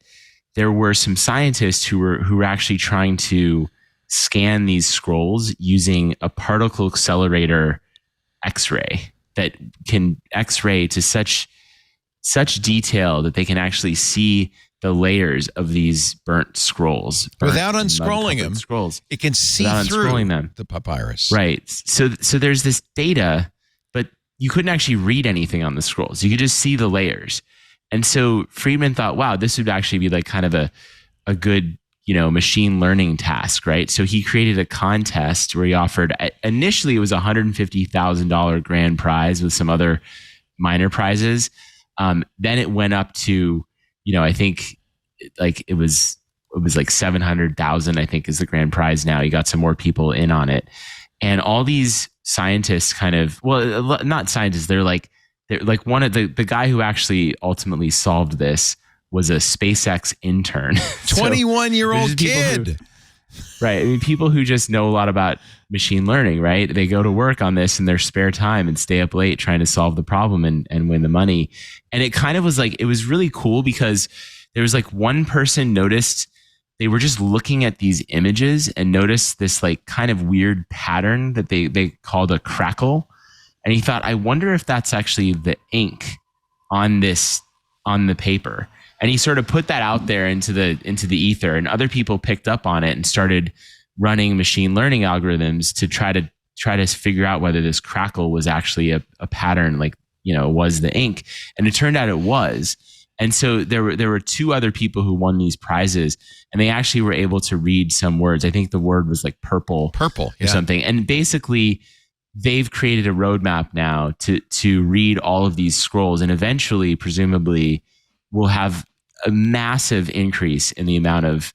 there were some scientists who were actually trying to scan these scrolls using a particle accelerator X-ray that can X-ray to such detail that they can actually see the layers of these burnt scrolls
without unscrolling them.
Scrolls.
It can see through the papyrus.
Right. So there's this data, but you couldn't actually read anything on the scrolls. You could just see the layers. And so Friedman thought, wow, this would actually be like kind of a good, machine learning task, right? So he created a contest where he offered, initially it was $150,000 grand prize with some other minor prizes. Then it went up to, I think like it was like 700,000, I think is the grand prize now. You got some more people in on it. And all these scientists not scientists, they're like one of the guy who actually ultimately solved this was a SpaceX intern.
21-year-old kid.
Right. I mean, people who just know a lot about machine learning, right? They go to work on this in their spare time and stay up late trying to solve the problem and win the money. And it kind of was like, it was really cool because there was like one person noticed, they were just looking at these images and noticed this like kind of weird pattern that they called a crackle. And he thought, I wonder if that's actually the ink on the paper. And he sort of put that out there into the ether, and other people picked up on it and started running machine learning algorithms to try to figure out whether this crackle was actually a pattern, like, was the ink. And it turned out it was. And so there were two other people who won these prizes, and they actually were able to read some words. I think the word was like purple or something. And basically they've created a roadmap now to read all of these scrolls, and eventually, presumably, we'll have a massive increase in the amount of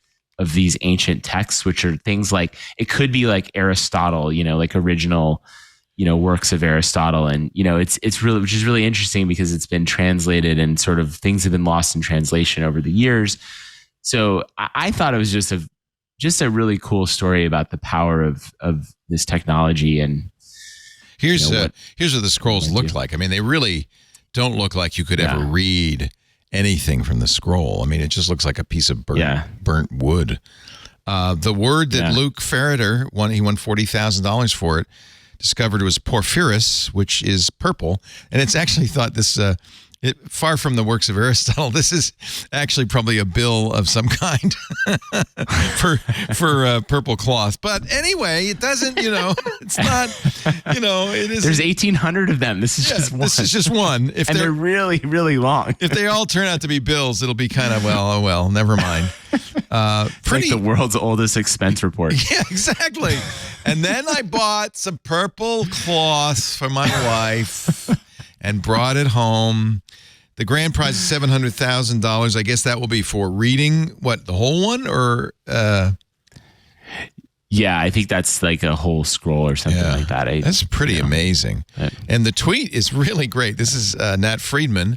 these ancient texts, which are things like, it could be like Aristotle, like original, works of Aristotle. And, it's really, which is really interesting because it's been translated and sort of things have been lost in translation over the years. So I thought it was just a really cool story about the power of this technology. And
here's what the scrolls looked like. I mean, they really don't look like you could ever read anything from the scroll. I mean, it just looks like a piece of burnt wood. The word that Luke Ferreter won $40,000 for it, discovered was porphyris, which is purple, and it's actually thought this. Far from the works of Aristotle, this is actually probably a bill of some kind for purple cloth. But anyway, it doesn't. It's not. It is.
There's 1,800 of them. This is just one.
This is just one.
And they're really, really long.
If they all turn out to be bills, it'll be kind of well. Never mind.
Like the world's oldest expense report.
Yeah, exactly. And then I bought some purple cloth for my wife and brought it home. The grand prize is $700,000. I guess that will be for reading the whole one, or
yeah, I think that's like a whole scroll or something like that.
That's pretty amazing. And the tweet is really great. This is Nat Friedman,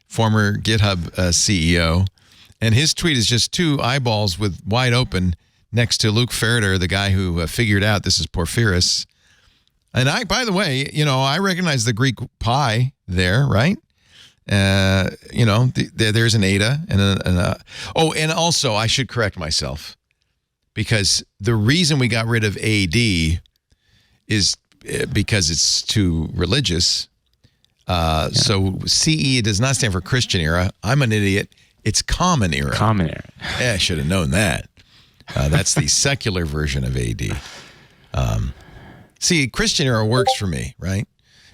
former GitHub CEO, and his tweet is just two eyeballs with wide open next to Luke Ferreter, the guy who figured out this is porphyris. And by the way, I recognize the Greek pi there, right? There's an eta and also I should correct myself, because the reason we got rid of AD is because it's too religious. So CE does not stand for Christian era. I'm an idiot. It's Common Era.
Common Era.
I should have known that. That's the secular version of AD. See, Christian era works for me, right?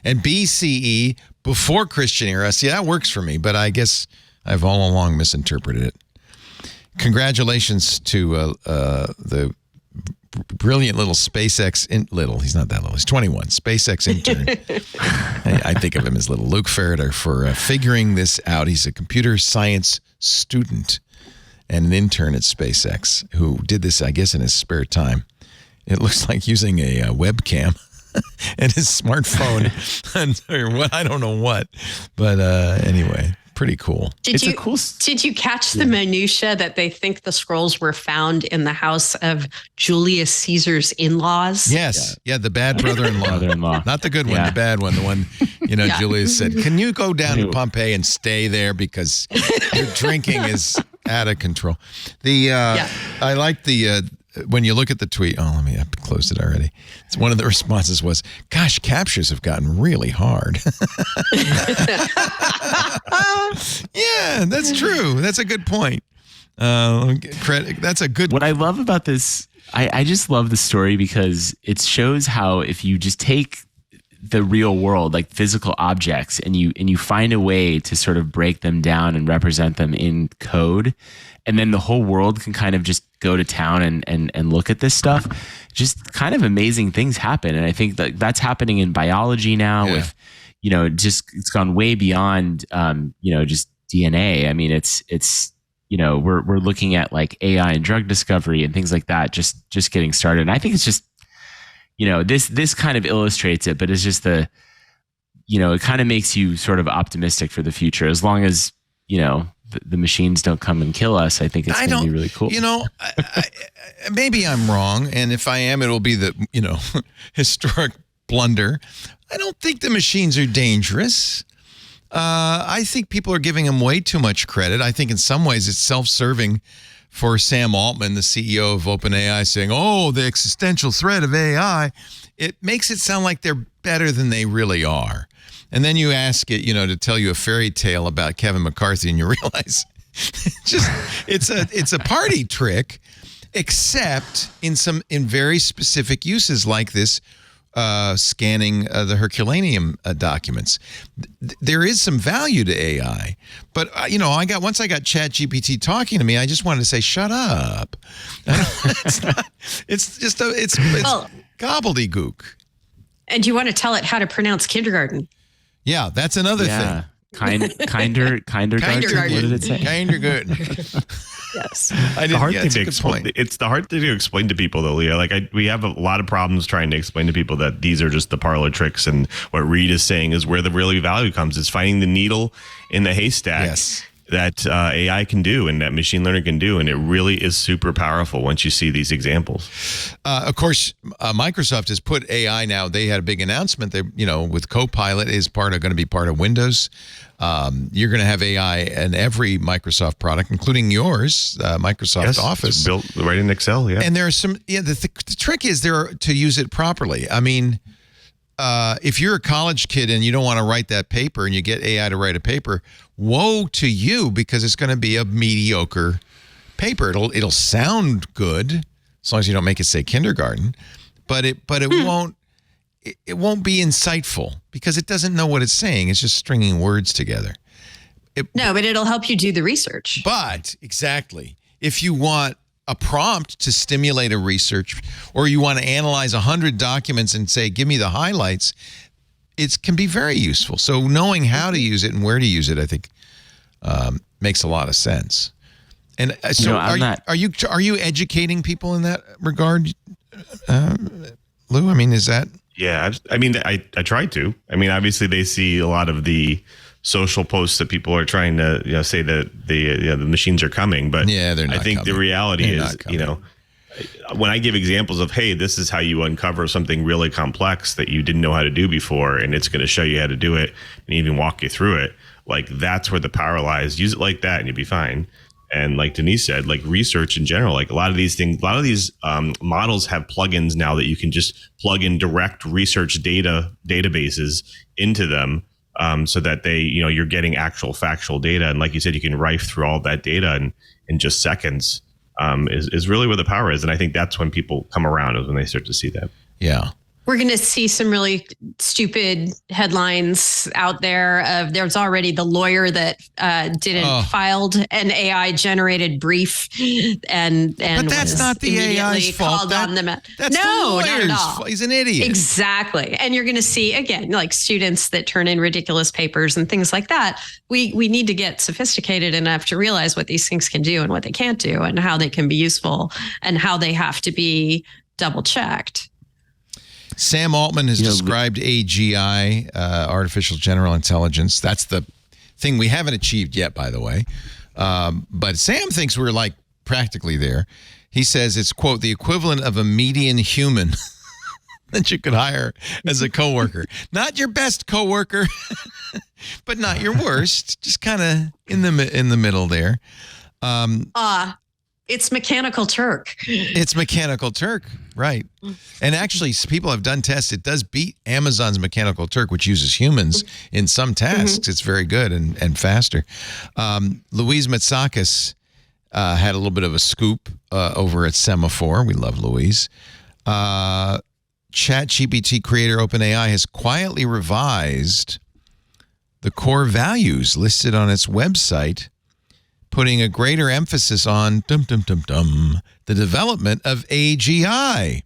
And BCE, before Christian era, see, that works for me, but I guess I've all along misinterpreted it. Congratulations to the brilliant little SpaceX, he's not that little, he's 21, SpaceX intern. I think of him as little Luke Ferreter for figuring this out. He's a computer science student and an intern at SpaceX who did this, I guess, in his spare time. It looks like using a webcam and his smartphone, or what, I don't know what. But anyway, pretty cool.
Did you catch the minutia that they think the scrolls were found in the house of Julius Caesar's in-laws?
Yes. Yeah, the bad brother-in-law. Not the good one, the bad one. The one, Julius said, can you go down to Pompeii and stay there because your drinking is out of control. I like the when you look at the tweet. Oh, let me. I closed it already. It's one of the responses was, "Gosh, captures have gotten really hard." Yeah, that's true. That's a good point. That's a good.
What I love about this, I just love the story because it shows how if you just take the real world, like physical objects, and you find a way to sort of break them down and represent them in code, and then the whole world can kind of just go to town and look at this stuff, just kind of amazing things happen. And I think that that's happening in biology now with, just it's gone way beyond, just DNA. I mean, it's we're looking at like AI and drug discovery and things like that, just getting started. And I think it's just, this kind of illustrates it, but it's just it kind of makes you sort of optimistic for the future. As long as, the machines don't come and kill us, I think it's going to be really cool.
Maybe I'm wrong. And if I am, it'll be the, historic blunder. I don't think the machines are dangerous. I think people are giving them way too much credit. I think in some ways it's self-serving for Sam Altman, the CEO of OpenAI, saying, "Oh, the existential threat of AI." It makes it sound like they're better than they really are. And then you ask it, to tell you a fairy tale about Kevin McCarthy, and you realize it's a party trick, except in very specific uses like this. Scanning the Herculaneum documents. There is some value to AI, but once I got ChatGPT talking to me, I just wanted to say, "Shut up!" It's gobbledygook.
And you want to tell it how to pronounce kindergarten?
Yeah, that's another thing.
Kinder. What did it say?
Kinder good.
Yes.
It's the hard thing to explain to people, though, Leo. We have a lot of problems trying to explain to people that these are just the parlor tricks, and what Reed is saying is where the real value comes. Is finding the needle in the haystack.
Yes.
That AI can do and that machine learning can do. And it really is super powerful once you see these examples.
Of course, Microsoft has put AI now. They had a big announcement. They, with Copilot is going to be part of Windows. You're going to have AI in every Microsoft product, including yours, Microsoft Office.
Built right in Excel, yeah.
And there are some, the trick is to use it properly. I mean, if you're a college kid and you don't want to write that paper and you get AI to write a paper, woe to you, because it's going to be a mediocre paper. It'll sound good as long as you don't make it say kindergarten, but it won't be insightful because it doesn't know what it's saying. It's just stringing words together.
But it'll help you do the research.
But exactly, if you want a prompt to stimulate a research, or you want to analyze 100 documents and say, "Give me the highlights," it can be very useful. So knowing how to use it and where to use it, I think, makes a lot of sense. And so, are you educating people in that regard, Lou? I mean, is that?
Yeah, I try to. I mean, obviously, they see a lot of the social posts that people are trying to say that the machines are coming, but
they're not.
I think
coming.
the reality is, when I give examples of, hey, this is how you uncover something really complex that you didn't know how to do before, and it's going to show you how to do it and even walk you through it. That's where the power lies. Use it like that, and you'll be fine. And like Denise said, research in general, a lot of these models have plugins now that you can just plug in direct research databases into them. So that you're getting actual factual data. And like you said, you can rife through all that data in just seconds, is really where the power is. And I think that's when people come around, is when they start to see that.
Yeah.
We're going to see some really stupid headlines out there. There's already the lawyer that filed an AI generated brief, and
but that's not the AI's fault. That's the lawyer's fault. He's an idiot.
Exactly. And you're going to see again, students that turn in ridiculous papers and things like that. We need to get sophisticated enough to realize what these things can do and what they can't do, and how they can be useful, and how they have to be double checked.
Sam Altman has described AGI, artificial general intelligence. That's the thing we haven't achieved yet, by the way. But Sam thinks we're practically there. He says it's, quote, the equivalent of a median human that you could hire as a coworker. Not your best coworker, but not your worst. Just kind of in the middle there.
It's Mechanical Turk.
It's Mechanical Turk, right. And actually, people have done tests. It does beat Amazon's Mechanical Turk, which uses humans in some tasks. It's very good and faster. Louise Matsakis had a little bit of a scoop over at Semaphore. We love Louise. ChatGPT creator OpenAI has quietly revised the core values listed on its website, putting a greater emphasis on the development of AGI.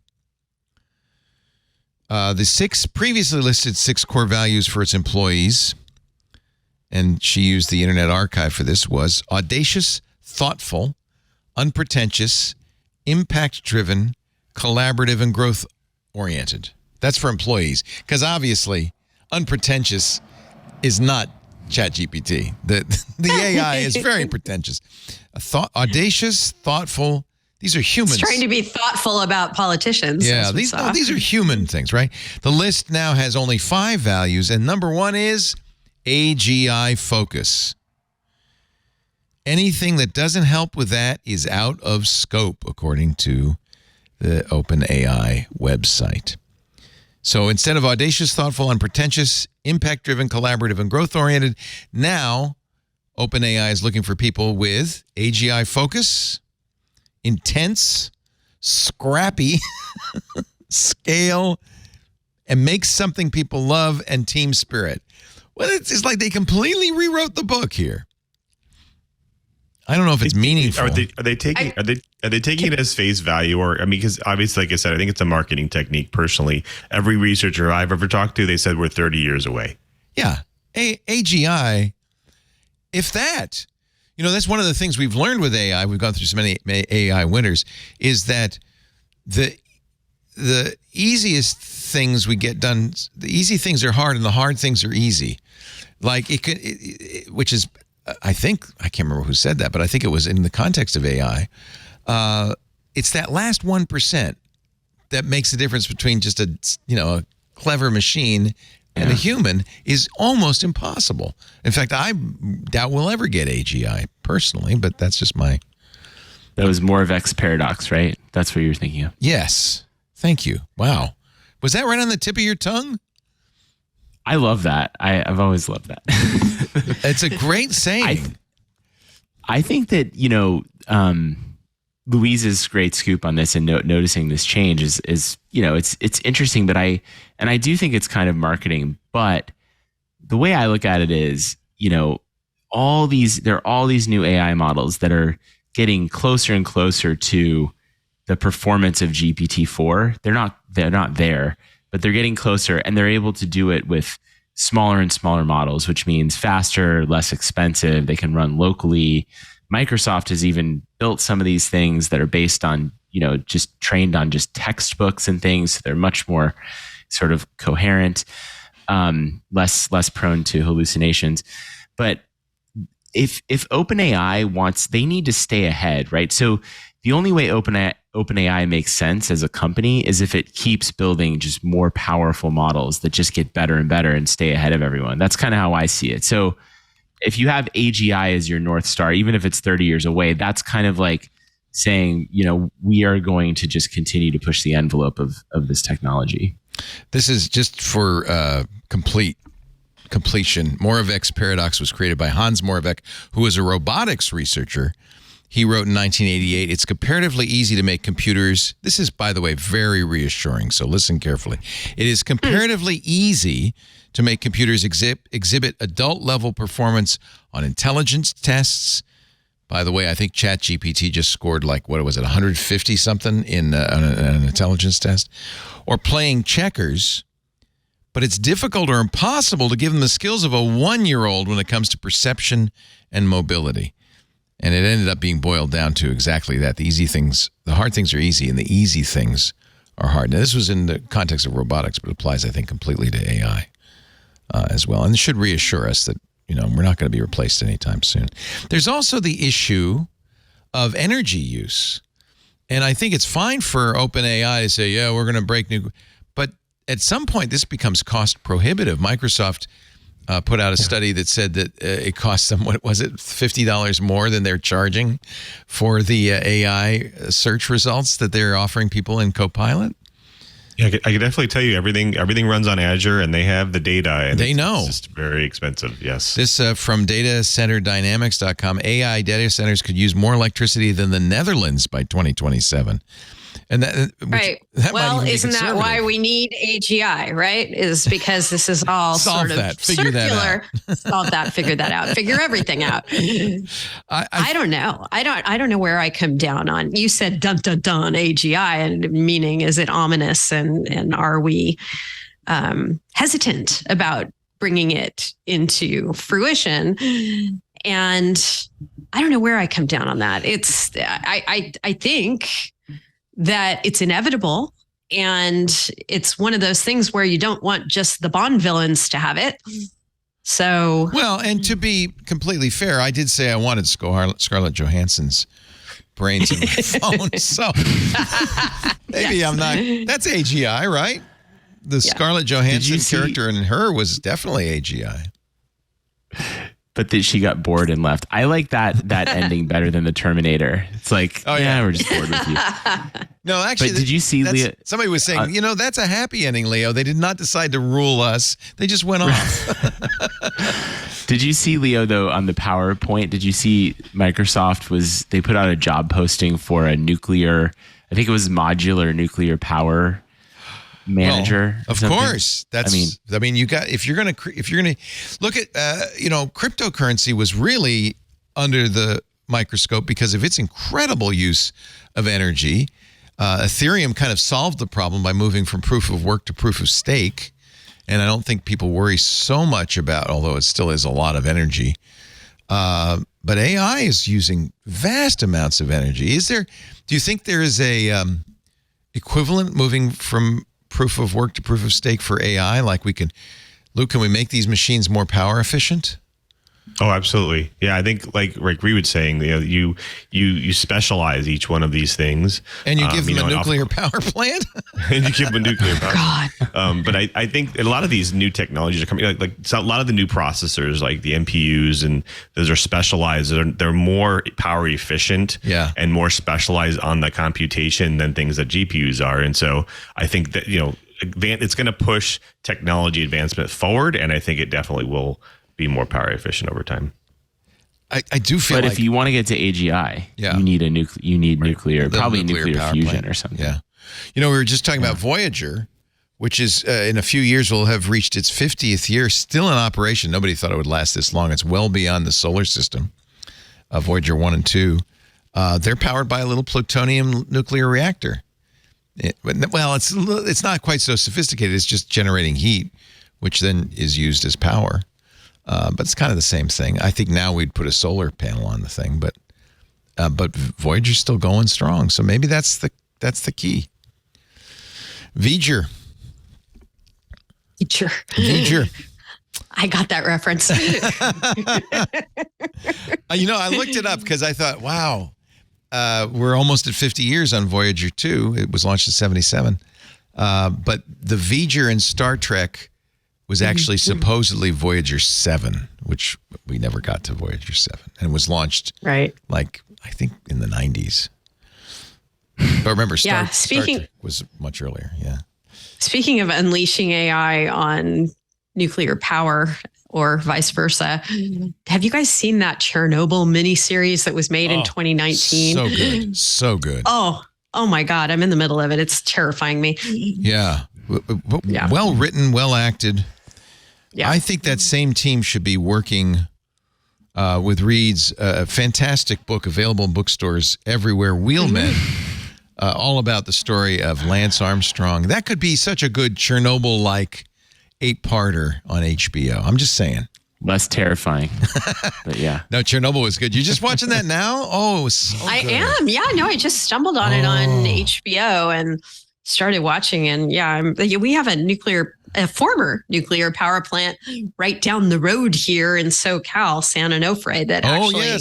The previously listed 6 core values for its employees, and she used the Internet Archive for this, was audacious, thoughtful, unpretentious, impact-driven, collaborative, and growth-oriented. That's for employees, because obviously unpretentious is not ChatGPT. The AI is very pretentious. Audacious, thoughtful. These are humans.
It's trying to be thoughtful about politicians.
Yeah, these are human things, right? The list now has only 5 values, and number 1 is AGI focus. Anything that doesn't help with that is out of scope, according to the OpenAI website. So instead of audacious, thoughtful, unpretentious, impact-driven, collaborative, and growth-oriented, now OpenAI is looking for people with AGI focus, intense, scrappy, scale, and make something people love, and team spirit. Well, it's like they completely rewrote the book here. I don't know if it's meaningful.
Are they taking it as face value, or I mean, because obviously, like I said, I think it's a marketing technique. Personally, every researcher I've ever talked to, they said we're 30 years away.
Yeah, AGI, if that, that's one of the things we've learned with AI. We've gone through so many AI winners. Is that the easiest things we get done? The easy things are hard, and the hard things are easy. Like which is. I think, I can't remember who said that, but I think it was in the context of AI. It's that last 1% that makes the difference between just a clever machine and a human is almost impossible. In fact, I doubt we'll ever get AGI personally, but that's just my...
That was more of X paradox, right? That's what you're thinking of.
Yes. Thank you. Wow. Was that right on the tip of your tongue?
I love that. I've always loved that.
It's a great saying.
I think that, Louise's great scoop on this and noticing this change is it's interesting, but I do think it's kind of marketing. But the way I look at it is, there are all these new AI models that are getting closer and closer to the performance of GPT-4. They're not there, but they're getting closer, and they're able to do it with smaller and smaller models, which means faster, less expensive. They can run locally. Microsoft has even built some of these things that are based on, just trained on just textbooks and things. So they're much more sort of coherent, less prone to hallucinations. But if OpenAI they need to stay ahead, right? So the only way OpenAI makes sense as a company is if it keeps building just more powerful models that just get better and better and stay ahead of everyone. That's kind of how I see it. So if you have AGI as your North Star, even if it's 30 years away, that's kind of like saying, we are going to just continue to push the envelope of this technology.
This is just for completion. Moravec's paradox was created by Hans Moravec, who was a robotics researcher. He wrote in 1988, it's comparatively easy to make computers. This is, by the way, very reassuring, so listen carefully. It is comparatively easy to make computers exhibit adult-level performance on intelligence tests. By the way, I think ChatGPT just scored 150-something in an intelligence test. Or playing checkers. But it's difficult or impossible to give them the skills of a 1-year-old when it comes to perception and mobility. And it ended up being boiled down to exactly that. The hard things are easy, and the easy things are hard. Now, this was in the context of robotics, but applies, I think, completely to AI as well. And it should reassure us that, we're not going to be replaced anytime soon. There's also the issue of energy use. And I think it's fine for OpenAI to say, yeah, we're going to break new... But at some point, this becomes cost prohibitive. Microsoft put out a study that said that it costs them, what was it, $50 more than they're charging for the AI search results that they're offering people in Copilot.
Yeah, I can definitely tell you everything runs on Azure, and they have the data. And
they know.
It's just very expensive, yes.
This from datacenterdynamics.com. AI data centers could use more electricity than the Netherlands by 2027. And that
well, isn't that why we need AGI, right? Is because this is all sort of circular. Solve that, figure that out, figure everything out. I don't know. I don't know where I come down on. You said dun dun dun AGI, and meaning is it ominous, and are we hesitant about bringing it into fruition? And I don't know where I come down on that. I think that it's inevitable, and it's one of those things where you don't want just the Bond villains to have it. So,
well, and to be completely fair, I did say I wanted Scarlett Johansson's brains in my phone. So maybe yes. I'm not. That's AGI, right? The Scarlett Johansson character in her was definitely AGI.
But that she got bored and left. I like that ending better than the Terminator. It's like, we're just bored with you.
No, actually,
but did you see Leo?
Somebody was saying, that's a happy ending, Leo. They did not decide to rule us. They just went off.
Did you see, Leo, though, on the PowerPoint? Did you see Microsoft they put out a job posting for a nuclear, I think it was modular nuclear power manager,
of course. You got, if you're gonna look at cryptocurrency was really under the microscope because of its incredible use of energy. Ethereum kind of solved the problem by moving from proof of work to proof of stake, and I don't think people worry so much about, although it still is a lot of energy. But AI is using vast amounts of energy. Do you think there is a equivalent moving from proof of work to proof of stake for AI? Like Luke, can we make these machines more power efficient?
Oh, absolutely. Yeah, I think like we were saying, you specialize each one of these things,
and you give them a nuclear power plant,
and you give them a nuclear power.
God.
But I think a lot of these new technologies are coming. Like a lot of the new processors, like the MPUs, and those are specialized. They're more power efficient, and more specialized on the computation than things that GPUs are. And so I think that it's going to push technology advancement forward, and I think it definitely will be more power efficient over time.
I do feel
but
like
if you want to get to AGI, you need nuclear, probably nuclear fusion plant. Or something.
Yeah. We were just talking about Voyager, which is in a few years will have reached its 50th year, still in operation. Nobody thought it would last this long. It's well beyond the solar system. Voyager 1 and 2. They're powered by a little plutonium nuclear reactor. It's not quite so sophisticated. It's just generating heat, which then is used as power. But it's kind of the same thing. I think now we'd put a solar panel on the thing, but Voyager's still going strong. So maybe that's the key. V'ger.
I got that reference.
I looked it up because I thought, wow, we're almost at 50 years on Voyager 2. It was launched in 1977. But the V'ger in Star Trek was actually supposedly Voyager 7, which we never got to Voyager 7. And was launched, I think, in the 90s. But remember, Star Trek was much earlier,
Speaking of unleashing AI on nuclear power or vice versa, have you guys seen that Chernobyl miniseries that was made in 2019?
So good. So good.
Oh my God. I'm in the middle of it. It's terrifying me.
Yeah. Well written, well acted. Yeah. I think that same team should be working with Reed's fantastic book available in bookstores everywhere, Wheelmen, all about the story of Lance Armstrong. That could be such a good Chernobyl-like 8-parter on HBO. I'm just saying.
Less terrifying, but yeah.
No, Chernobyl was good. You just watching that now? Oh, it was so good.
I am. Yeah, no, I just stumbled on it on HBO and started watching. And we have a former nuclear power plant right down the road here in SoCal, San Onofre, that actually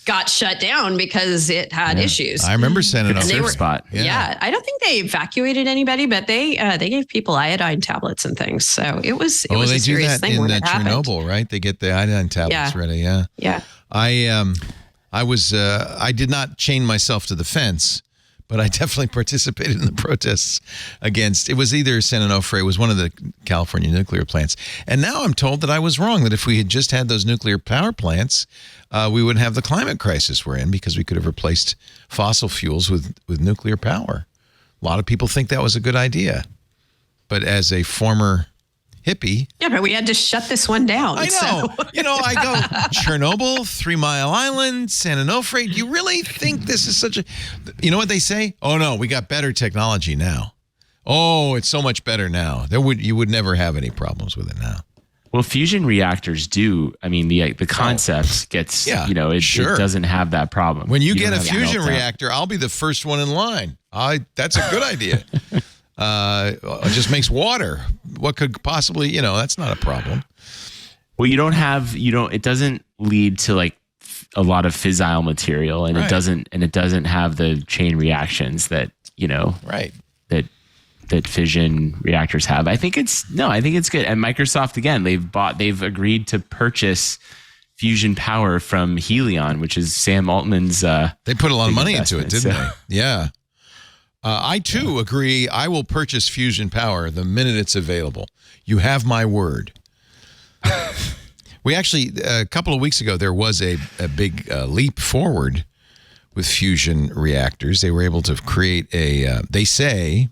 got shut down because it had issues.
I remember sending
And
a
they were-
spot.
Yeah, I don't think they evacuated anybody, but they gave people iodine tablets and things. So it was
they
a
do
serious
that
thing
in
when it happened.
Chernobyl, right? They get the iodine tablets ready. Yeah.
Yeah.
I did not chain myself to the fence, but I definitely participated in the protests against, it was either San Onofre, it was one of the California nuclear plants. And now I'm told that I was wrong, that if we had just had those nuclear power plants, we wouldn't have the climate crisis we're in, because we could have replaced fossil fuels with nuclear power. A lot of people think that was a good idea. But as a former hippie.
Yeah, but we had to shut this one down.
I know.
So.
I go, Chernobyl, 3 Mile Island, San Onofre. Do you really think this is such a... You know what they say? Oh, no, we got better technology now. Oh, it's so much better now. You would never have any problems with it now.
Well, fusion reactors do. I mean, the concept gets, it doesn't have that problem.
When you get a fusion reactor, I'll be the first one in line. That's a good idea. It just makes water. What could possibly, that's not a problem.
Well, it doesn't lead to like a lot of fissile material, and it doesn't have the chain reactions that, that fission reactors have. I think it's good. And Microsoft, again, they've agreed to purchase fusion power from Helion, which is Sam Altman's.
They put a lot of money into it, didn't
so.
they? Yeah. I too agree. I will purchase fusion power the minute it's available. You have my word. We actually, a couple of weeks ago, there was a big leap forward with fusion reactors. They were able to create energy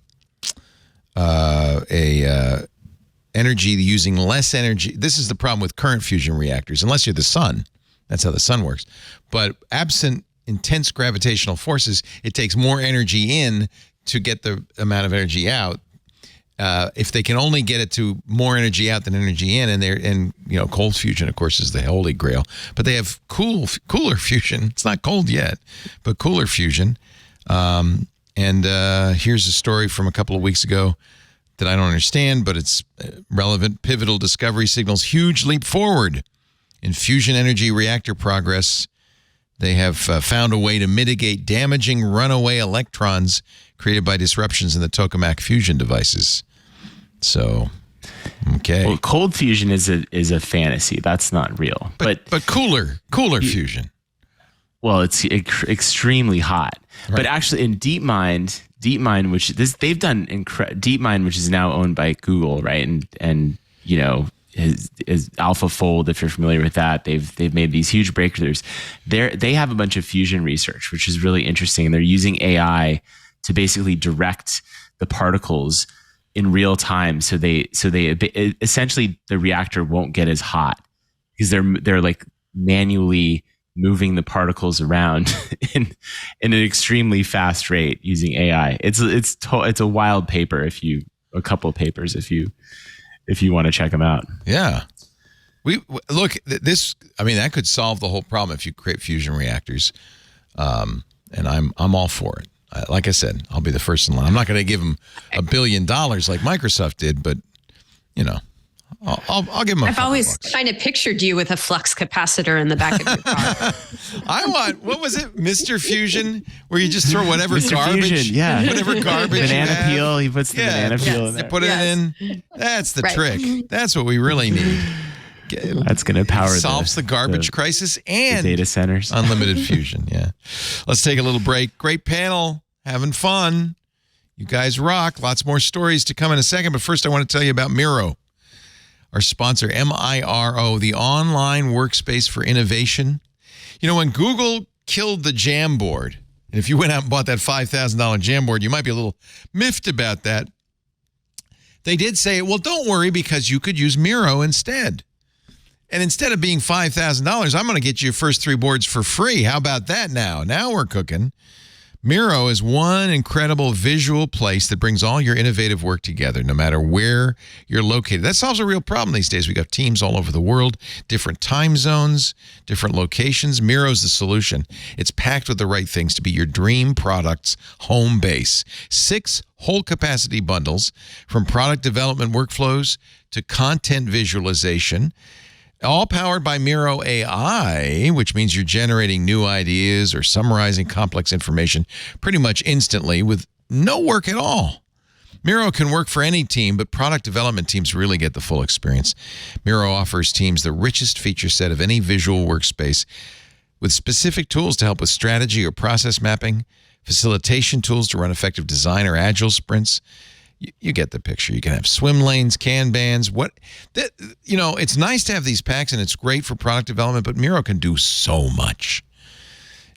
using less energy. This is the problem with current fusion reactors, unless you're the sun. That's how the sun works. But absent intense gravitational forces, it takes more energy in to get the amount of energy out. If they can only get it to more energy out than energy in, and cold fusion, of course, is the holy grail. But they have cooler fusion. It's not cold yet, but cooler fusion. And here's a story from a couple of weeks ago that I don't understand, but it's relevant. Pivotal discovery signals huge leap forward in fusion energy reactor progress. They have found a way to mitigate damaging runaway electrons created by disruptions in the tokamak fusion devices. So, okay.
Well, cold fusion is a fantasy. That's not real. But
cooler fusion.
Well, it's extremely hot. Right. But actually, in DeepMind, they've done DeepMind, which is now owned by Google, right? And is AlphaFold, if you're familiar with that, they've made these huge breakthroughs. They have a bunch of fusion research, which is really interesting. They're using AI to basically direct the particles in real time, so they essentially the reactor won't get as hot because they're like manually moving the particles around in an extremely fast rate using AI. It's a wild paper. A couple of papers if you want to check them out.
Yeah. Look, that could solve the whole problem if you create fusion reactors. And I'm all for it. Like I said, I'll be the first in line. I'm not going to give them $1 billion like Microsoft did, but I'll give them.
I've always kind of pictured you with a flux capacitor in the back of your car.
I want, what was it, Mr. Fusion, where you just throw whatever garbage,
Fusion,
whatever garbage,
banana peel. He puts the banana peel in there.
Put it in. That's the trick. That's what we really need.
That's going to power
solves the garbage crisis and
data centers.
Unlimited fusion. Yeah. Let's take a little break. Great panel. Having fun. You guys rock. Lots more stories to come in a second. But first, I want to tell you about Miro, our sponsor, Miro, the online workspace for innovation. When Google killed the Jamboard, and if you went out and bought that $5,000 Jamboard, you might be a little miffed about that. They did say, well, don't worry, because you could use Miro instead. And instead of being $5,000, I'm going to get you your first 3 boards for free. How about that now? Now we're cooking. Miro is one incredible visual place that brings all your innovative work together, no matter where you're located. That solves a real problem these days. We got teams all over the world, different time zones, different locations. Miro's the solution. It's packed with the right things to be your dream product's home base. 6 whole capacity bundles, from product development workflows to content visualization. All powered by Miro AI, which means you're generating new ideas or summarizing complex information pretty much instantly with no work at all. Miro can work for any team, but product development teams really get the full experience. Miro offers teams the richest feature set of any visual workspace with specific tools to help with strategy or process mapping, facilitation tools to run effective design or agile sprints. You get the picture. You can have swim lanes, Kanbans. It's nice to have these packs, and it's great for product development, but Miro can do so much.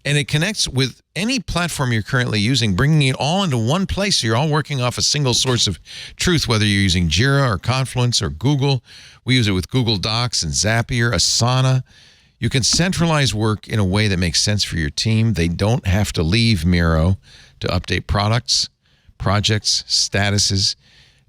And it connects with any platform you're currently using, bringing it all into one place so you're all working off a single source of truth, whether you're using Jira or Confluence or Google. We use it with Google Docs and Zapier, Asana. You can centralize work in a way that makes sense for your team. They don't have to leave Miro to update products, projects, statuses.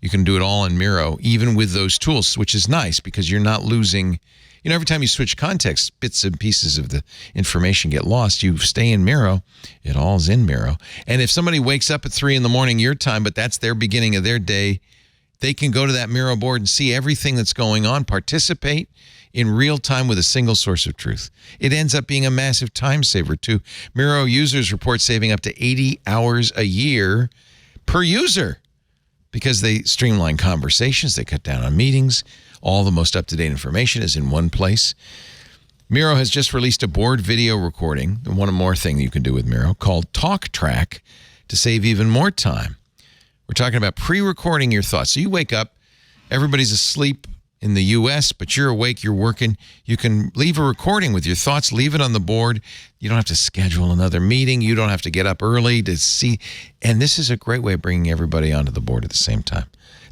You can do it all in Miro, even with those tools, which is nice because you're not losing. Every time you switch context, bits and pieces of the information get lost. You stay in Miro, it all's in Miro. And if somebody wakes up at 3 a.m. your time, but that's their beginning of their day, they can go to that Miro board and see everything that's going on, participate in real time with a single source of truth. It ends up being a massive time saver too. Miro users report saving up to 80 hours a year per user because they streamline conversations, they cut down on meetings. All the most up-to-date information is in one place. Miro has just released a board video recording, one more thing you can do with Miro, called Talk Track to save even more time. We're talking about pre-recording your thoughts. So you wake up, everybody's asleep in the U.S., but you're awake, you're working. You can leave a recording with your thoughts, leave it on the board. You don't have to schedule another meeting. You don't have to get up early to see. And this is a great way of bringing everybody onto the board at the same time.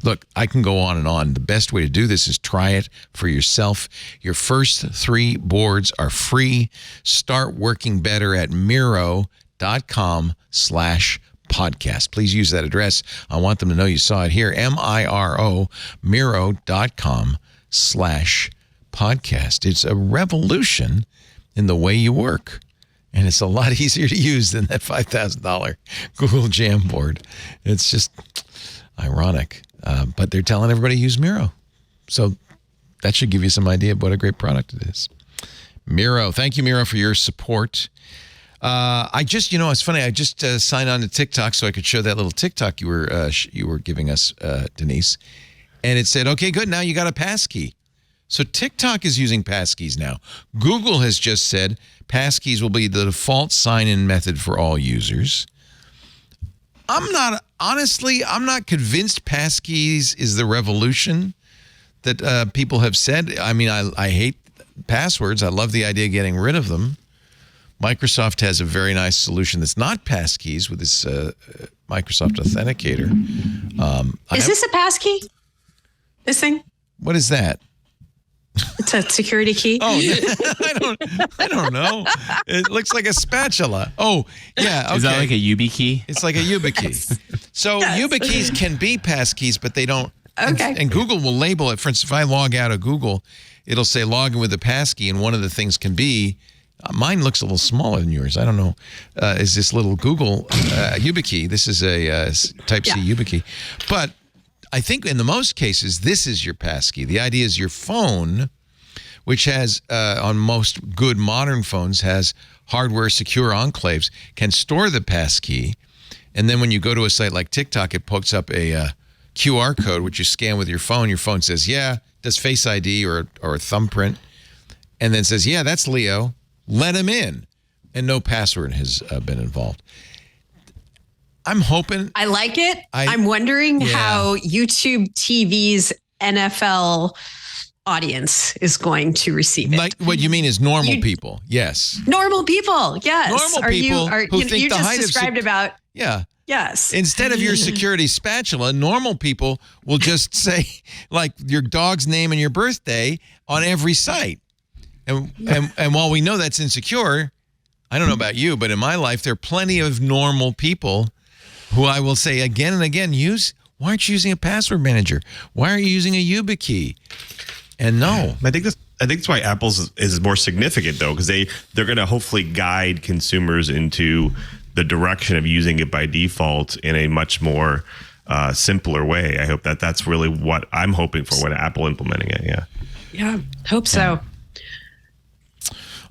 Look, I can go on and on. The best way to do this is try it for yourself. Your first 3 boards are free. Start working better at Miro.com/podcast. Please use that address. I want them to know you saw it here. Miro, Miro.com/podcast. It's a revolution in the way you work. And it's a lot easier to use than that $5,000 Google Jamboard. It's just ironic. But they're telling everybody to use Miro. So that should give you some idea of what a great product it is. Miro. Thank you, Miro, for your support. It's funny. I just signed on to TikTok so I could show that little TikTok you were giving us, Denise. And it said, okay, good. Now you got a passkey. So TikTok is using passkeys now. Google has just said passkeys will be the default sign-in method for all users. I'm not convinced passkeys is the revolution that people have said. I mean, I hate passwords. I love the idea of getting rid of them. Microsoft has a very nice solution that's not passkeys with this Microsoft Authenticator.
Is this a passkey? This thing?
What is that?
It's a security key.
Oh, I don't know. It looks like a spatula. Oh, yeah. Okay.
Is that like a YubiKey?
It's like a YubiKey. So YubiKeys can be passkeys, but they don't.
Okay.
And Google will label it. For instance, if I log out of Google, it'll say log in with a passkey, and one of the things can be. Mine looks a little smaller than yours. I don't know. Is this little Google YubiKey? This is a Type-C YubiKey. But I think in the most cases, this is your passkey. The idea is your phone, which has, on most good modern phones, has hardware secure enclaves, can store the passkey. And then when you go to a site like TikTok, it pokes up a QR code, which you scan with your phone. Your phone says, yeah, does Face ID or a thumbprint. And then says, yeah, that's Leo. Let him in. And no password has been involved. I'm hoping.
I like it. I'm wondering how YouTube TV's NFL audience is going to receive it.
Like what you mean is normal people. Yes.
Normal people. Yes.
Normal people who think the height
described about.
Yeah.
Yes.
Instead of your security spatula, normal people will just say like your dog's name and your birthday on every site. And while we know that's insecure, I don't know about you, but in my life, there are plenty of normal people who I will say again and again, why aren't you using a password manager? Why are you using a YubiKey? And no.
I think that's why Apple's is more significant, though, because they're going to hopefully guide consumers into the direction of using it by default in a much more simpler way. I hope that's really what I'm hoping for when Apple implementing it. Yeah.
Yeah, hope so.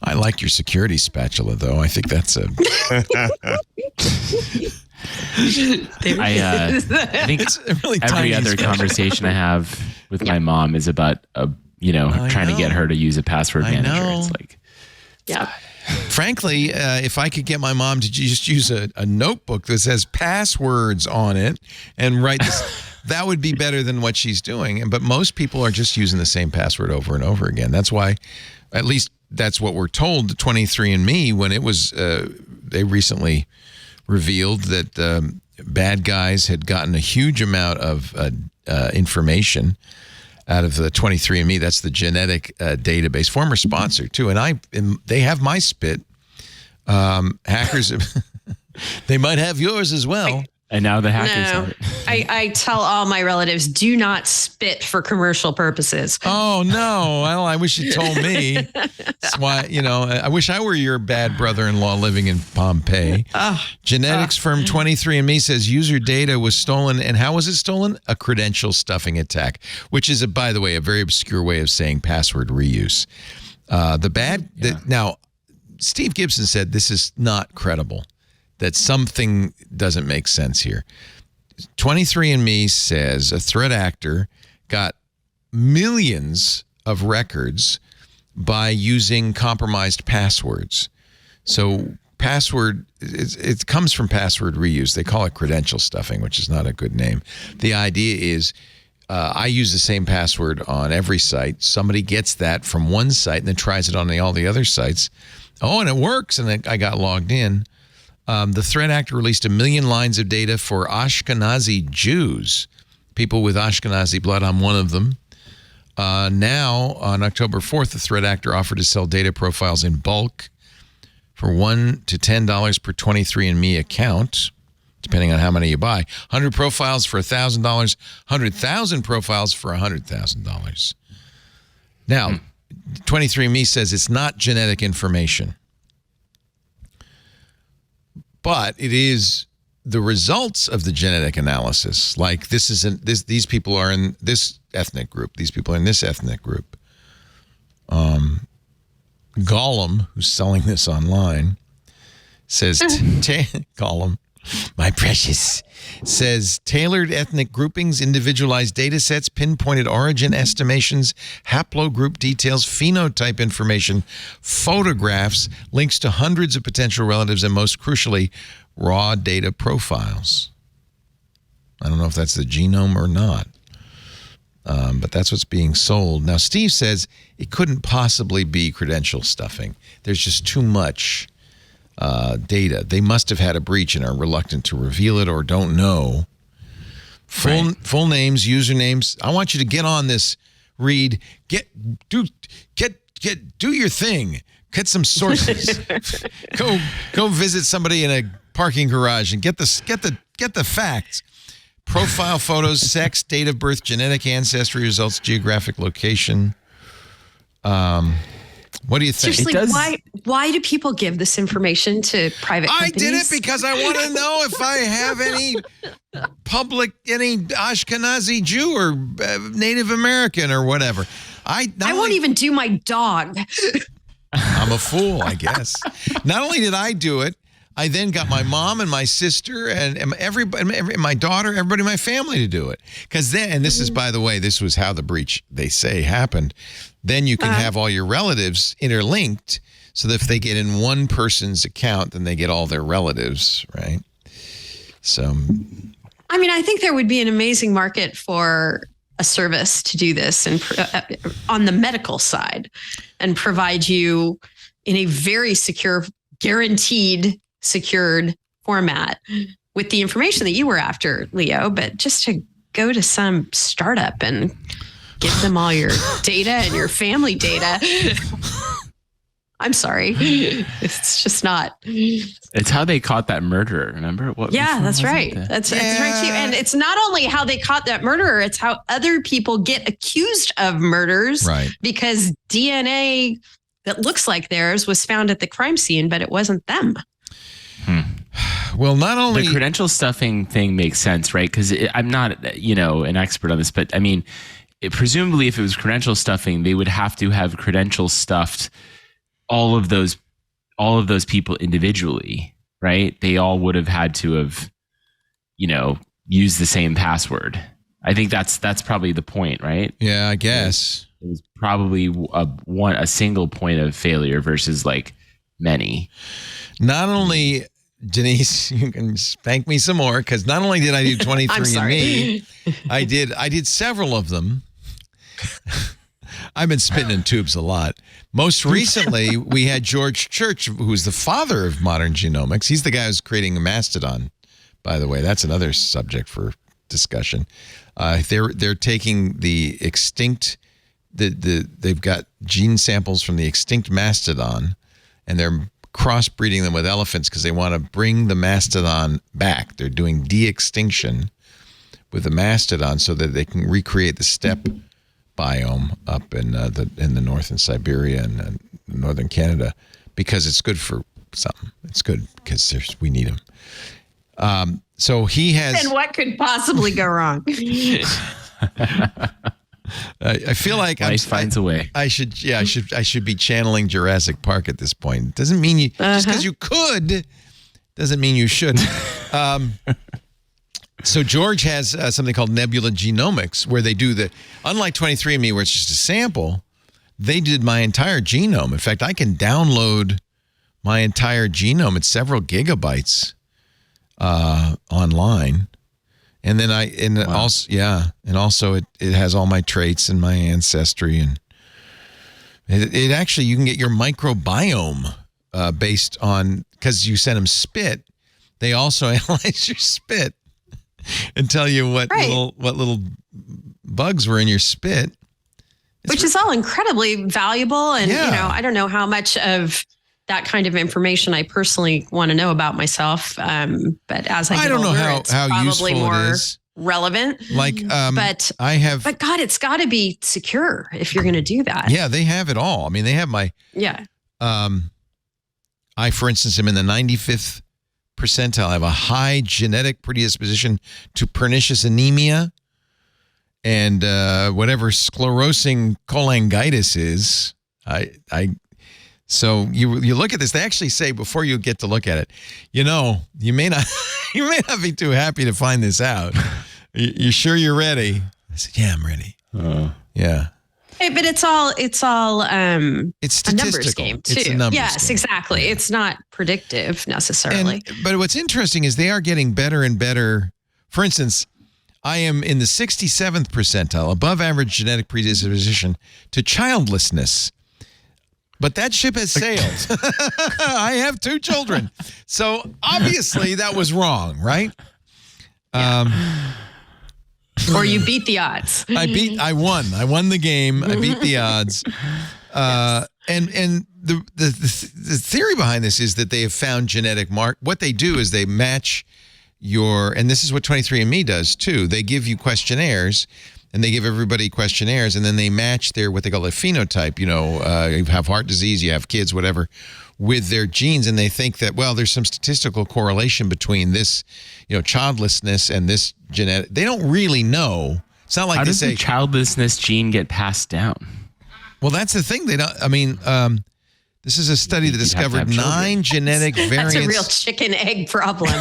I like your security spatula, though. I think that's a.
I think
It's a really
every
tiny
other
spatula.
conversation I have with my mom is about trying to get her to use a password
I
manager.
know.
It's like,
Yeah.
Frankly, if I could get my mom to just use a notebook that says passwords on it and write this, that would be better than what she's doing. But most people are just using the same password over and over again. That's why, at least that's what we're told. 23andMe, when it was, they recently revealed that bad guys had gotten a huge amount of information out of the 23andMe. That's the genetic database, former sponsor too. And they have my spit. Hackers, they might have yours as well.
and now the hackers
No,
have it.
I tell all my relatives, do not spit for commercial purposes.
Oh no! Well, I wish you told me. That's why, I wish I were your bad brother-in-law living in Pompeii. Genetics firm 23andMe says user data was stolen, and how was it stolen? A credential stuffing attack, which is, by the way, a very obscure way of saying password reuse. Now, Steve Gibson said this is not credible, that something doesn't make sense here. 23andMe says a threat actor got millions of records by using compromised passwords. So it comes from password reuse. They call it credential stuffing, which is not a good name. The idea is I use the same password on every site. Somebody gets that from one site and then tries it on all the other sites. Oh, and it works. And then I got logged in. The threat actor released 1 million lines of data for Ashkenazi Jews, people with Ashkenazi blood. I'm one of them. Now, on October 4th, the threat actor offered to sell data profiles in bulk for $1 to $10 per 23andMe account, depending on how many you buy. 100 profiles for $1,000, 100,000 profiles for $100,000. Now, 23andMe says it's not genetic information, but it is the results of the genetic analysis. Like these people are in this ethnic group. These people are in this ethnic group. Gollum, who's selling this online, says, Gollum, my precious, says tailored ethnic groupings, individualized data sets, pinpointed origin estimations, haplogroup details, phenotype information, photographs, links to hundreds of potential relatives, and most crucially, raw data profiles. I don't know if that's the genome or not, but that's what's being sold. Now, Steve says it couldn't possibly be credential stuffing. There's just too much data. They must have had a breach and are reluctant to reveal it or don't know. Full names, usernames. I want you to get on this, Reed. Do your thing. Get some sources. Go visit somebody in a parking garage and get the facts. Profile photos, sex, date of birth, genetic ancestry results, geographic location. What do you think?
Seriously, why do people give this information to private companies?
I did it because I want to know if I have any Ashkenazi Jew or Native American or whatever. I
won't even do my dog.
I'm a fool, I guess. Not only did I do it, I then got my mom and my sister and my daughter, everybody in my family to do it. Because then, and this is, by the way, this was how the breach, they say, happened. Then you can have all your relatives interlinked so that if they get in one person's account, then they get all their relatives, right? So,
I mean, I think there would be an amazing market for a service to do this and on the medical side and provide you in a very secure, guaranteed, secured format with the information that you were after, Leo. But just to go to some startup and give them all your data and your family data. I'm sorry. It's just not.
It's how they caught that murderer. Remember?
That's right. That's right too. And it's not only how they caught that murderer, it's how other people get accused of murders.
Right.
Because DNA that looks like theirs was found at the crime scene, but it wasn't them.
Well, not only
the credential stuffing thing makes sense, right? Because I'm not, an expert on this, but I mean, presumably if it was credential stuffing, they would have to have credentials stuffed all of those people individually, right? They all would have had to have, used the same password. I think that's probably the point, right?
Yeah, I guess.
It was probably a single point of failure versus like many.
Not only, Denise, you can spank me some more, because not only did I do 23andMe, I did several of them. I've been spitting in tubes a lot. Most recently, we had George Church, who's the father of modern genomics. He's the guy who's creating Mastodon, by the way. That's another subject for discussion. They're taking the extinct, they've got gene samples from the extinct mastodon, and they're crossbreeding them with elephants because they want to bring the mastodon back. They're doing de-extinction with the mastodon so that they can recreate the steppe biome up in the north in Siberia and northern Canada, because it's good for something. It's good because we need them. So he has.
And what could possibly go wrong?
I feel like
life finds a way.
I should be channeling Jurassic Park at this point. It doesn't mean you just because you could doesn't mean you should. So George has something called Nebula Genomics, where they do unlike 23andMe, where it's just a sample, they did my entire genome. In fact, I can download my entire genome. It's several gigabytes online. And then also it has all my traits and my ancestry, and it actually, you can get your microbiome based on, because you send them spit. They also analyze your spit and tell you what little bugs were in your spit.
Which is all incredibly valuable, and I don't know how much of that kind of information I personally want to know about myself. But as I get older, it's probably more relevant.
Like,
but God, it's got to be secure if you're going to do that.
Yeah, they have it all. I mean, they have my.
Yeah.
I, for instance, am in the 95th percentile. I have a high genetic predisposition to pernicious anemia and whatever sclerosing cholangitis is. So you look at this. They actually say, before you get to look at it, you may not be too happy to find this out. You sure you're ready? I said, yeah, I'm ready. Yeah.
Hey, but it's all
it's
a numbers game too.
It's a numbers
yes,
game.
Exactly. It's not predictive necessarily.
But what's interesting is they are getting better and better. For instance, I am in the 67th percentile, above average genetic predisposition to childlessness. But that ship has sailed. I have 2 children. So obviously that was wrong, right?
Yeah. Or you beat the odds.
I won. I won the game. I beat the odds. Yes. And the theory behind this is that they have found genetic what they do is they match and this is what 23andMe does too. They give you questionnaires, and they give everybody questionnaires, and then they match what they call a phenotype. You have heart disease, you have kids, whatever, with their genes, and they think that, well, there's some statistical correlation between this, childlessness and this genetic. They don't really know. It's not like
how
they
does
say
the childlessness gene get passed down.
Well, that's the thing. They don't. I mean, this is a study that discovered 9 genetic variants.
That's a real chicken egg problem.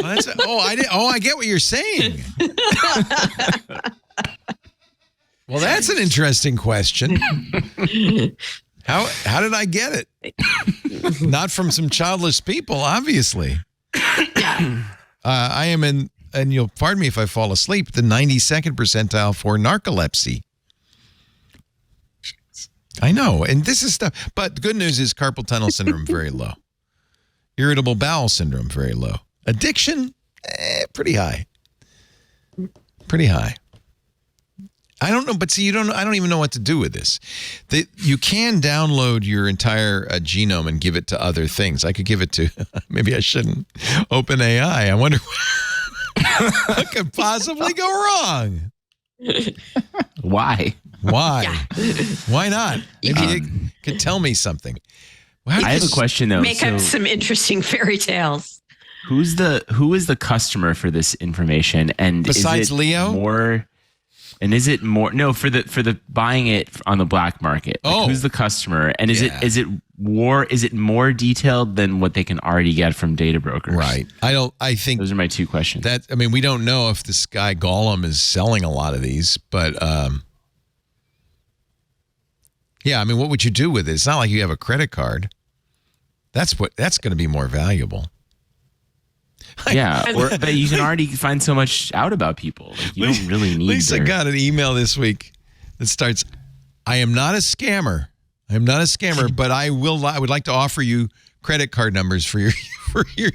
I get what you're saying. Well, that's an interesting question. How did I get it? Not from some childless people, obviously.
Yeah.
I am in, and you'll pardon me if I fall asleep, the 92nd percentile for narcolepsy. I know, and this is stuff. But the good news is carpal tunnel syndrome, very low. Irritable bowel syndrome, very low. Addiction, pretty high. Pretty high. I don't know, but see, I don't even know what to do with this. You can download your entire genome and give it to other things. I could give it to, maybe I shouldn't, OpenAI. I wonder what could possibly go wrong.
Why?
Yeah. Why not? Maybe you could tell me something.
I have a question though.
Make up some interesting fairy tales.
Who is the customer for this information? And
besides
is it
Leo?
More. And is it more for the buying it on the black market? Like, who's the customer? And is it more detailed than what they can already get from data brokers?
Right. I think
those are my two questions.
We don't know if this guy Gollum is selling a lot of these, but what would you do with it? It's not like you have a credit card. That's going to be more valuable.
Yeah, but you can already find so much out about people. Like, you don't really need.
Lisa got an email this week that starts, "I am not a scammer. But I would like to offer you credit card numbers for your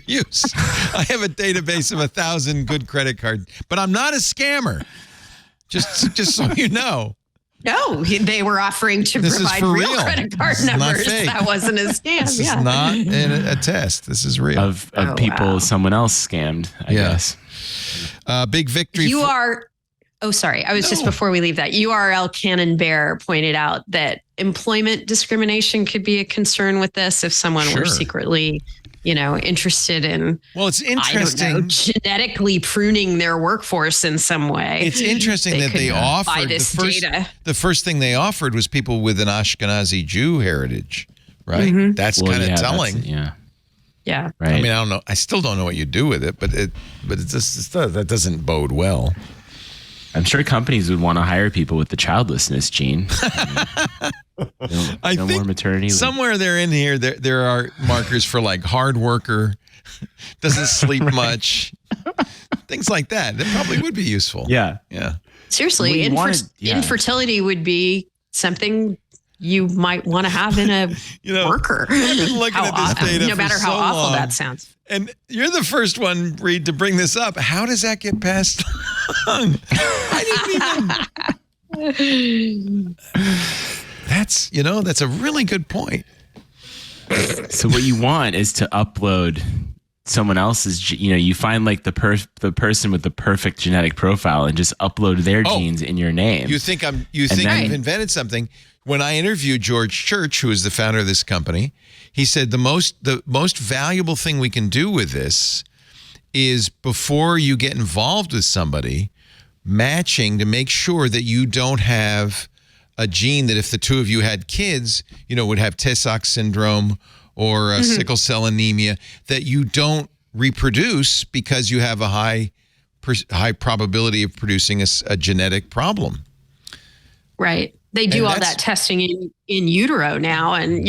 use. I have a database of 1,000 good credit cards, but I'm not a scammer. Just so you know."
No, they were offering to provide real credit card numbers. That wasn't a scam.
This is not a test. This is real.
Of people someone else scammed, I guess.
Big victory.
Just before we leave that, URL Cannon Bear pointed out that employment discrimination could be a concern with this if someone were secretly, interested in,
it's interesting,
genetically pruning their workforce in some way.
It's interesting that they offered the first thing they offered was people with an Ashkenazi Jew heritage, right? Mm-hmm. That's kind of telling.
Yeah.
Right. I don't know. I still don't know what you do with it, but that doesn't bode well.
I'm sure companies would want to hire people with the childlessness gene.
I think
more maternity.
Somewhere there in here, there are markers for like hard worker, doesn't sleep much, things like that. That probably would be useful.
Yeah.
Seriously, infertility would be something you might want to have in a worker.
I've been looking at this data
no matter how awful that sounds.
And you're the first one, Reed, to bring this up. How does that get passed on? I didn't even. That's a really good point.
So what you want is to upload someone else's, you find like the person with the perfect genetic profile and just upload their genes in your name.
You think I've invented something. When I interviewed George Church, who is the founder of this company, he said the most valuable thing we can do with this is before you get involved with somebody, matching to make sure that you don't have a gene that if the two of you had kids, would have Tay-Sachs syndrome or sickle cell anemia, that you don't reproduce because you have a high probability of producing a genetic problem.
Right. They do all that testing in utero now, and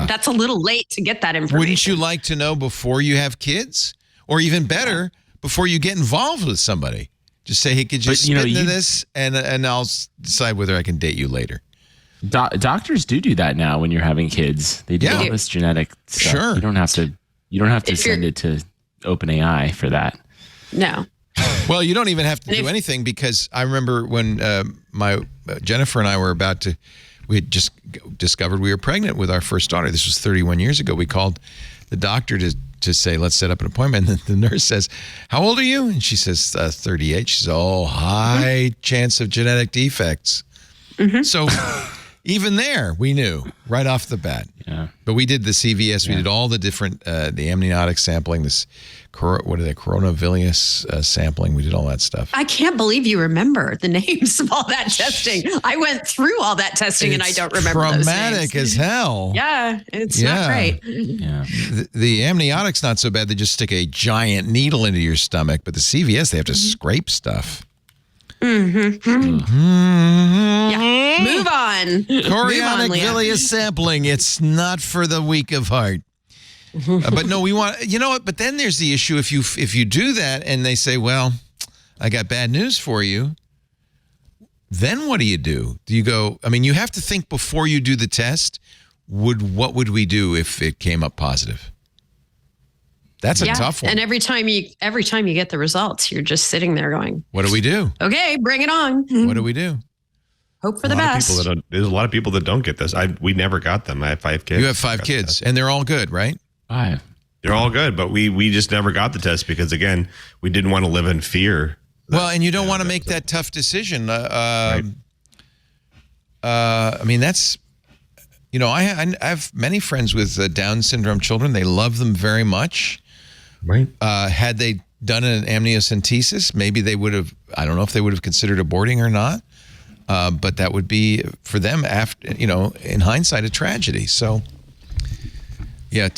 that's a little late to get that information.
Wouldn't you like to know before you have kids, or even better, before you get involved with somebody? Just say, "Hey, could you spit into this, and I'll decide whether I can date you later."
Doctors do that now when you're having kids. They do all this genetic stuff. Sure, you don't have to send it to OpenAI for that.
No.
Well, you don't even have to do anything, because I remember when my Jennifer and I were we had just discovered we were pregnant with our first daughter. This was 31 years ago. We called the doctor to say, "Let's set up an appointment." And the nurse says, "How old are you?" And she says, 38. She says, "Oh, high chance of genetic defects." Mm-hmm. So even there, we knew right off the bat. Yeah. But we did the CVS. We did all the different, the amniotic sampling, coronavirus sampling. We did all that stuff.
I can't believe you remember the names of all that testing. I went through all that testing and I don't remember those names.
Traumatic as hell.
Yeah, it's not great.
Yeah. The amniotic's not so bad. They just stick a giant needle into your stomach. But the CVS, they have to scrape stuff.
Mm-hmm. Yeah. Move on.
Chorionic villus sampling. It's not for the weak of heart. But no, we want, but then there's the issue if you do that and they say, "Well, I got bad news for you." Then what do? Do you go, you have to think before you do the test, what would we do if it came up positive? That's a tough one.
And every time you get the results, you're just sitting there going,
"What do we do?
Okay, bring it on."
What do we do?
Hope for the best.
There's a lot of people that don't get this. We never got them. I have 5 kids.
You have 5 kids, and they're all good, right?
5.
They're all good, but we just never got the test because, again, we didn't want to live in fear.
Well, and you don't want to make that tough decision. Right. That's, I have many friends with Down syndrome children. They love them very much.
Right.
Had they done an amniocentesis, maybe they would have, I don't know if they would have considered aborting or not. But that would be for them after, in hindsight, a tragedy. So yeah,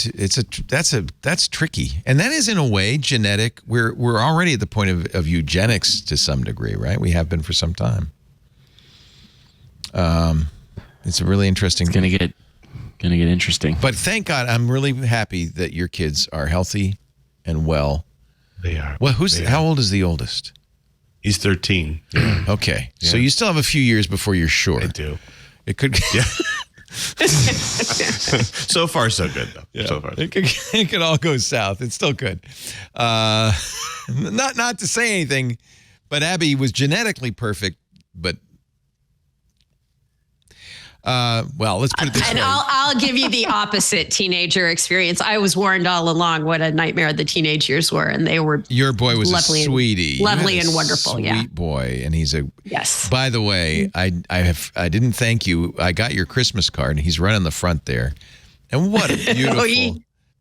that's tricky. And that is in a way genetic. We're already at the point of eugenics to some degree, right? We have been for some time. It's a really interesting.
It's gonna get interesting.
But thank God, I'm really happy that your kids are healthy and well.
They are.
Well, how old is the oldest?
He's 13.
Okay. Yeah. So you still have a few years before you're sure.
I do.
It could. Yeah.
So far, so good, though.
Yeah.
So far.
It could all go south. It's still good. Not to say anything, but Abby was genetically perfect, but well, let's put it this way.
And I'll give you the opposite teenager experience. I was warned all along what a nightmare the teenage years were, and they were.
Your boy was
lovely
a sweetie,
lovely and wonderful.
Sweet boy, and he's a.
Yes.
By the way, I didn't thank you. I got your Christmas card, and he's right on the front there. And what a beautiful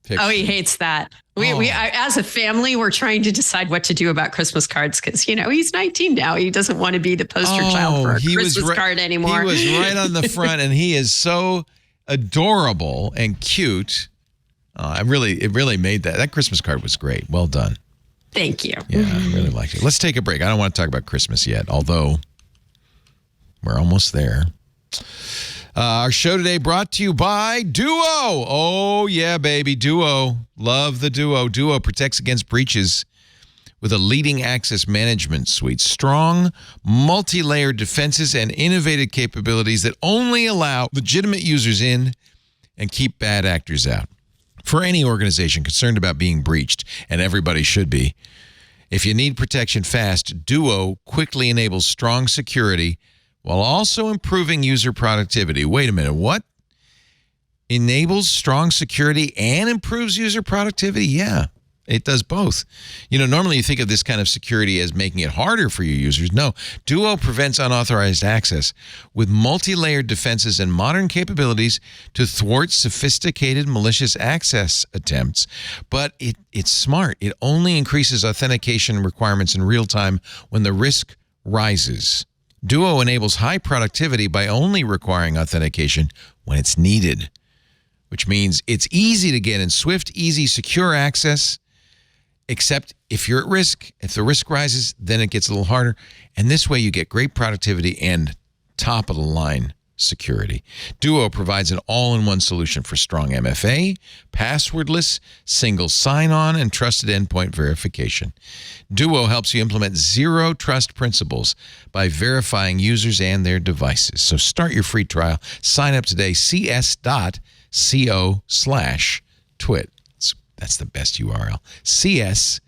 picture.
He hates that. We as a family, we're trying to decide what to do about Christmas cards because, he's 19 now. He doesn't want to be the poster child for a Christmas card anymore.
He was right on the front, and he is so adorable and cute. It really made that Christmas card was great. Well done.
Thank you.
Yeah, I really liked it. Let's take a break. I don't want to talk about Christmas yet, although we're almost there. Our show today brought to you by Duo. Oh, yeah, baby. Duo. Love the Duo. Duo protects against breaches with a leading access management suite. Strong, multi-layered defenses and innovative capabilities that only allow legitimate users in and keep bad actors out. For any organization concerned about being breached, and everybody should be, if you need protection fast, Duo quickly enables strong security while also improving user productivity. Wait a minute, what? Enables strong security and improves user productivity? Yeah, it does both. Normally you think of this kind of security as making it harder for your users. No, Duo prevents unauthorized access with multi-layered defenses and modern capabilities to thwart sophisticated malicious access attempts. But it's smart. It only increases authentication requirements in real time when the risk rises. Duo enables high productivity by only requiring authentication when it's needed, which means it's easy to get in swift, easy, secure access, except if you're at risk. If the risk rises, then it gets a little harder. And this way you get great productivity and top-of-the-line security. Duo provides an all-in-one solution for strong MFA, passwordless, single sign-on, and trusted endpoint verification. Duo helps you implement zero trust principles by verifying users and their devices. So start your free trial. Sign up today, cs.co/twit. That's the best URL. cs.co,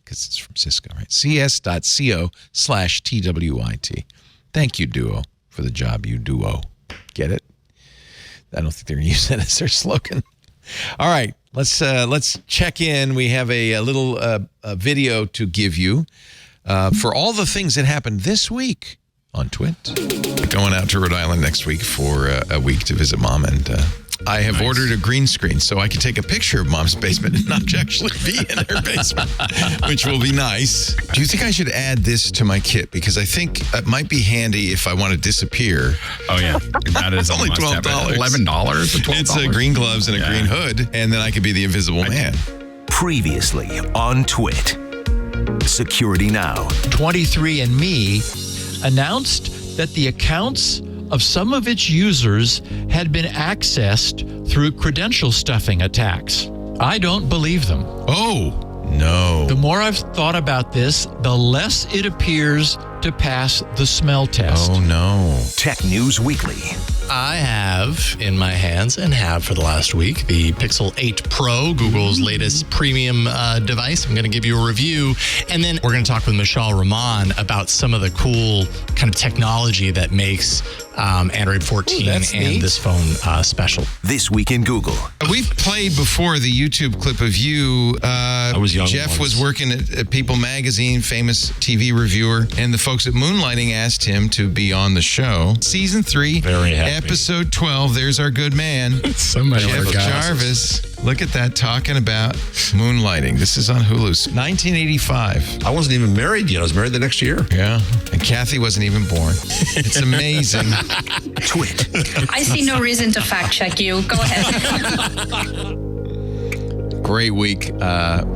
because it's from Cisco, right? cs.co/TWiT. Thank you, Duo, for the job you duo. Get it? I don't think they're going to use that as their slogan. All right, let's check in. We have a little video to give you for all the things that happened this week on TWiT. Going out to Rhode Island next week for a week to visit Mom, and I have ordered a green screen so I can take a picture of Mom's basement and not actually be in her basement, which will be nice. Do you think I should add this to my kit? Because I think it might be handy if I want to disappear.
Oh, yeah. That is
only $12.
$11 or $12.
It's green gloves and a green hood, and then I could be the invisible man.
Previously on TWiT. Security Now.
23andMe announced that the accounts of some of its users had been accessed through credential stuffing attacks. I don't believe them.
Oh, no.
The more I've thought about this, the less it appears to pass the smell test.
Oh, no.
Tech News Weekly.
I have in my hands, and have for the last week, the Pixel 8 Pro, Google's latest premium device. I'm going to give you a review, and then we're going to talk with Michelle Rahman about some of the cool kind of technology that makes Android 14 and this phone special.
This Week in Google.
We've played before the YouTube clip of you.
I was young
Jeff
once.
was working at People Magazine, famous TV reviewer, and the folks at Moonlighting asked him to be on the show. Season 3,
Very happy.
Episode 12. There's our good man,
So many
Jeff
other guys.
Jarvis. Look at that, talking about moonlighting. This is on Hulu's 1985.
I wasn't even married yet. I was married the next year.
Yeah, and Kathy wasn't even born. It's amazing.
Twit.
I see no reason to fact check you. Go ahead.
Great week.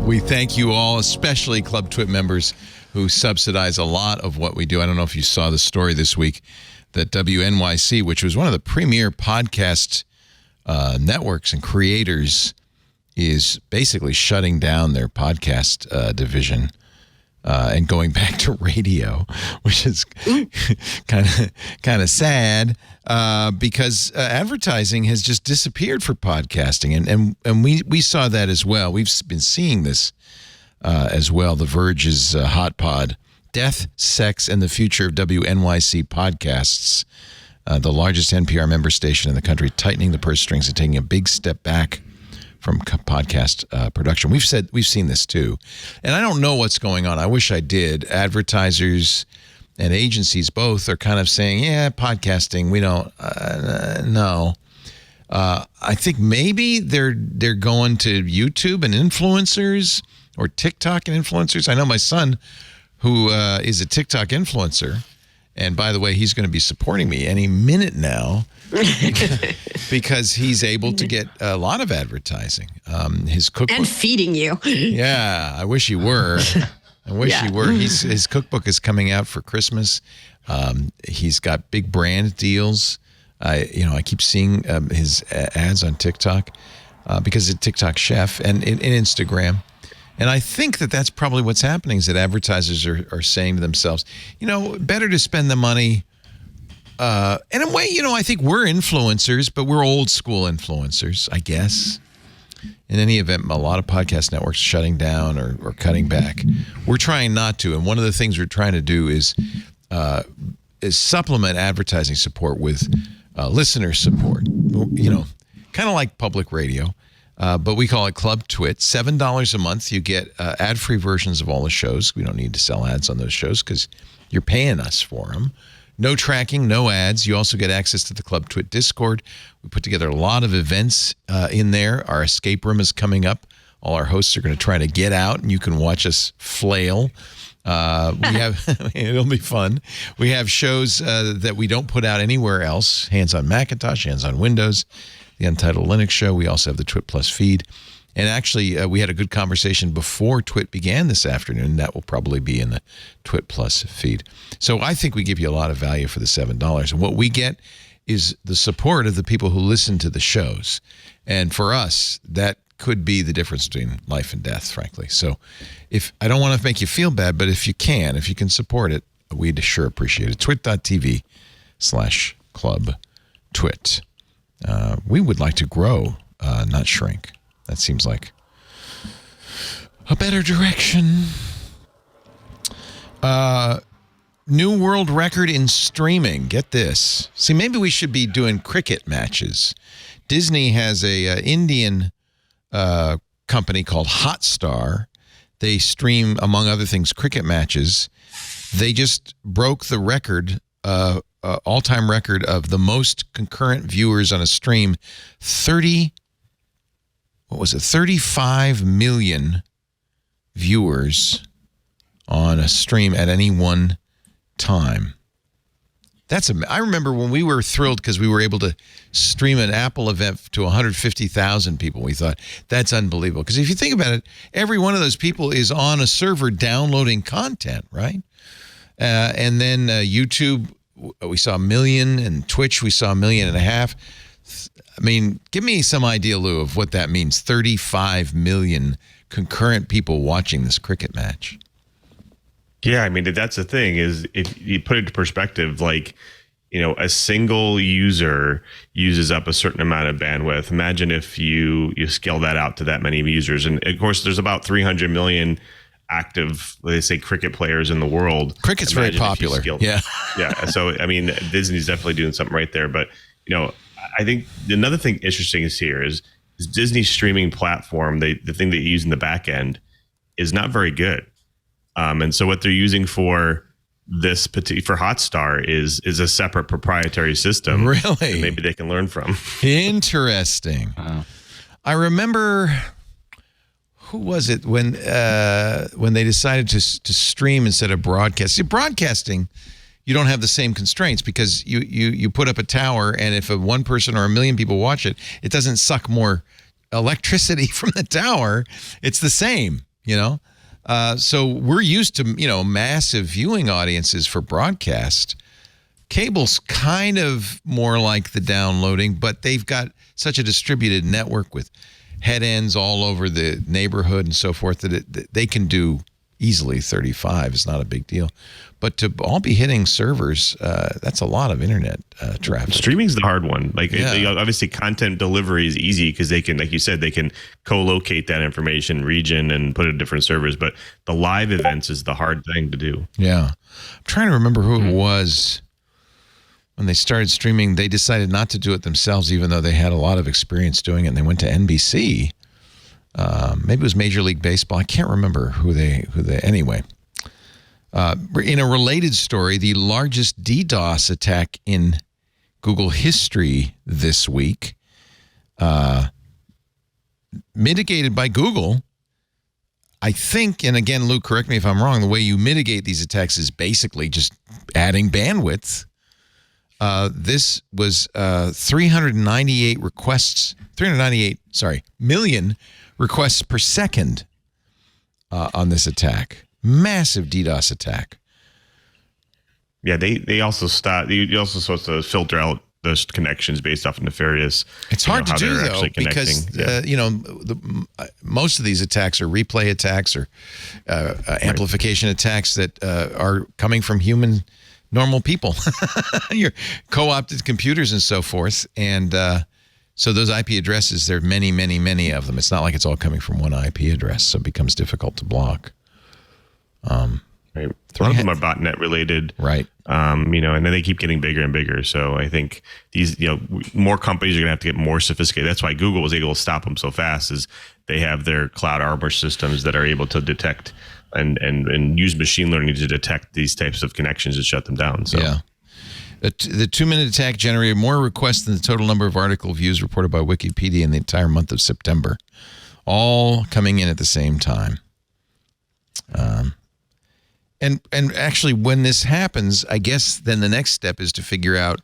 We thank you all, especially Club Twit members who subsidize a lot of what we do. I don't know if you saw the story this week that WNYC, which was one of the premier podcast networks and creators, is basically shutting down their podcast division and going back to radio, which is kind of sad because advertising has just disappeared for podcasting, and we saw that as well. We've been seeing this as well. The Verge's Hot Pod, Death, Sex, and the Future of WNYC Podcasts, the largest NPR member station in the country, tightening the purse strings and taking a big step back from podcast production. We've seen this too, and I don't know what's going on. I wish I did. Advertisers and agencies both are kind of saying, "Yeah, podcasting, we don't know." I think maybe they're going to YouTube and influencers or TikTok and influencers. I know my son, who is a TikTok influencer, and by the way, he's going to be supporting me any minute now because he's able to get a lot of advertising. His cookbook.
And feeding you.
Yeah, I wish he were. I wish he were. His cookbook is coming out for Christmas. He's got big brand deals. I keep seeing his ads on TikTok because he's a TikTok chef and in Instagram. And I think that's probably what's happening is that advertisers are saying to themselves, better to spend the money. And in a way, I think we're influencers, but we're old school influencers, I guess. In any event, a lot of podcast networks shutting down or cutting back. We're trying not to. And one of the things we're trying to do is supplement advertising support with listener support, kind of like public radio. But we call it Club Twit. $7 a month. You get ad-free versions of all the shows. We don't need to sell ads on those shows because you're paying us for them. No tracking, no ads. You also get access to the Club Twit Discord. We put together a lot of events in there. Our escape room is coming up. All our hosts are going to try to get out, and you can watch us flail. We have it'll be fun. We have shows that we don't put out anywhere else. Hands on Macintosh, Hands on Windows, the Untitled Linux Show. We also have the Twit Plus feed. And actually, we had a good conversation before Twit began this afternoon. That will probably be in the Twit Plus feed. So I think we give you a lot of value for the $7. And what we get is the support of the people who listen to the shows. And for us, that could be the difference between life and death, frankly. So if I don't want to make you feel bad, but if you can support it, we'd sure appreciate it. twit.tv/club twit. We would like to grow, not shrink. That seems like a better direction. New world record in streaming. Get this. See, maybe we should be doing cricket matches. Disney has a Indian company called Hotstar. They stream, among other things, cricket matches. They just broke the record, all-time record of the most concurrent viewers on a stream. 35 million viewers on a stream at any one time. I remember when we were thrilled because we were able to stream an Apple event to 150,000 people. We thought, that's unbelievable. Because if you think about it, every one of those people is on a server downloading content, right? And then YouTube, we saw 1 million, and Twitch, we saw 1.5 million. I mean, give me some idea, Lou, of what that means. 35 million concurrent people watching this cricket match.
Yeah, I mean, that's the thing is if you put it into perspective, like, a single user uses up a certain amount of bandwidth. Imagine if you scale that out to that many users. And of course, there's about 300 million active, they say, cricket players in the world.
Cricket's very popular. Yeah.
Yeah. So, I mean, Disney's definitely doing something right there. But, I think another thing interesting is Disney's streaming platform, the thing that you use in the back end, is not very good. And so what they're using for this for Hotstar is a separate proprietary system.
Really?
Maybe they can learn from.
Interesting. I remember, who was it when they decided to stream instead of broadcast? See, broadcasting, you don't have the same constraints because you put up a tower, and if one person or a million people watch it, it doesn't suck more electricity from the tower. It's the same, So we're used to, massive viewing audiences for broadcast. Cable's kind of more like the downloading, but they've got such a distributed network with head ends all over the neighborhood and so forth that they can do easily 35. It's not a big deal. But to all be hitting servers, that's a lot of internet traffic.
Streaming's the hard one. Obviously, content delivery is easy because they can, like you said, they can co-locate that information region and put it in different servers. But the live events is the hard thing to do.
Yeah. I'm trying to remember who it was. When they started streaming, they decided not to do it themselves, even though they had a lot of experience doing it. And they went to NBC. Maybe it was Major League Baseball. I can't remember who they. Anyway, in a related story, the largest DDoS attack in Google history this week, mitigated by Google. I think, and again, Luke, correct me if I'm wrong. The way you mitigate these attacks is basically just adding bandwidth. This was 398 million requests per second on this attack. Massive DDoS attack.
Yeah, they also start. You're also supposed to filter out those connections based off of nefarious.
It's hard to do though because most of these attacks are replay attacks or amplification attacks that are coming from normal people, your co-opted computers and so forth. And so those IP addresses, there are many, many, many of them. It's not like it's all coming from one IP address, so it becomes difficult to block.
Right. A lot of them are botnet related.
Right.
And then they keep getting bigger and bigger. So I think these, more companies are going to have to get more sophisticated. That's why Google was able to stop them so fast, is they have their cloud arbor systems that are able to detect and use machine learning to detect these types of connections and shut them down. So
yeah. The 2-minute attack generated more requests than the total number of article views reported by Wikipedia in the entire month of September, all coming in at the same time. And actually, when this happens, I guess then the next step is to figure out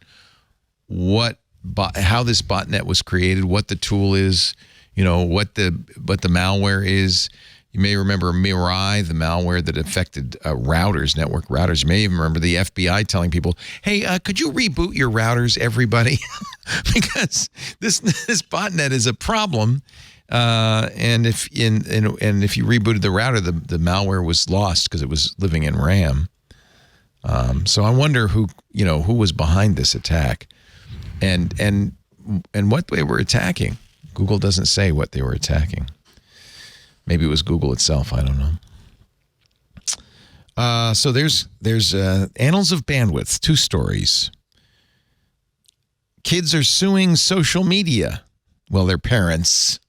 how this botnet was created, what the tool is, what the malware is. You may remember Mirai, the malware that affected routers, network routers. You may even remember the FBI telling people, "Hey, could you reboot your routers, everybody?" Because this botnet is a problem. And if you rebooted the router, the malware was lost because it was living in RAM. So I wonder who was behind this attack, and what they were attacking. Google doesn't say what they were attacking. Maybe it was Google itself. I don't know. So there's Annals of Bandwidth, 2 stories. Kids are suing social media. Well, their parents.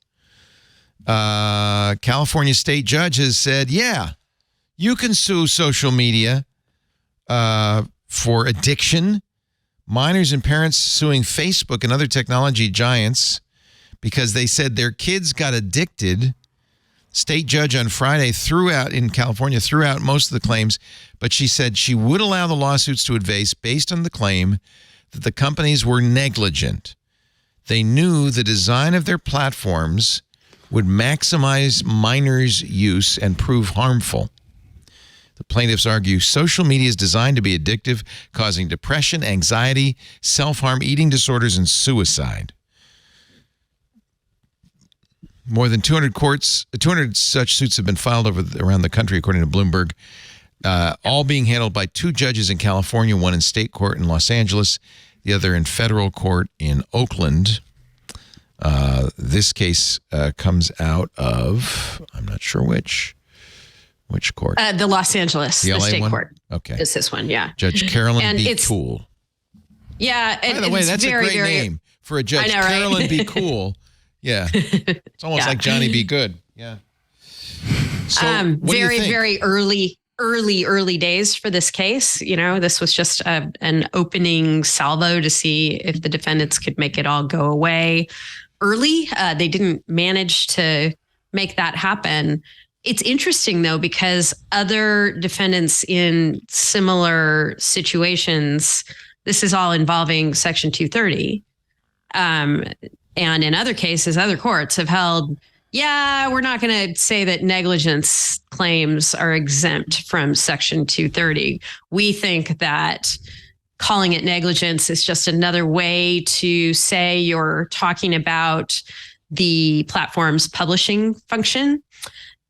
California state judge has said, yeah, you can sue social media for addiction. Minors and parents suing Facebook and other technology giants because they said their kids got addicted. State judge on Friday in California threw out most of the claims, but she said she would allow the lawsuits to advance based on the claim that the companies were negligent. They knew the design of their platforms would maximize minors' use and prove harmful. The plaintiffs argue social media is designed to be addictive, causing depression, anxiety, self-harm, eating disorders, and suicide. More than 200 such suits have been filed around the country, according to Bloomberg, all being handled by 2 judges in California, one in state court in Los Angeles, the other in federal court in Oakland. This case comes out of, I'm not sure which court.
The Los Angeles, the state court.
Okay.
Is this one, yeah.
Judge Carolyn B. Cool.
Yeah.
By the way, that's a great name for a judge. I know, Carolyn B. Cool. Yeah. It's almost like Johnny B. Good. Yeah. So
very early days for this case. This was just an opening salvo to see if the defendants could make it all go away. early. They didn't manage to make that happen. It's interesting, though, because other defendants in similar situations, this is all involving Section 230. And in other cases, other courts have held, we're not going to say that negligence claims are exempt from Section 230. We think that calling it negligence is just another way to say you're talking about the platform's publishing function.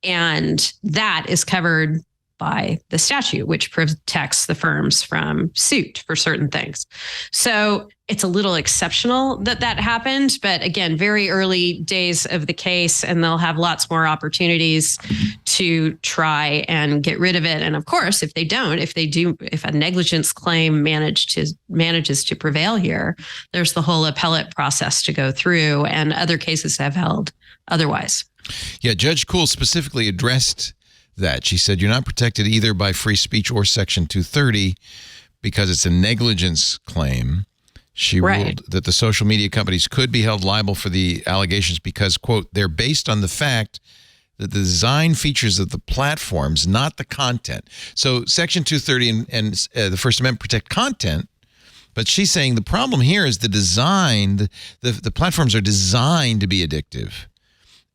And that is covered by the statute, which protects the firms from suit for certain things. So it's a little exceptional that happened. But again, very early days of the case, and they'll have lots more opportunities to try and get rid of it. And of course, if a negligence claim manages to prevail here, there's the whole appellate process to go through, and other cases have held otherwise.
Yeah, Judge Kuhl specifically addressed that. She said, you're not protected either by free speech or Section 230 because it's a negligence claim. She ruled that the social media companies could be held liable for the allegations because, quote, they're based on the fact that the design features of the platforms, not the content. So Section 230 and the First Amendment protect content, but she's saying the problem here is the design, the platforms are designed to be addictive.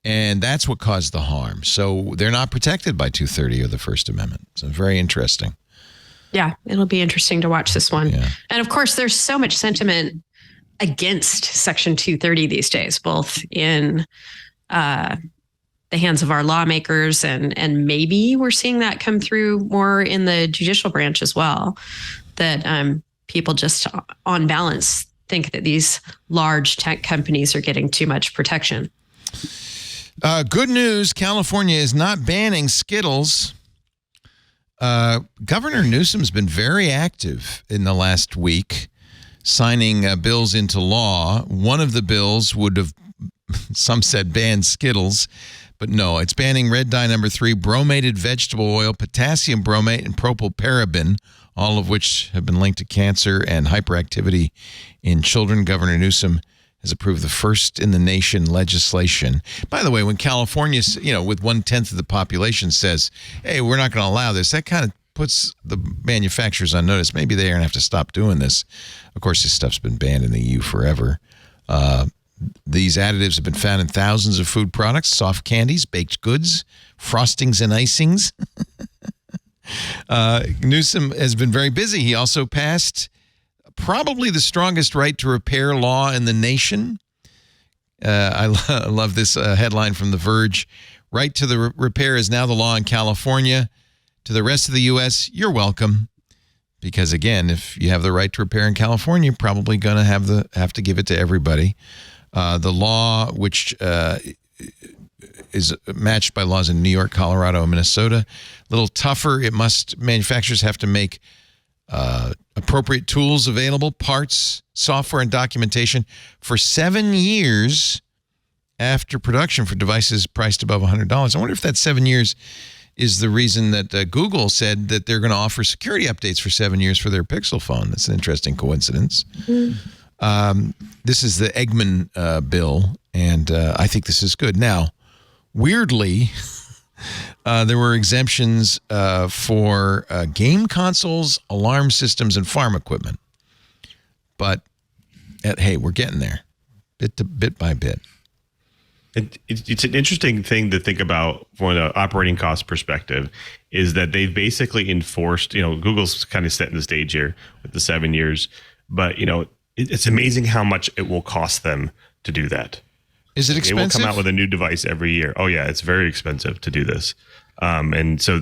And that's what caused the harm. So they're not protected by 230 or the First Amendment. So very interesting.
Yeah, it'll be interesting to watch this one.
Yeah.
And of course, there's so much sentiment against Section 230 these days, both in the hands of our lawmakers and maybe we're seeing that come through more in the judicial branch as well, that people just on balance think that these large tech companies are getting too much protection.
Good news, California is not banning Skittles. Governor Newsom's been very active in the last week, signing bills into law. One of the bills would have, some said, banned Skittles, but no, it's banning red dye number 3, bromated vegetable oil, potassium bromate, and propylparaben, all of which have been linked to cancer and hyperactivity in children. Governor Newsom has approved the first in the nation legislation. By the way, when California, with 1/10 of the population says, hey, we're not going to allow this, that kind of puts the manufacturers on notice. Maybe they're going to have to stop doing this. Of course, this stuff's been banned in the EU forever. These additives have been found in thousands of food products, soft candies, baked goods, frostings and icings. Newsom has been very busy. He also passed probably the strongest right to repair law in the nation. I love this headline from The Verge. Right to the repair is now the law in California. To the rest of the U.S., you're welcome. Because, again, if you have the right to repair in California, you're probably going to have to give it to everybody. The law, which is matched by laws in New York, Colorado, and Minnesota, a little tougher. Manufacturers have to make appropriate tools available, parts, software, and documentation for 7 years after production for devices priced above $100. I wonder if that 7 years is the reason that Google said that they're going to offer security updates for 7 years for their Pixel phone. That's an interesting coincidence. Mm-hmm. This is the Eggman bill, and I think this is good. Now, weirdly, there were exemptions for game consoles, alarm systems, and farm equipment. But, hey, we're getting there, bit by bit.
It's an interesting thing to think about from an operating cost perspective, is that they've basically enforced, Google's kind of setting the stage here with the 7 years, but, it's amazing how much it will cost them to do that.
Is it expensive?
They will come out with a new device every year. Oh yeah, it's very expensive to do this. And so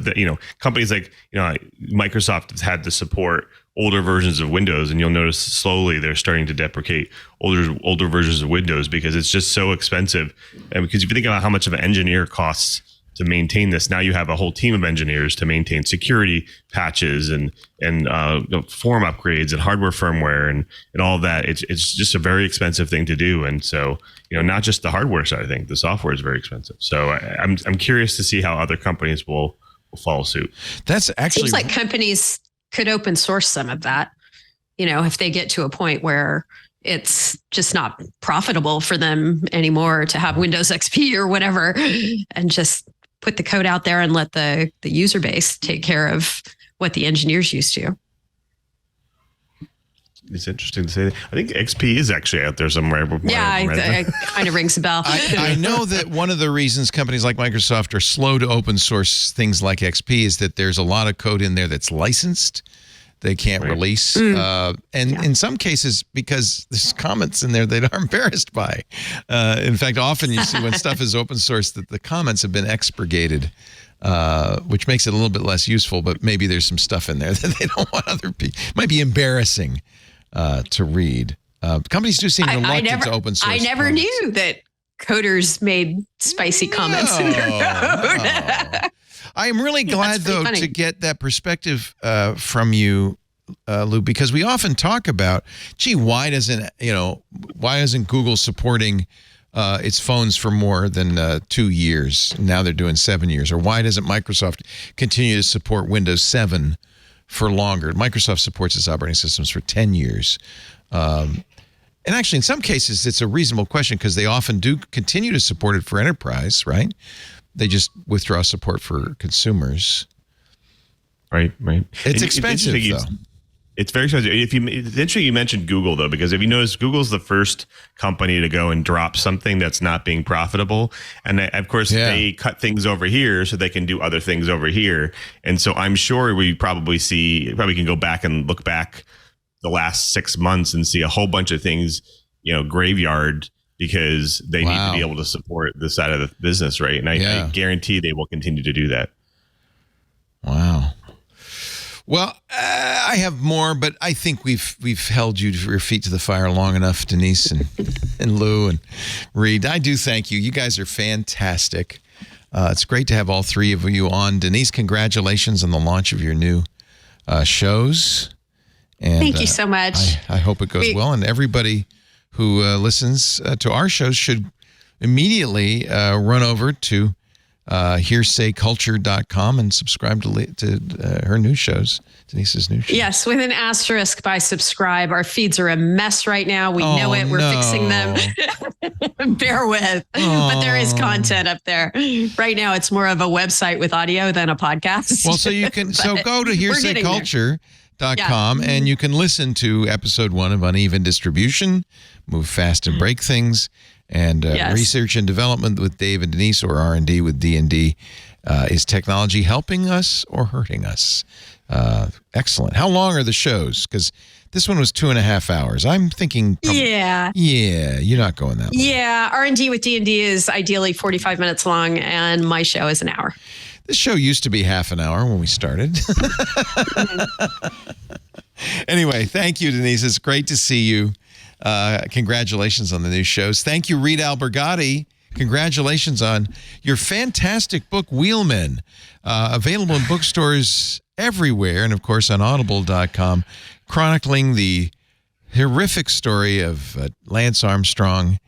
companies like, Microsoft has had to support older versions of Windows, and you'll notice slowly they're starting to deprecate older versions of Windows because it's just so expensive. And because if you think about how much of an engineer costs to maintain this, now you have a whole team of engineers to maintain security patches and form upgrades and hardware firmware and all that. It's just a very expensive thing to do. And so, not just the hardware side, I think the software is very expensive. So I'm curious to see how other companies will follow suit.
That's actually
seems like companies could open source some of that, if they get to a point where it's just not profitable for them anymore to have Windows XP or whatever, and just put the code out there and let the user base take care of what the engineers used to.
It's interesting to say that. I think XP is actually out there somewhere.
Yeah, it kind of rings a bell.
I know that one of the reasons companies like Microsoft are slow to open source things like XP is that there's a lot of code in there that's licensed. They can't release. In some cases, because there's comments in there that are embarrassed by. In fact, often you see when stuff is open source that the comments have been expurgated, which makes it a little bit less useful, but maybe there's some stuff in there that they don't want other people. It might be embarrassing to read. Companies do seem reluctant to open source.
I never knew that coders made spicy comments in their code.
No. I am really glad, though, to get that perspective from you, Lou, because we often talk about, gee, why isn't Google supporting its phones for more than 2 years? Now they're doing 7 years. Or why doesn't Microsoft continue to support Windows 7 for longer? Microsoft supports its operating systems for 10 years. And actually, in some cases, it's a reasonable question because they often do continue to support it for enterprise, right? They just withdraw support for consumers.
Right.
It's expensive, though.
It's very expensive. It's interesting you mentioned Google, though, because if you notice, Google's the first company to go and drop something that's not being profitable. And of course, they cut things over here so they can do other things over here. And so I'm sure we probably can go back and look back the last 6 months and see a whole bunch of things, graveyard, because they need to be able to support this side of the business, right? And I guarantee they will continue to do that.
Wow. Well, I have more, but I think we've held your feet to the fire long enough, Denise and Lou and Reed. I do thank you. You guys are fantastic. It's great to have all three of you on. Denise, congratulations on the launch of your new shows. And
thank you so much.
I hope it goes well, and everybody who listens to our shows should immediately run over to hearsayculture.com and subscribe to her new shows, Denise's new shows.
Yes, with an asterisk by subscribe. Our feeds are a mess right now. We know it. We're fixing them. Bear with. But there is content up there. Right now, it's more of a website with audio than a podcast.
Well, so you can go to hearsayculture.com and you can listen to episode 1 of Uneven Distribution, Move Fast and Break Things, and research and development with Dave and Denise, or R&D with D&D. Is technology helping us or hurting us? Excellent. How long are the shows? Because this one was 2.5 hours. I'm thinking. Yeah, you're not going that long.
Yeah, R&D with D&D is ideally 45 minutes long, and my show is an hour.
This show used to be half an hour when we started. Anyway, thank you, Denise. It's great to see you. Congratulations on the new shows. Thank you, Reed Albergotti. Congratulations on your fantastic book, Wheelmen, available in bookstores everywhere, and of course on audible.com, chronicling the horrific story of Lance Armstrong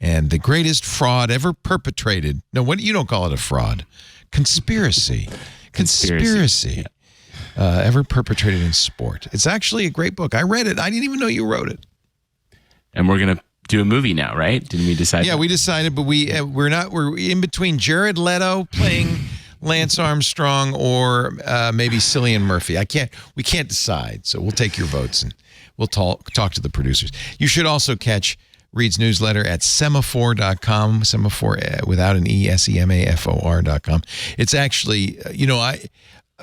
and the greatest fraud ever perpetrated. No, you don't call it a fraud. Conspiracy. Ever perpetrated in sport. It's actually a great book. I read it. I didn't even know you wrote it.
And we're going to do a movie now, right? Didn't we decide?
Yeah, we decided, but we're not. We're in between Jared Leto playing Lance Armstrong or maybe Cillian Murphy. We can't decide. So we'll take your votes and we'll talk to the producers. You should also catch Reed's newsletter at semaphore.com, semaphore without an E, SEMAFOR.com. It's actually,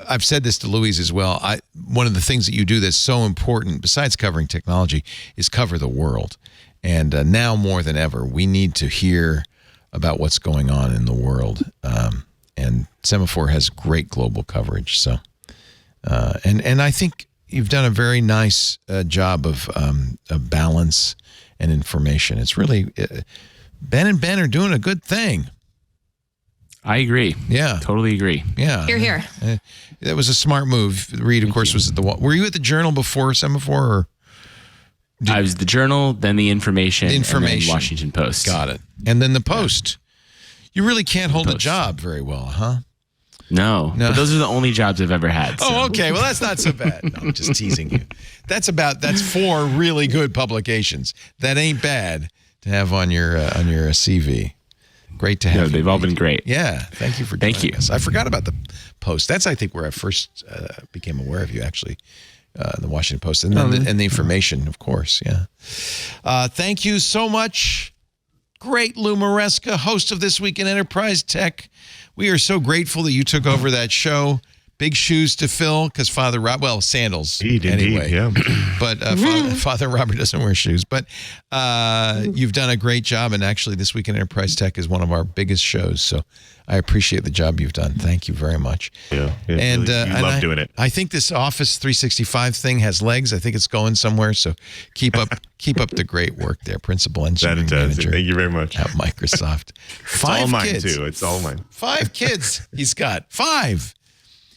I've said this to Louise as well. One of the things that you do that's so important, besides covering technology, is cover the world. And now more than ever, we need to hear about what's going on in the world. And Semaphore has great global coverage. So, and I think you've done a very nice job of balance and information. It's really, Ben and Ben are doing a good thing.
I agree.
Yeah.
Totally agree.
Yeah.
Hear.
That was a smart move. Reed, of course, was at the wall. Were you at the Journal before Semaphore? Or
I was the Journal, then the Information, and then Washington Post.
Got it. And then the Post. You really can't hold a job very well, huh?
No, but those are the only jobs I've ever had. So.
Oh, okay. Well, that's not so bad. No, I'm just teasing you. That's 4 really good publications. That ain't bad to have on your CV. Great to have.
They've all been great.
Yeah, thank you for joining us. I forgot about the Post. That's, I think, where I first became aware of you, actually. The Washington Post and the information, of course. Yeah. Thank you so much. Great Lou Maresca, host of This Week in Enterprise Tech. We are so grateful that you took over that show. Big shoes to fill because Father Rob, well, sandals anyway.
Yeah.
But Father Robert doesn't wear shoes. But you've done a great job. And actually, This Week in Enterprise Tech is one of our biggest shows. So I appreciate the job you've done. Thank you very much.
Yeah. And you love doing it.
I think this Office 365 thing has legs. I think it's going somewhere. So keep up the great work there, Principal Engineering Manager.
Thank you very much.
At Microsoft.
It's all mine, too. It's all mine.
5 kids he's got. 5.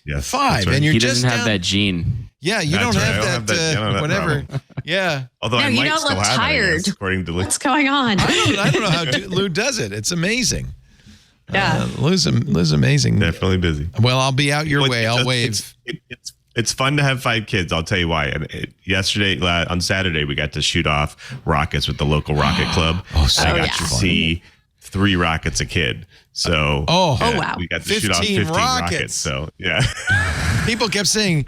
Yes,
5,
right.
and you're
he
just
doesn't have that gene.
Yeah, you don't have that whatever. Yeah.
Although I might still have
tired.
it, according to
What's going on?
I don't know how Lou does it. It's amazing.
Yeah,
Lou's amazing.
Definitely busy.
Well, I'll be out your way. I'll wave.
It's fun to have 5 kids. I'll tell you why. And on Saturday, we got to shoot off rockets with the local rocket club.
So
I got to see 3 rockets a kid. So
wow,
we got to shoot off 15 rockets. So yeah,
people kept saying,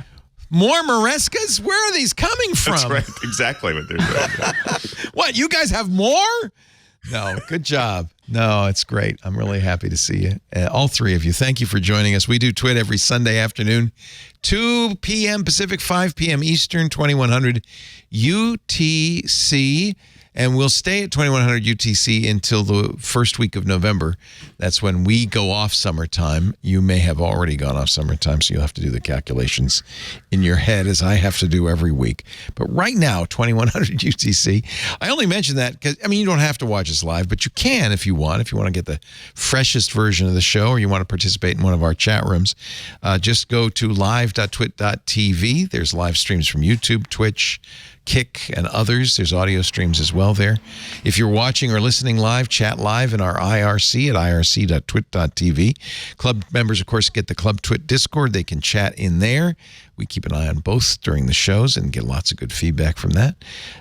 "More Marescas? Where are these coming from?"
That's right. Exactly what they're doing.
What, you guys have more? No, good job. No, it's great. I'm really happy to see you. All 3 of you. Thank you for joining us. We do TWiT every Sunday afternoon, 2 p.m. Pacific, 5 p.m. Eastern, 2100 UTC. And we'll stay at 2100 UTC until the first week of November. That's when we go off summertime. You may have already gone off summertime, so you'll have to do the calculations in your head, as I have to do every week. But right now, 2100 UTC. I only mention that because, you don't have to watch us live, but you can if you want. If you want to get the freshest version of the show, or you want to participate in one of our chat rooms, just go to live.twit.tv. There's live streams from YouTube, Twitch, Kick, and others. There's audio streams as well there. If you're watching or listening live, chat live in our IRC at irc.twit.tv. Club members, of course, get the Club Twit Discord. They can chat in there. We keep an eye on both during the shows and get lots of good feedback from that.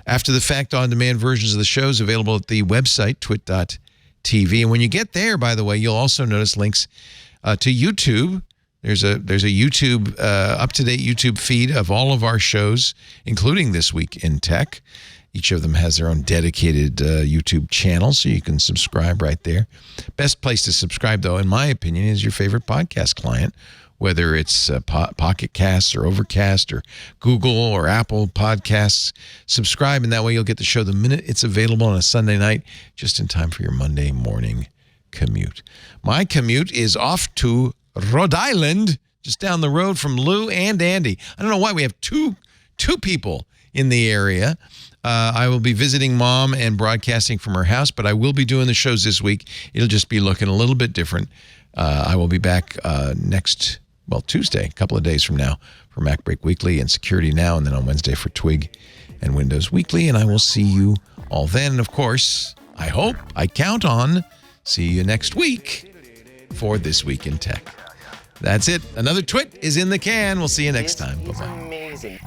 After the fact, on-demand versions of the shows available at the website, twit.tv. And when you get there, by the way, you'll also notice links to YouTube. There's a YouTube, up-to-date YouTube feed of all of our shows, including This Week in Tech. Each of them has their own dedicated YouTube channel, so you can subscribe right there. Best place to subscribe, though, in my opinion, is your favorite podcast client, whether it's Pocket Casts or Overcast or Google or Apple Podcasts. Subscribe, and that way you'll get the show the minute it's available on a Sunday night, just in time for your Monday morning commute. My commute is off to Rhode Island, just down the road from Lou and Andy. I don't know why we have two people in the area. I will be visiting Mom and broadcasting from her house, but I will be doing the shows this week. It'll just be looking a little bit different. I will be back Tuesday, a couple of days from now, for MacBreak Weekly and Security Now, and then on Wednesday for Twig and Windows Weekly, and I will see you all then. And of course, I count on, see you next week for This Week in Tech. That's it. Another TWiT is in the can. We'll see you next time. Bye-bye.
Amazing.